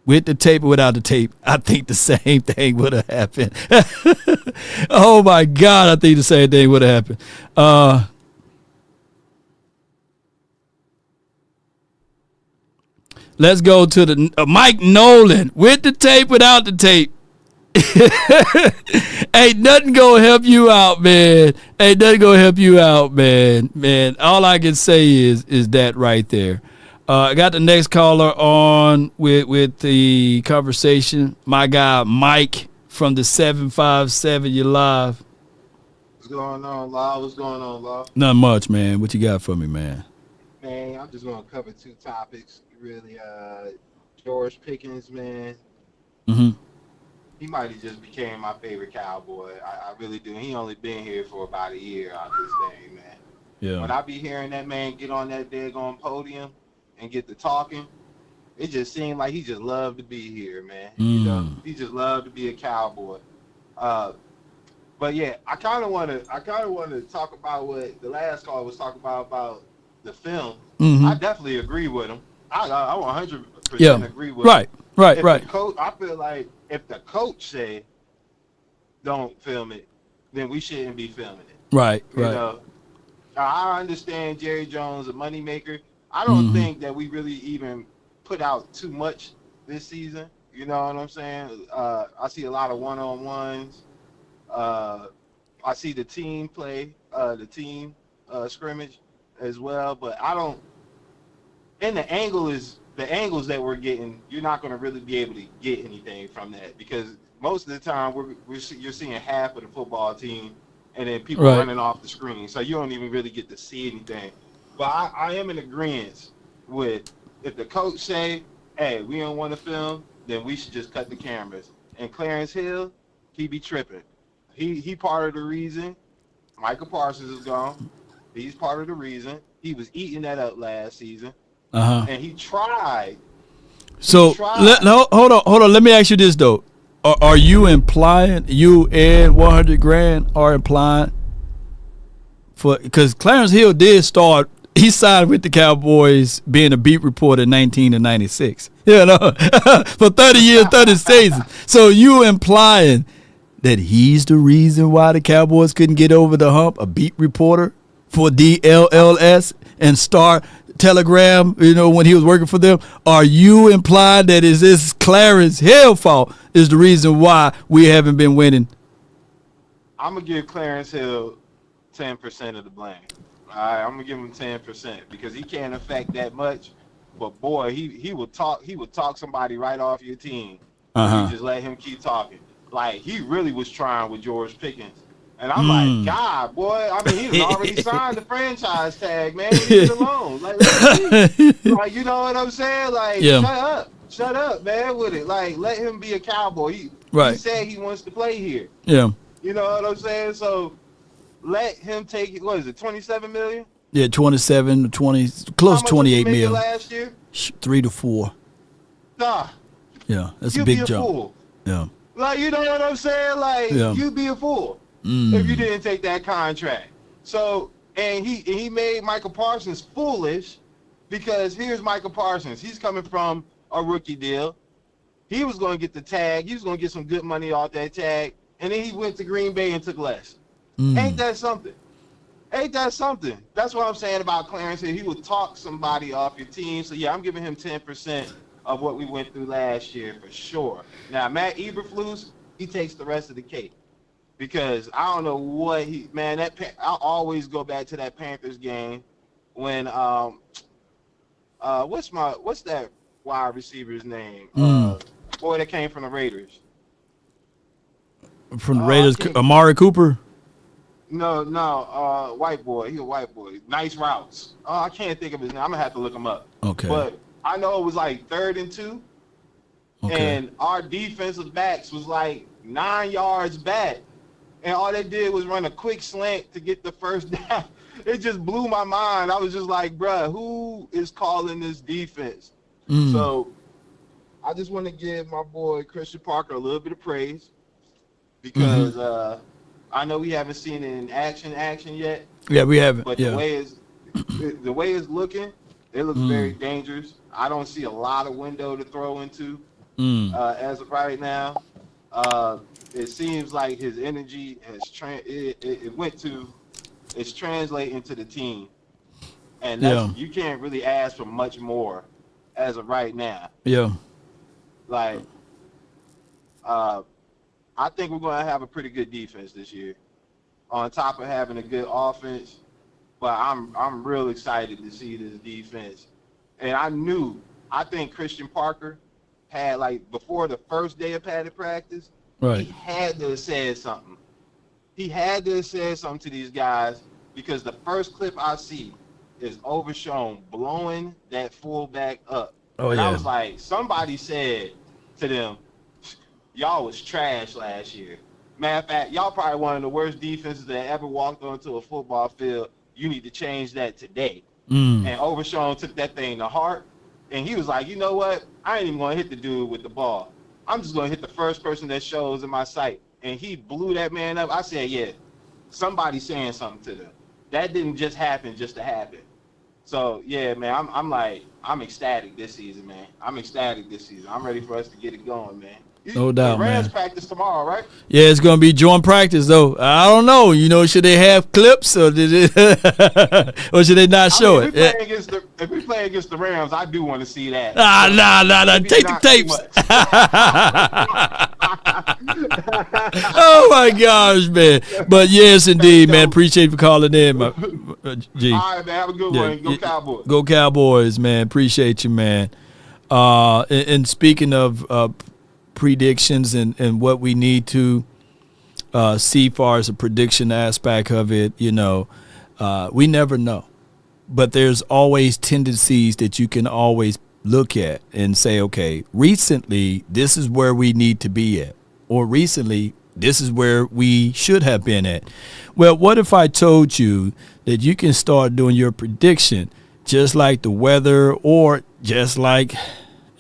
S1: with the tape or without the tape, I think the same thing would have happened. Oh my God, I think the same thing would have happened. Let's go to the Mike Nolan with the tape, without the tape. Ain't nothing gonna help you out, man. Ain't nothing gonna help you out, man. Man, all I can say is that right there. I got the next caller on with the conversation. My guy Mike from the 757. You live.
S17: What's going on, Law? What's going on, Law?
S1: Not much, man. What you got for me, man?
S17: Man, I'm just gonna cover two topics. Really, George Pickens, man.
S1: Mm-hmm.
S17: He might have just became my favorite Cowboy. I really do. He only been here for about a year out this thing, man.
S1: Yeah.
S17: When I be hearing that man get on that daggone podium and get to talking, it just seemed like he just loved to be here, man. You know, he just loved to be a Cowboy. But yeah, I kind of want to talk about what the last call was talking about the film.
S1: Mm-hmm.
S17: I definitely agree with him. I 100% agree with
S1: him. Right.
S17: I feel like if the coach say don't film it, then we shouldn't be filming it.
S1: Right.
S17: You know, I understand Jerry Jones, a moneymaker. I don't think that we really even put out too much this season. You know what I'm saying? I see a lot of one-on-ones. I see the team play, the team scrimmage as well, but I don't. And the angles that we're getting, you're not going to really be able to get anything from that, because most of the time you're seeing half of the football team, and then people running off the screen, so you don't even really get to see anything. But I am in agreement with, if the coach say, "Hey, we don't want to film," then we should just cut the cameras. And Clarence Hill, he be tripping. He part of the reason. Michael Parsons is gone. He's part of the reason. He was eating that up last season. And he tried.
S1: So hold on. Let me ask you this though: Are you implying, you and 100 grand are implying for, because Clarence Hill did start? He signed with the Cowboys being a beat reporter in 1996. You know, for 30 years, 30 seasons. So you implying that he's the reason why the Cowboys couldn't get over the hump? A beat reporter for DLLS and Star Telegram, you know, when he was working for them? Are you implying that is this Clarence Hill fault is the reason why we haven't been winning?
S17: I'm gonna give Clarence Hill 10% of the blame. All right, I'm gonna give him 10% because he can't affect that much. But boy, he would talk somebody right off your team. You just let him keep talking. Like, he really was trying with George Pickens. And I'm like, God, boy, I mean, he's already signed the franchise tag, man. Leave it alone. Like, you know what I'm saying? Like, shut up, man, with it. Like, let him be a Cowboy. He said he wants to play here.
S1: Yeah.
S17: You know what I'm saying? So let him take it. What is it, 27 million?
S1: Yeah, 27, 20, close to 28 million.
S17: Last year?
S1: 3 to 4.
S17: Nah.
S1: Yeah, that's a big jump.
S17: Fool.
S1: Yeah.
S17: Like, you know what I'm saying? Like, you'd be a fool if you didn't take that contract. So, and he made Michael Parsons foolish, because here's Michael Parsons. He's coming from a rookie deal. He was going to get the tag. He was going to get some good money off that tag. And then he went to Green Bay and took less. Ain't that something? Ain't that something? That's what I'm saying about Clarence. He would talk somebody off your team. So, yeah, I'm giving him 10% of what we went through last year for sure. Now, Matt Eberflus, he takes the rest of the cake. because I don't know what I always go back to that Panthers game when what's that wide receiver's name? Boy that came from the Raiders.
S1: From the Raiders, Amari Cooper.
S17: No, white boy. He a white boy. Nice routes. Oh, I can't think of his name. I'm gonna have to look him up.
S1: Okay.
S17: But I know it was like 3rd and 2, and our defensive backs was like 9 yards back, and all they did was run a quick slant to get the first down. It just blew my mind. I was just like, bruh, who is calling this defense? So I just want to give my boy Christian Parker a little bit of praise because I know we haven't seen it in action yet.
S1: Yeah, we haven't.
S17: But the way it's looking, it looks very dangerous. I don't see a lot of window to throw into as of right now. It seems like his energy has it's translating to the team, and you can't really ask for much more as of right now.
S1: Yeah.
S17: Like, I think we're going to have a pretty good defense this year, on top of having a good offense. But I'm real excited to see this defense. And I think Christian Parker had, like, before the first day of padded practice, he had to have said something. He had to have said something to these guys, because the first clip I see is Overshown blowing that fullback up. And I was like, somebody said to them, y'all was trash last year. Matter of fact, y'all probably one of the worst defenses that ever walked onto a football field. You need to change that today. And Overshown took that thing to heart, and he was like, you know what? I ain't even going to hit the dude with the ball. I'm just going to hit the first person that shows in my sight. And he blew that man up. I said, yeah, somebody's saying something to them. That didn't just happen just to happen. So, yeah, man, I'm ecstatic this season, man. I'm ready for us to get it going, man.
S1: No doubt,
S17: the Rams
S1: man.
S17: practice tomorrow, right?
S1: Yeah, it's gonna be joint practice though. I don't know. Should they have clips or did it, or should they not show it?
S17: If we play against the Rams, I do want to see that.
S1: Nah. Take the tapes. Oh my gosh, man! But yes, indeed, man. Appreciate you for calling in, G.
S17: All right, man. Have a good one. Go Cowboys.
S1: Go Cowboys, man. Appreciate you, man. And speaking of predictions and what we need to see far as the prediction aspect of it, we never know. But there's always tendencies that you can always look at and say, okay, recently, this is where we need to be at. Or recently, this is where we should have been at. Well, what if I told you that you can start doing your prediction just like the weather or just like,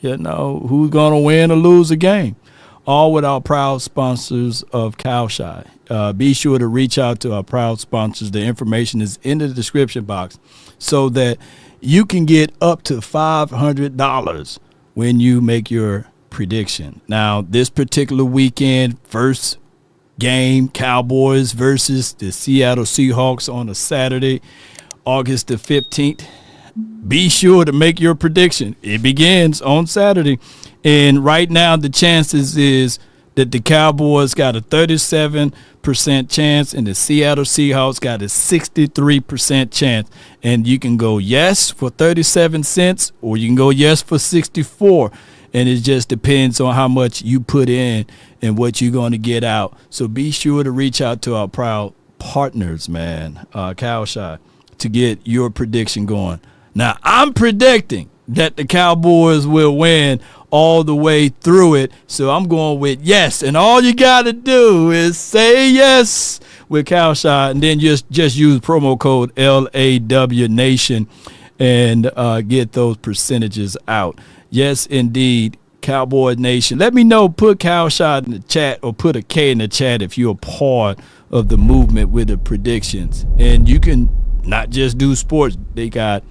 S1: who's going to win or lose a game? All with our proud sponsors of Kalshi. Be sure to reach out to our proud sponsors. The information is in the description box so that you can get up to $500 when you make your prediction. Now, this particular weekend, first game, Cowboys versus the Seattle Seahawks on a Saturday, August the 15th. Be sure to make your prediction. It begins on Saturday. And right now, the chances is that the Cowboys got a 37% chance and the Seattle Seahawks got a 63% chance. And you can go yes for 37 cents or you can go yes for 64. And it just depends on how much you put in and what you're going to get out. So be sure to reach out to our proud partners, man, Kalshi, to get your prediction going. Now, I'm predicting that the Cowboys will win all the way through it. So I'm going with yes. And all you got to do is say yes with Kalshi and then just use promo code LAWNation and get those percentages out. Yes, indeed, Cowboy Nation. Let me know, put Kalshi in the chat or put a K in the chat if you're a part of the movement with the predictions. And you can not just do sports. They got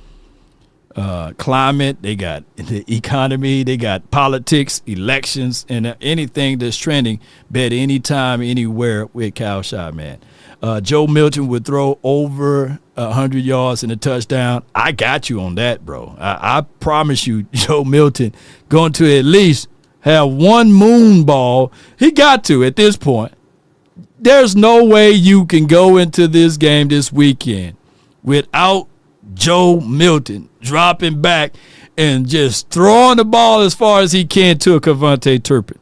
S1: climate, they got the economy, they got politics, elections, and anything that's trending. Bet anytime, anywhere with Kalshi, man. Joe Milton would throw over 100 yards and a touchdown. I got you on that, bro. I promise you, Joe Milton going to at least have one moon ball. He got to at this point. There's no way you can go into this game this weekend without Joe Milton dropping back and just throwing the ball as far as he can to a Cavante Turpin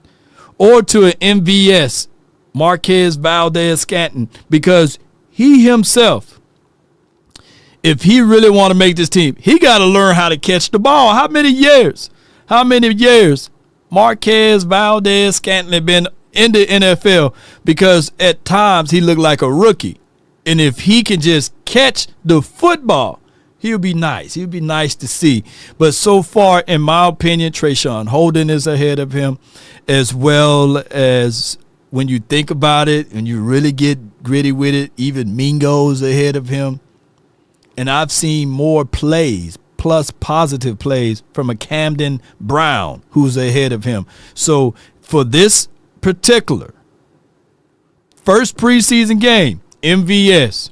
S1: or to an MVS, Marquez Valdez-Scantling, because he himself, if he really want to make this team, he got to learn how to catch the ball. How many years Marquez Valdez-Scantling been in the NFL? Because at times he looked like a rookie. And if he can just catch the football, he'll be nice. He'll be nice to see. But so far, in my opinion, Trayshawn Holden is ahead of him, as well as when you think about it and you really get gritty with it, even Mingo's ahead of him. And I've seen more plays, plus positive plays, from a Camden Brown who's ahead of him. So for this particular first preseason game, MVS,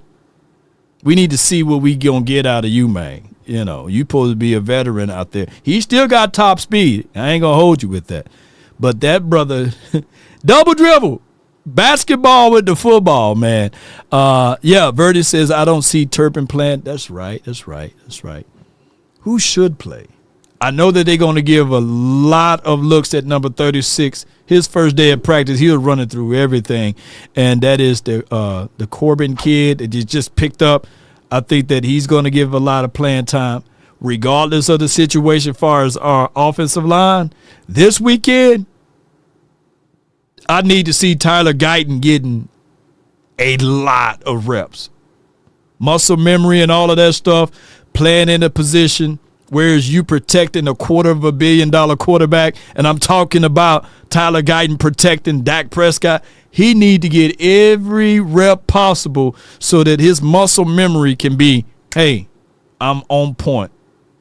S1: we need to see what we gonna get out of you, man. You know, you supposed to be a veteran out there. He still got top speed. I ain't gonna hold you with that. But that brother, double dribble, basketball with the football, man. Verdi says, I don't see Turpin playing. That's right. Who should play? I know that they're going to give a lot of looks at number 36. His first day of practice, he was running through everything, and that is the Corbin kid that you just picked up. I think that he's going to give a lot of playing time, regardless of the situation as far as our offensive line. This weekend, I need to see Tyler Guyton getting a lot of reps. Muscle memory and all of that stuff, playing in a position, whereas you protecting a $250 million quarterback, and I'm talking about Tyler Guyton protecting Dak Prescott. He need to get every rep possible so that his muscle memory can be, hey, I'm on point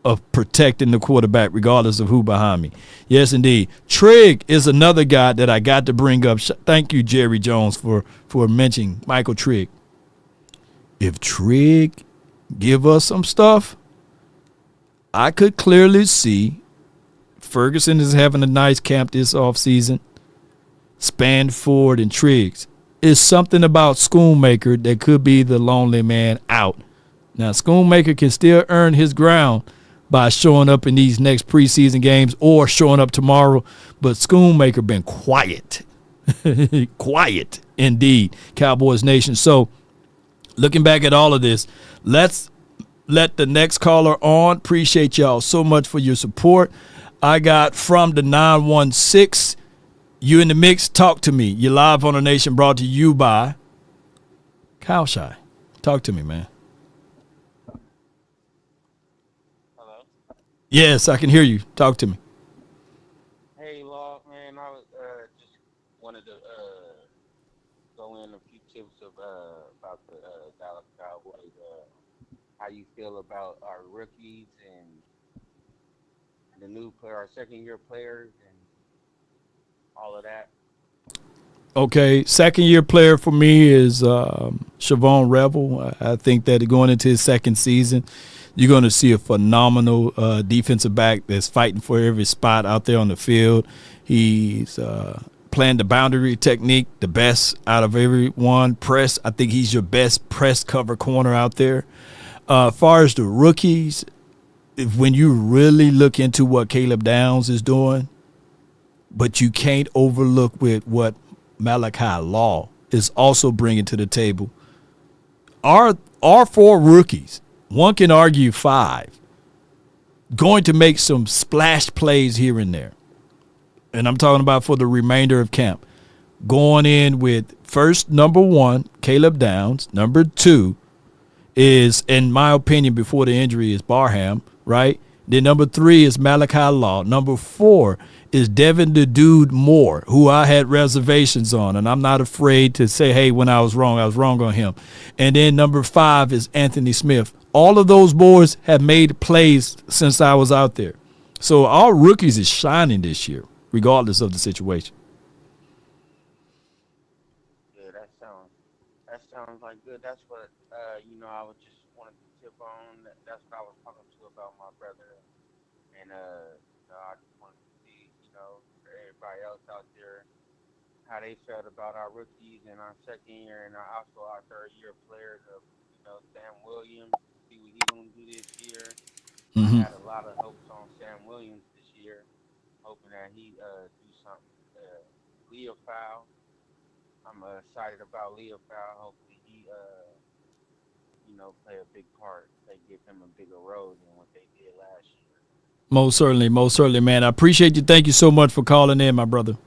S1: of protecting the quarterback regardless of who behind me. Yes, indeed. Trigg is another guy that I got to bring up. Thank you, Jerry Jones, for mentioning Michael Trigg. If Trigg give us some stuff, I could clearly see Ferguson is having a nice camp this offseason. Spanford and Triggs. It's something about Schoonmaker that could be the lonely man out. Now, Schoonmaker can still earn his ground by showing up in these next preseason games or showing up tomorrow, but Schoonmaker been quiet. Quiet indeed, Cowboys Nation. So, looking back at all of this, let's let the next caller on. Appreciate y'all so much for your support. I got from the 916, you in the mix, talk to me. You're live on the Nation, brought to you by Kalshi. Talk to me, man.
S21: Hello?
S1: Yes, I can hear you. Talk to me.
S21: Hey, Law, man, I was just wanted to go in a few tips about the Dallas Cowboys. How you feel about our rookies and the new player, our second-year players, and all of that.
S1: Okay, second-year player for me is Siobhan Revel. I think that going into his second season, you're going to see a phenomenal defensive back that's fighting for every spot out there on the field. He's playing the boundary technique, the best out of everyone. Press, I think he's your best press cover corner out there. As far as the rookies, when you really look into what Caleb Downs is doing, but you can't overlook with what Malachi Law is also bringing to the table. Our four rookies, one can argue five, going to make some splash plays here and there. And I'm talking about for the remainder of camp. Going in with first, number one, Caleb Downs. Number two is, in my opinion, before the injury, is Barham, right? Then number three is Malachi Law. Number four is Devin the Dude Moore, who I had reservations on, and I'm not afraid to say, hey, when I was wrong on him. And then number five is Anthony Smith. All of those boys have made plays since I was out there. So our rookies is shining this year, regardless of the situation.
S21: Yeah, that sounds like good. That's what I was just wanted to tip on. That's what I was talking to about my brother, and I just wanted to see, for everybody else out there, how they felt about our rookies and our second year and also our third year players of, Sam Williams, see what he's going to do this year. I had a lot of hopes on Sam Williams this year, hoping that he do something. Leo Fowl, I'm excited about Leo Fowl. Hopefully he, play a big part. They give him a bigger role than what they did last year.
S1: Most certainly, man. I appreciate you. Thank you so much for calling in, my brother.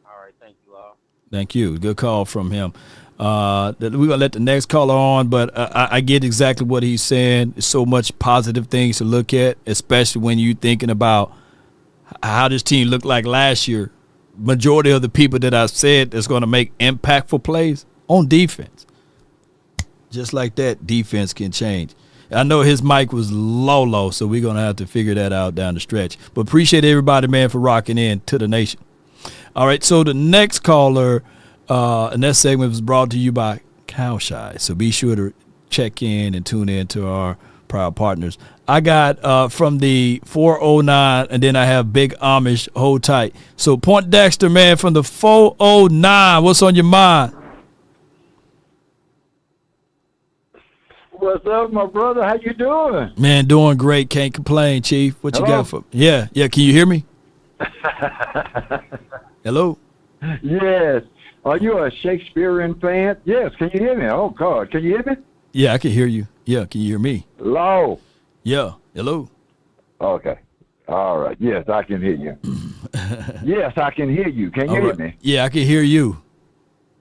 S21: All right, thank you all.
S1: Thank you. Good call from him. We're going to let the next caller on, but I get exactly what he's saying. There's so much positive things to look at, especially when you're thinking about how this team looked like last year. Majority of the people that I said that's going to make impactful plays on defense. Just like that, defense can change. I know his mic was low, so we're going to have to figure that out down the stretch. But appreciate everybody, man, for rocking in to the nation. All right, so the next caller, and that segment was brought to you by Kalshi. So be sure to check in and tune in to our proud partners. I got from the 409, and then I have Big Amish. Hold tight. So Point Dexter, man, from the 409, what's on your mind?
S4: What's up, my brother? How you doing?
S1: Man, doing great. Can't complain, Chief. What you got for? Yeah. Can you hear me? Hello?
S4: Yes. Are you a Shakespearean fan? Yes. Can you hear me? Oh, God. Can you hear me?
S1: Yeah, I can hear you. Yeah, can you hear me?
S4: Hello?
S1: Yeah. Hello?
S4: Okay. All right. Yes, I can hear you. Yes, I can hear you. Can you hear me?
S1: Yeah, I can hear you.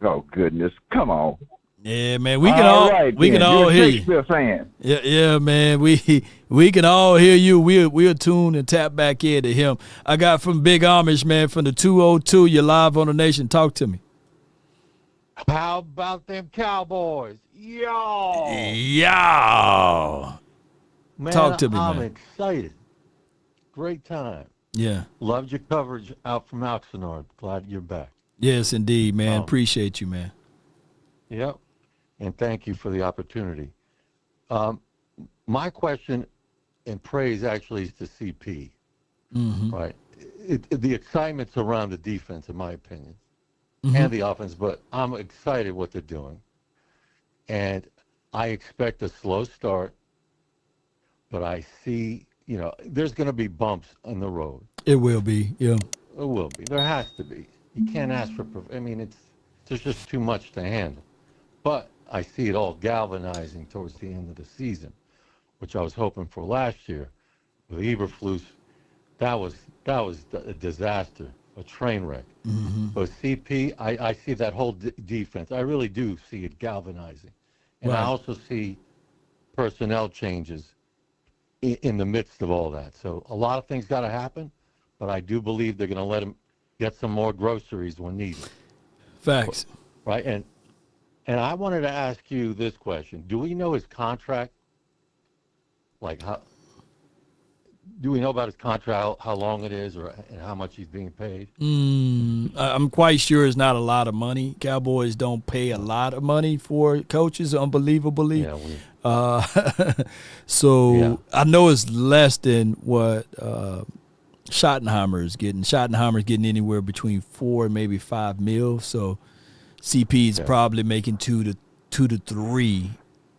S4: Oh, goodness. Come on.
S1: Yeah, man, we can all hear you.
S4: Shakespeare fan.
S1: Yeah, man, we can all hear you. We'll tune and tap back into him. I got from Big Amish, man, from the 202. You're live on the nation. Talk to me.
S4: How about them Cowboys? Yo. Man,
S1: Talk to me,
S4: I'm
S1: man.
S4: excited. Great time.
S1: Yeah.
S4: Loved your coverage out from Oxnard. Glad you're back.
S1: Yes, indeed, man. Appreciate you, man.
S4: Yep. And thank you for the opportunity. My question and praise actually is to CP. Right? The excitement's around the defense, in my opinion, and the offense, but I'm excited what they're doing. And I expect a slow start, but I see, there's going to be bumps on the road.
S1: It will be, yeah.
S4: It will be. There has to be. You can't ask for, there's just too much to handle. But I see it all galvanizing towards the end of the season, which I was hoping for last year. With Eberflus, that was a disaster, a train wreck. But CP, I see that whole defense. I really do see it galvanizing. And I also see personnel changes in the midst of all that. So a lot of things got to happen, but I do believe they're going to let him get some more groceries when needed.
S1: Facts.
S4: Right? And I wanted to ask you this question. Do we know his contract? Do we know about his contract, how long it is, and how much he's being paid?
S1: I'm quite sure it's not a lot of money. Cowboys don't pay a lot of money for coaches, unbelievably. Yeah, so I know it's less than what Schottenheimer is getting. Schottenheimer is getting anywhere between $4 and maybe $5 million. So CP is probably making two to three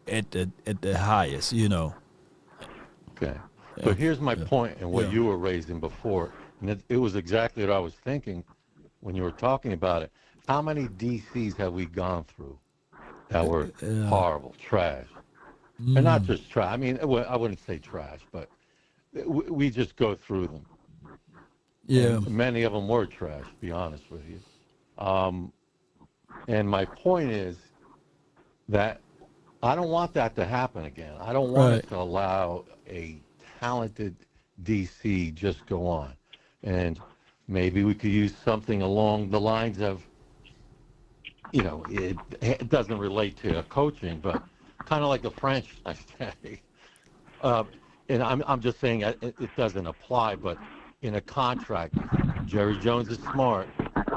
S1: at the highest,
S4: Okay. So here's my point and what you were raising before. And it was exactly what I was thinking when you were talking about it. How many DCs have we gone through that were horrible, trash? And not just trash. I mean, I wouldn't say trash, but we just go through them.
S1: Yeah.
S4: And many of them were trash, to be honest with you. And my point is that I don't want that to happen again. I don't want us to allow a talented DC just go on. And maybe we could use something along the lines of, it doesn't relate to coaching, but kind of like a franchise tag. And I'm just saying it doesn't apply, but in a contract, Jerry Jones is smart,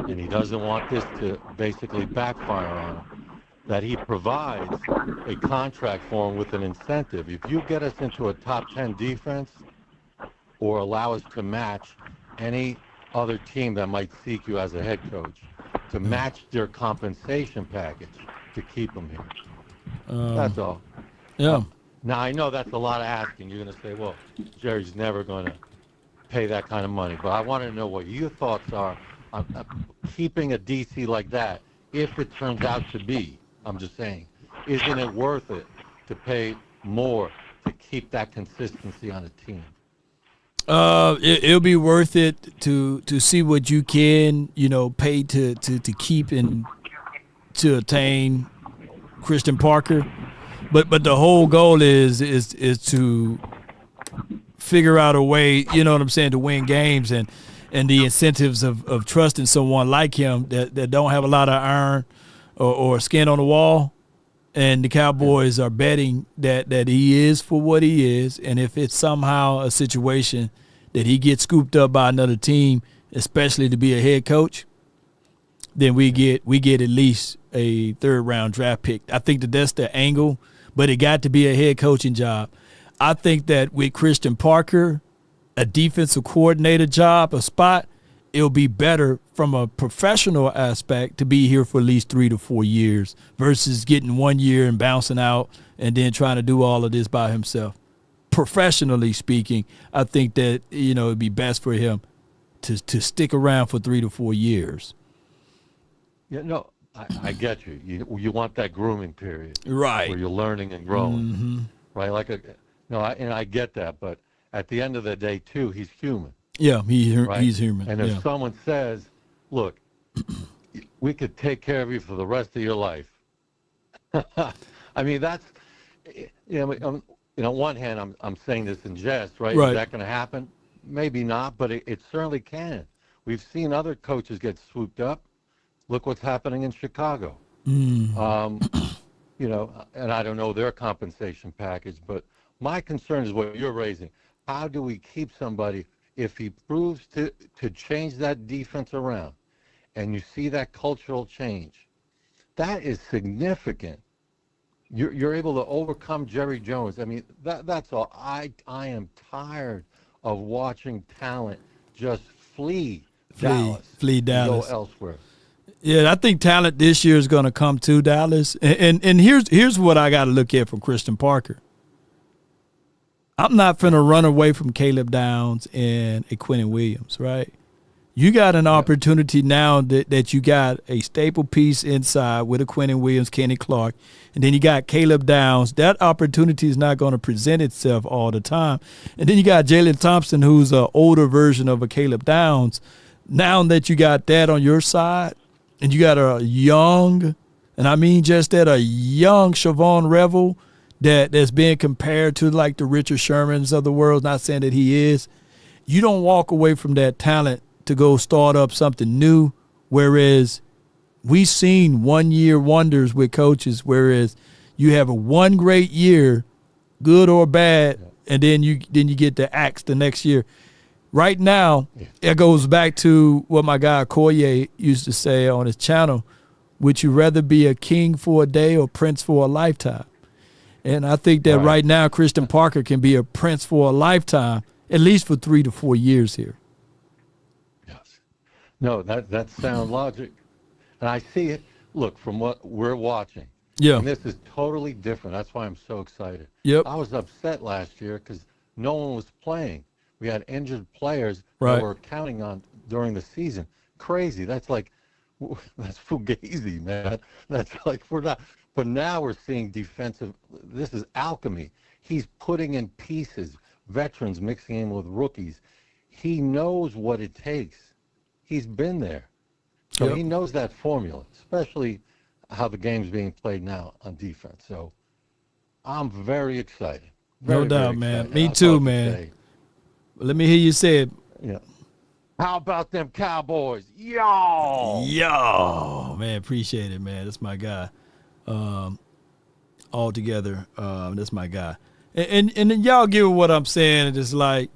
S4: and he doesn't want this to basically backfire on him, that he provides a contract for him with an incentive. If you get us into a top 10 defense or allow us to match any other team that might seek you as a head coach, to match their compensation package to keep them here. That's all.
S1: Yeah.
S4: Now, I know that's a lot of asking. You're going to say, well, Jerry's never going to pay that kind of money. But I want to know what your thoughts are on keeping a DC like that, if it turns out to be. I'm just saying, isn't it worth it to pay more to keep that consistency on a team?
S1: It'll be worth it to see what you can, pay to keep and to attain Christian Parker. But the whole goal is to figure out a way, you know what I'm saying, to win games and the incentives of trusting someone like him that don't have a lot of iron or skin on the wall. And the Cowboys are betting that he is for what he is. And if it's somehow a situation that he gets scooped up by another team, especially to be a head coach, then we get at least a third-round draft pick. I think that's the angle, but it got to be a head coaching job. I think that with Christian Parker, a defensive coordinator job, a spot, it'll be better from a professional aspect to be here for at least 3 to 4 years versus getting 1 year and bouncing out and then trying to do all of this by himself. Professionally speaking, I think that, it'd be best for him to stick around for 3 to 4 years.
S4: Yeah, no, I get you. You want that grooming period,
S1: right?
S4: Where you're learning and growing, right? I get that, but at the end of the day, too, he's human.
S1: Yeah,
S4: right?
S1: He's human.
S4: And if someone says, "Look, we could take care of you for the rest of your life," I mean, that's, on one hand, I'm saying this in jest, right? Is that going to happen? Maybe not, but it certainly can. We've seen other coaches get swooped up. Look what's happening in Chicago. And I don't know their compensation package, but my concern is what you're raising. How do we keep somebody if he proves to change that defense around and you see that cultural change? That is significant. You're able to overcome Jerry Jones. I mean, that's all. I am tired of watching talent just flee Dallas. Go elsewhere.
S1: Yeah, I think talent this year is going to come to Dallas. And here's what I got to look at from Christian Parker. I'm not finna run away from Caleb Downs and a Quentin Williams, right? You got an opportunity now that you got a staple piece inside with a Quentin Williams, Kenny Clark, and then you got Caleb Downs. That opportunity is not going to present itself all the time. And then you got Jalen Thompson, who's an older version of a Caleb Downs. Now that you got that on your side, and you got a young, and I mean just that, a young Siobhan Revel that's being compared to like the Richard Shermans of the world, not saying that he is, you don't walk away from that talent to go start up something new, whereas we've seen 1 year wonders with coaches, whereas you have a one great year, good or bad, and then you get the axe the next year. Right now, it goes back to what my guy Koye used to say on his channel, would you rather be a king for a day or prince for a lifetime? And I think that right now Christian Parker can be a prince for a lifetime, at least for 3 to 4 years here.
S4: Yes. No, that's sound logic. And I see it, look, from what we're watching.
S1: Yeah.
S4: And this is totally different. That's why I'm so excited.
S1: Yep.
S4: I was upset last year because no one was playing. We had injured players that we're counting on during the season. Crazy. That's fugazi, man. That's like we're not. But now we're seeing defensive. This is alchemy. He's putting in pieces, veterans mixing in with rookies. He knows what it takes. He's been there. So he knows that formula, especially how the game's being played now on defense. So I'm very excited.
S1: No doubt, man. Me too, man. Let me hear you say it.
S4: Yeah. How about them Cowboys? Yo,
S1: man, appreciate it, man. That's my guy. All together, that's my guy. And then y'all get what I'm saying. It's like,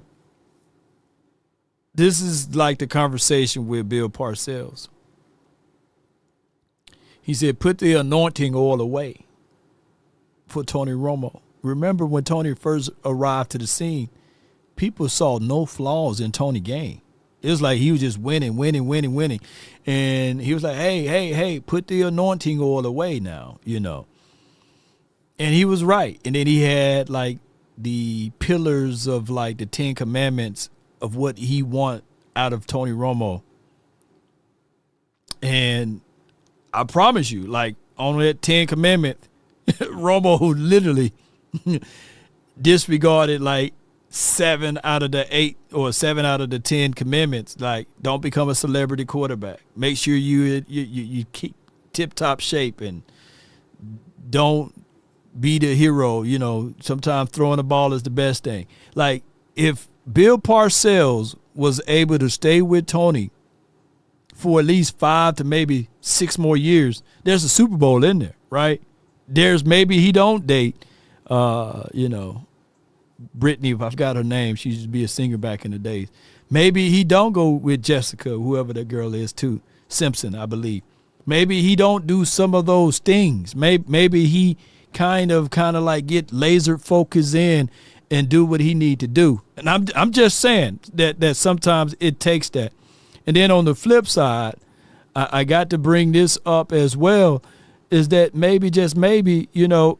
S1: this is like the conversation with Bill Parcells. He said, put the anointing oil away for Tony Romo. Remember when Tony first arrived to the scene, people saw no flaws in Tony's game. It was like he was just winning. And he was like, hey, put the anointing oil away now, And he was right. And then he had like the pillars of like the 10 commandments of what he want out of Tony Romo. And I promise you, like on that 10 commandment, Romo literally disregarded like 7 out of the 8 or 7 out of the 10 commandments. Like, don't become a celebrity quarterback. Make sure you keep tip-top shape and don't be the hero. Sometimes throwing the ball is the best thing. Like, if Bill Parcells was able to stay with Tony for at least 5 to maybe 6 more years, there's a Super Bowl in there, right? There's maybe he don't date, Brittany, if I forgot her name, she used to be a singer back in the days. Maybe he don't go with Jessica, whoever that girl is too, Simpson, I believe. Maybe he don't do some of those things. Maybe he kind of like get laser focus in and do what he need to do. And I'm just saying that sometimes it takes that. And then on the flip side, I got to bring this up as well, is that maybe, just maybe,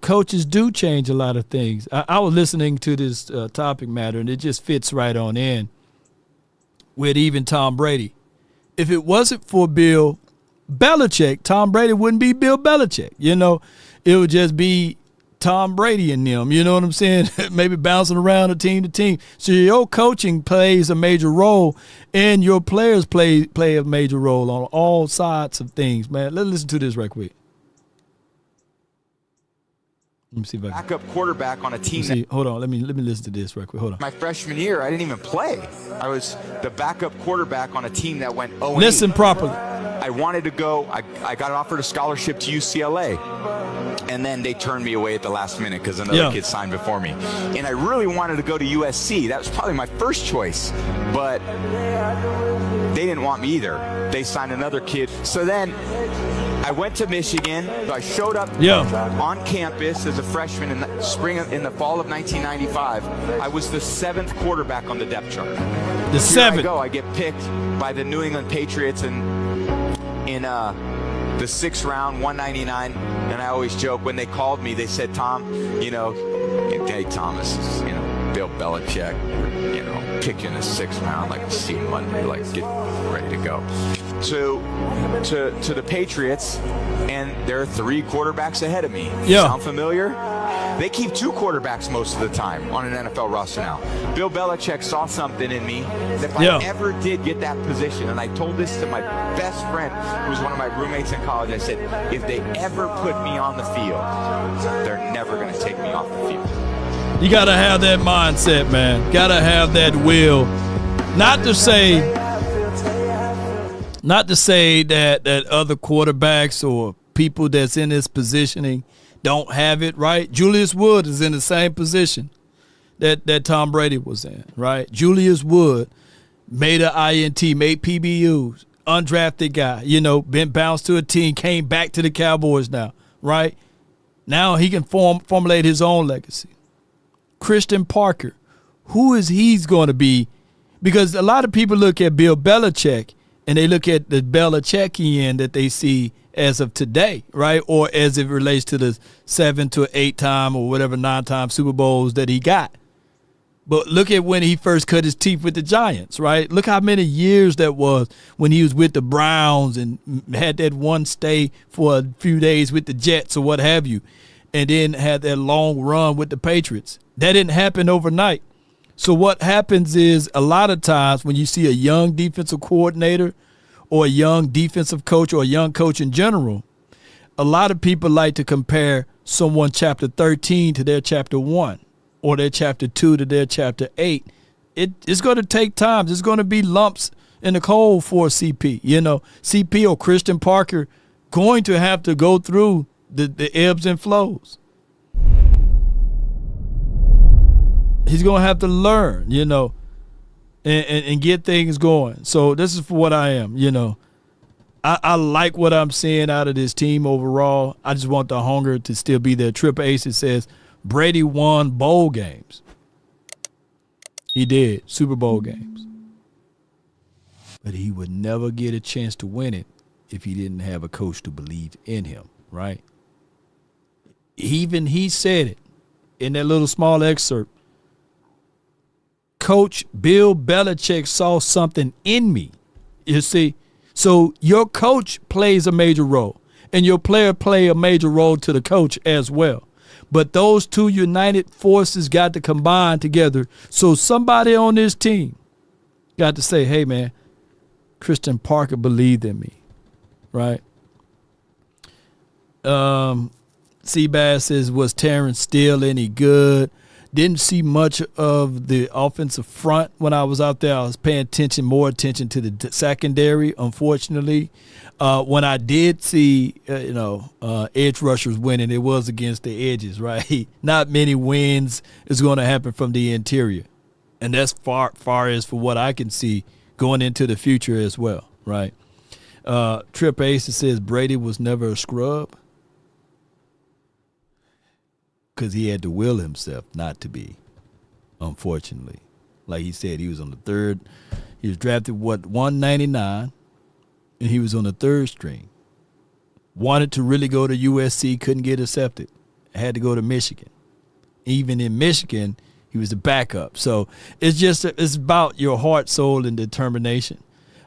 S1: coaches do change a lot of things. I was listening to this topic matter, and it just fits right on in with even Tom Brady. If it wasn't for Bill Belichick, Tom Brady wouldn't be Bill Belichick. It would just be Tom Brady and them. You know what I'm saying? Maybe bouncing around a team to team. So your coaching plays a major role, and your players play a major role on all sides of things, man. Let's listen to this right quick. Let me see if I can.
S5: Backup quarterback on a team.
S1: Hold on. Let me listen to this right quick. Hold on.
S5: My freshman year, I didn't even play. I was the backup quarterback on a team that went 0-8.
S1: Listen properly.
S5: I wanted to go. I got offered a scholarship to UCLA, and then they turned me away at the last minute because another kid signed before me. And I really wanted to go to USC. That was probably my first choice, but they didn't want me either. They signed another kid. So then I went to Michigan. I showed up on campus as a freshman in the fall of 1995. I was the 7th quarterback on the depth chart.
S1: The 7th.
S5: I go. I get picked by the New England Patriots in the 6th round, 199. And I always joke, when they called me, they said, Tom, hey, Thomas, Bill Belichick, pick you in the 6th round, like, see you Monday, like, get ready to go. To the Patriots, and there are 3 quarterbacks ahead of me. Sound familiar? They keep 2 quarterbacks most of the time on an NFL roster now. Bill Belichick saw something in me that if I ever did get that position, and I told this to my best friend, who was one of my roommates in college, I said, if they ever put me on the field, they're never going to take me off the field.
S1: You got to have that mindset, man. Got to have that will. Not to say that other quarterbacks or people that's in this positioning don't have it, right? Julius Wood is in the same position that Tom Brady was in, right? Julius Wood made an INT, made PBUs, undrafted guy, been bounced to a team, came back to the Cowboys now, right? Now he can formulate his own legacy. Christian Parker, who is he's going to be? Because a lot of people look at Bill Belichick and they look at the Belichickian that they see as of today, right? Or as it relates to the 7 to 8 time or whatever 9-time Super Bowls that he got. But look at when he first cut his teeth with the Giants, right? Look how many years that was when he was with the Browns and had that one stay for a few days with the Jets or what have you, and then had that long run with the Patriots. That didn't happen overnight. So what happens is a lot of times when you see a young defensive coordinator or a young defensive coach or a young coach in general, a lot of people like to compare someone chapter 13 to their chapter 1 or their chapter 2 to their chapter 8. It's going to take time. There's going to be lumps in the coal for CP. CP or Christian Parker going to have to go through the ebbs and flows. He's going to have to learn, and get things going. So this is for what I am, I like what I'm seeing out of this team overall. I just want the hunger to still be there. Triple Ace, it says Brady won bowl games. He did, Super Bowl games. but he would never get a chance to win it if he didn't have a coach to believe in him, right? Even he said it in that little small excerpt. Coach Bill Belichick saw something in me, you see. So your coach plays a major role, and your player play a major role to the coach as well. But those two united forces got to combine together. So somebody on this team got to say, hey, man, Christian Parker believed in me, right? Seabass says, was Terrence Steele any good? Didn't see much of the offensive front when I was out there. I was paying more attention to the secondary, unfortunately. When I did see, edge rushers winning, it was against the edges, right? Not many wins is going to happen from the interior. And that's far as for what I can see going into the future as well, right? Trip Ace says Brady was never a scrub because he had to will himself not to be, unfortunately. Like he said, he was on the third. He was drafted, 199, and he was on the third string. Wanted to really go to USC, couldn't get accepted. Had to go to Michigan. Even in Michigan, he was the backup. So it's about your heart, soul, and determination.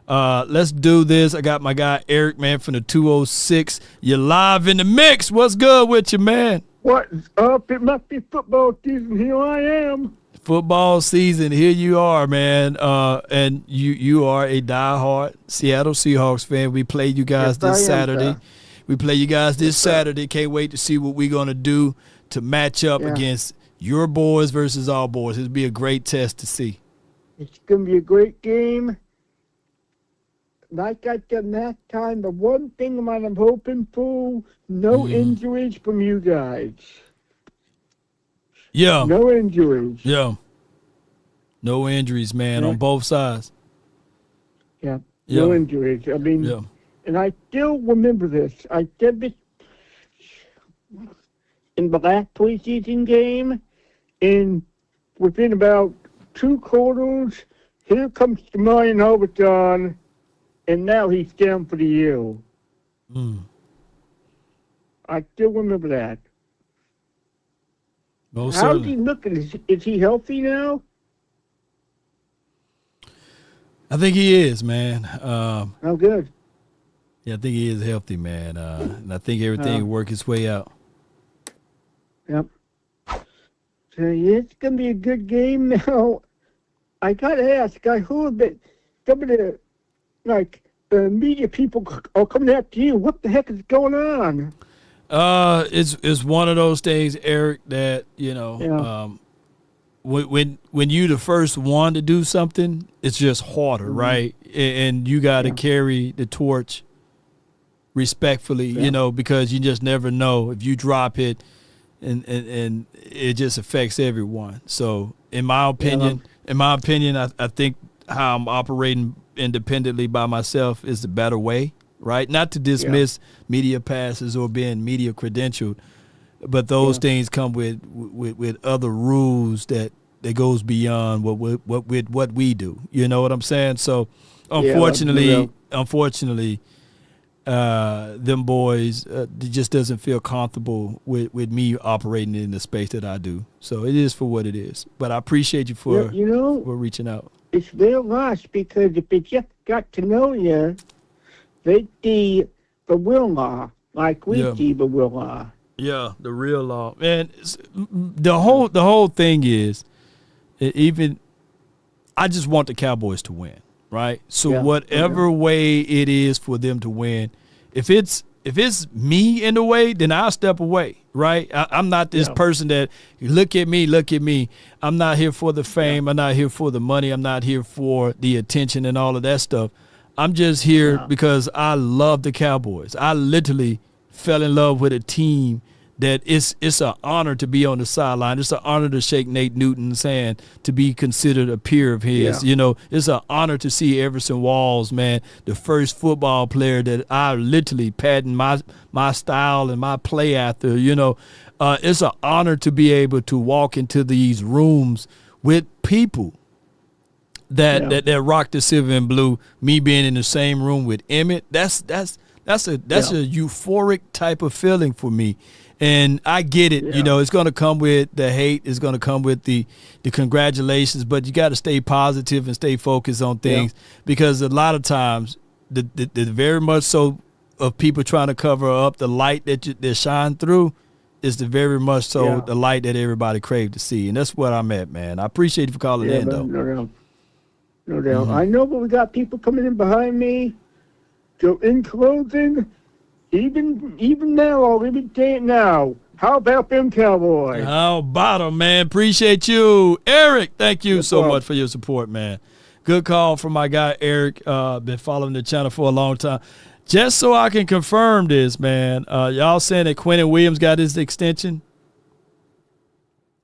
S1: Let's do this. I got my guy Eric, man, from the 206. You're live in the mix. What's good with you, man?
S8: What's up? It must be football season. Here I am.
S1: Football season. Here you are, man. And you are a diehard Seattle Seahawks fan. We play you guys this Saturday. We play you guys this Saturday. Can't wait to see what we're going to do to match up against your boys versus our boys. It'll be a great test to see.
S8: It's going to be a great game. Like I said last time, the one thing that I'm hoping for, no injuries from you guys.
S1: Yeah.
S8: No injuries.
S1: Yeah. No injuries, man, on both sides.
S8: Yeah. No injuries. I mean, and I still remember this. I said this in the last preseason game, and within about 2 quarters, here comes Jamarian Overton, and now he's down for the year. I still remember that. How's he looking? Is he healthy now?
S1: I think he is, man.
S8: Oh, good.
S1: Yeah, I think he is healthy, man. And I think everything will work its way out.
S8: Yep. So it's going to be a good game now. I got to ask, I heard that some of the, media people are coming after you. What the heck is going on?
S1: It's one of those things, Eric, that, when you the first one to do something, it's just harder, right? And you got to carry the torch respectfully, because you just never know if you drop it and it just affects everyone. So in my opinion, I think how I'm operating independently by myself is the better way, right? Not to dismiss media passes or being media credentialed, but those things come with other rules that goes beyond what we do. You know what I'm saying? So unfortunately, them boys just doesn't feel comfortable with me operating in the space that I do. So it is for what it is. But I appreciate you for reaching out.
S8: It's real nice because if they just got to know you, they see the real law like we see the real law.
S1: Yeah, the real law. Man, the whole thing is, I just want the Cowboys to win, right? So whatever way it is for them to win, if it's me in the way, then I'll step away, right? I'm not this person that, look at me. I'm not here for the fame. I'm not here for the money. I'm not here for the attention and all of that stuff. I'm just here because I love the Cowboys. I literally fell in love with a team that it's an honor to be on the sideline. It's an honor to shake Nate Newton's hand, to be considered a peer of his. It's an honor to see Everson Walls, man, the first football player that I literally patterned my style and my play after. It's an honor to be able to walk into these rooms with people that rocked the silver and blue, me being in the same room with Emmett, that's a euphoric type of feeling for me. And I get it, you know, it's going to come with the hate, it's going to come with the congratulations, but you got to stay positive and stay focused on things because a lot of times the very much so of people trying to cover up the light that shine through is the very much so the light that everybody craved to see. And that's what I'm at, man. I appreciate you for calling in, though.
S8: No doubt. I know, but we got people coming in behind me. So in closing, even now, I'll even say it now. How about them Cowboys?
S1: How about them, man? Appreciate you. Eric, thank you so much for your support, man. Good call from my guy, Eric. Been following the channel for a long time. Just so I can confirm this, man, y'all saying that Quentin Williams got his extension?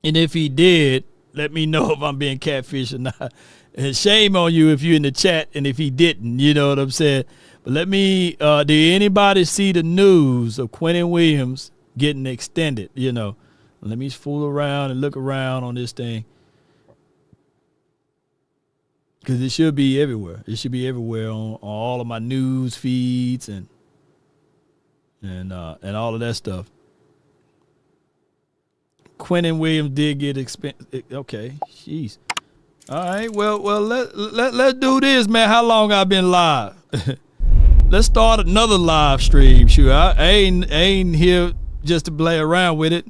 S1: And if he did, let me know if I'm being catfished or not. And shame on you if you're in the chat and if he didn't, you know what I'm saying? But let me, did anybody see the news of Quentin Williams getting extended, you know? Let me fool around and look around on this thing. Because it should be everywhere. It should be everywhere on all of my news feeds and all of that stuff. Quentin Williams did get okay, jeez. All right, well, let's do this, man. How long I been live? Let's start another live stream. Sure, I ain't here just to play around with it.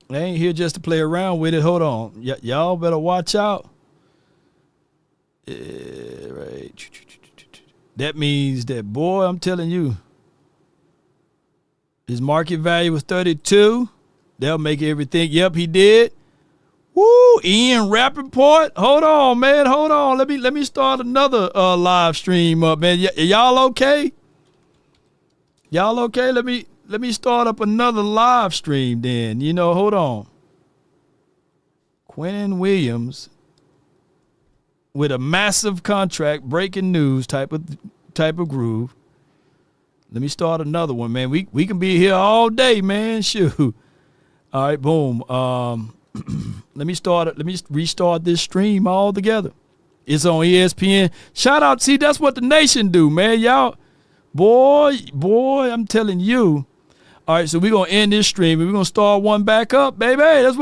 S1: I ain't here just to play around with it. Hold on, y'all better watch out. Right. That means that, boy, I'm telling you, his market value was 32. They'll make everything. Yep, he did. Woo, Ian Rappaport. Hold on, man. Hold on. Let me start another live stream up, man. Y'all okay? Y'all okay? Let me start up another live stream then. You know, hold on. Quentin Williams with a massive contract, breaking news type of groove. Let me start another one, man. We can be here all day, man. Shoot. All right, boom. Let me restart this stream all together. It's on ESPN. Shout out, see, that's what the nation do, man. Y'all, boy, I'm telling you. All right, so we're gonna end this stream and we're gonna start one back up, baby. That's what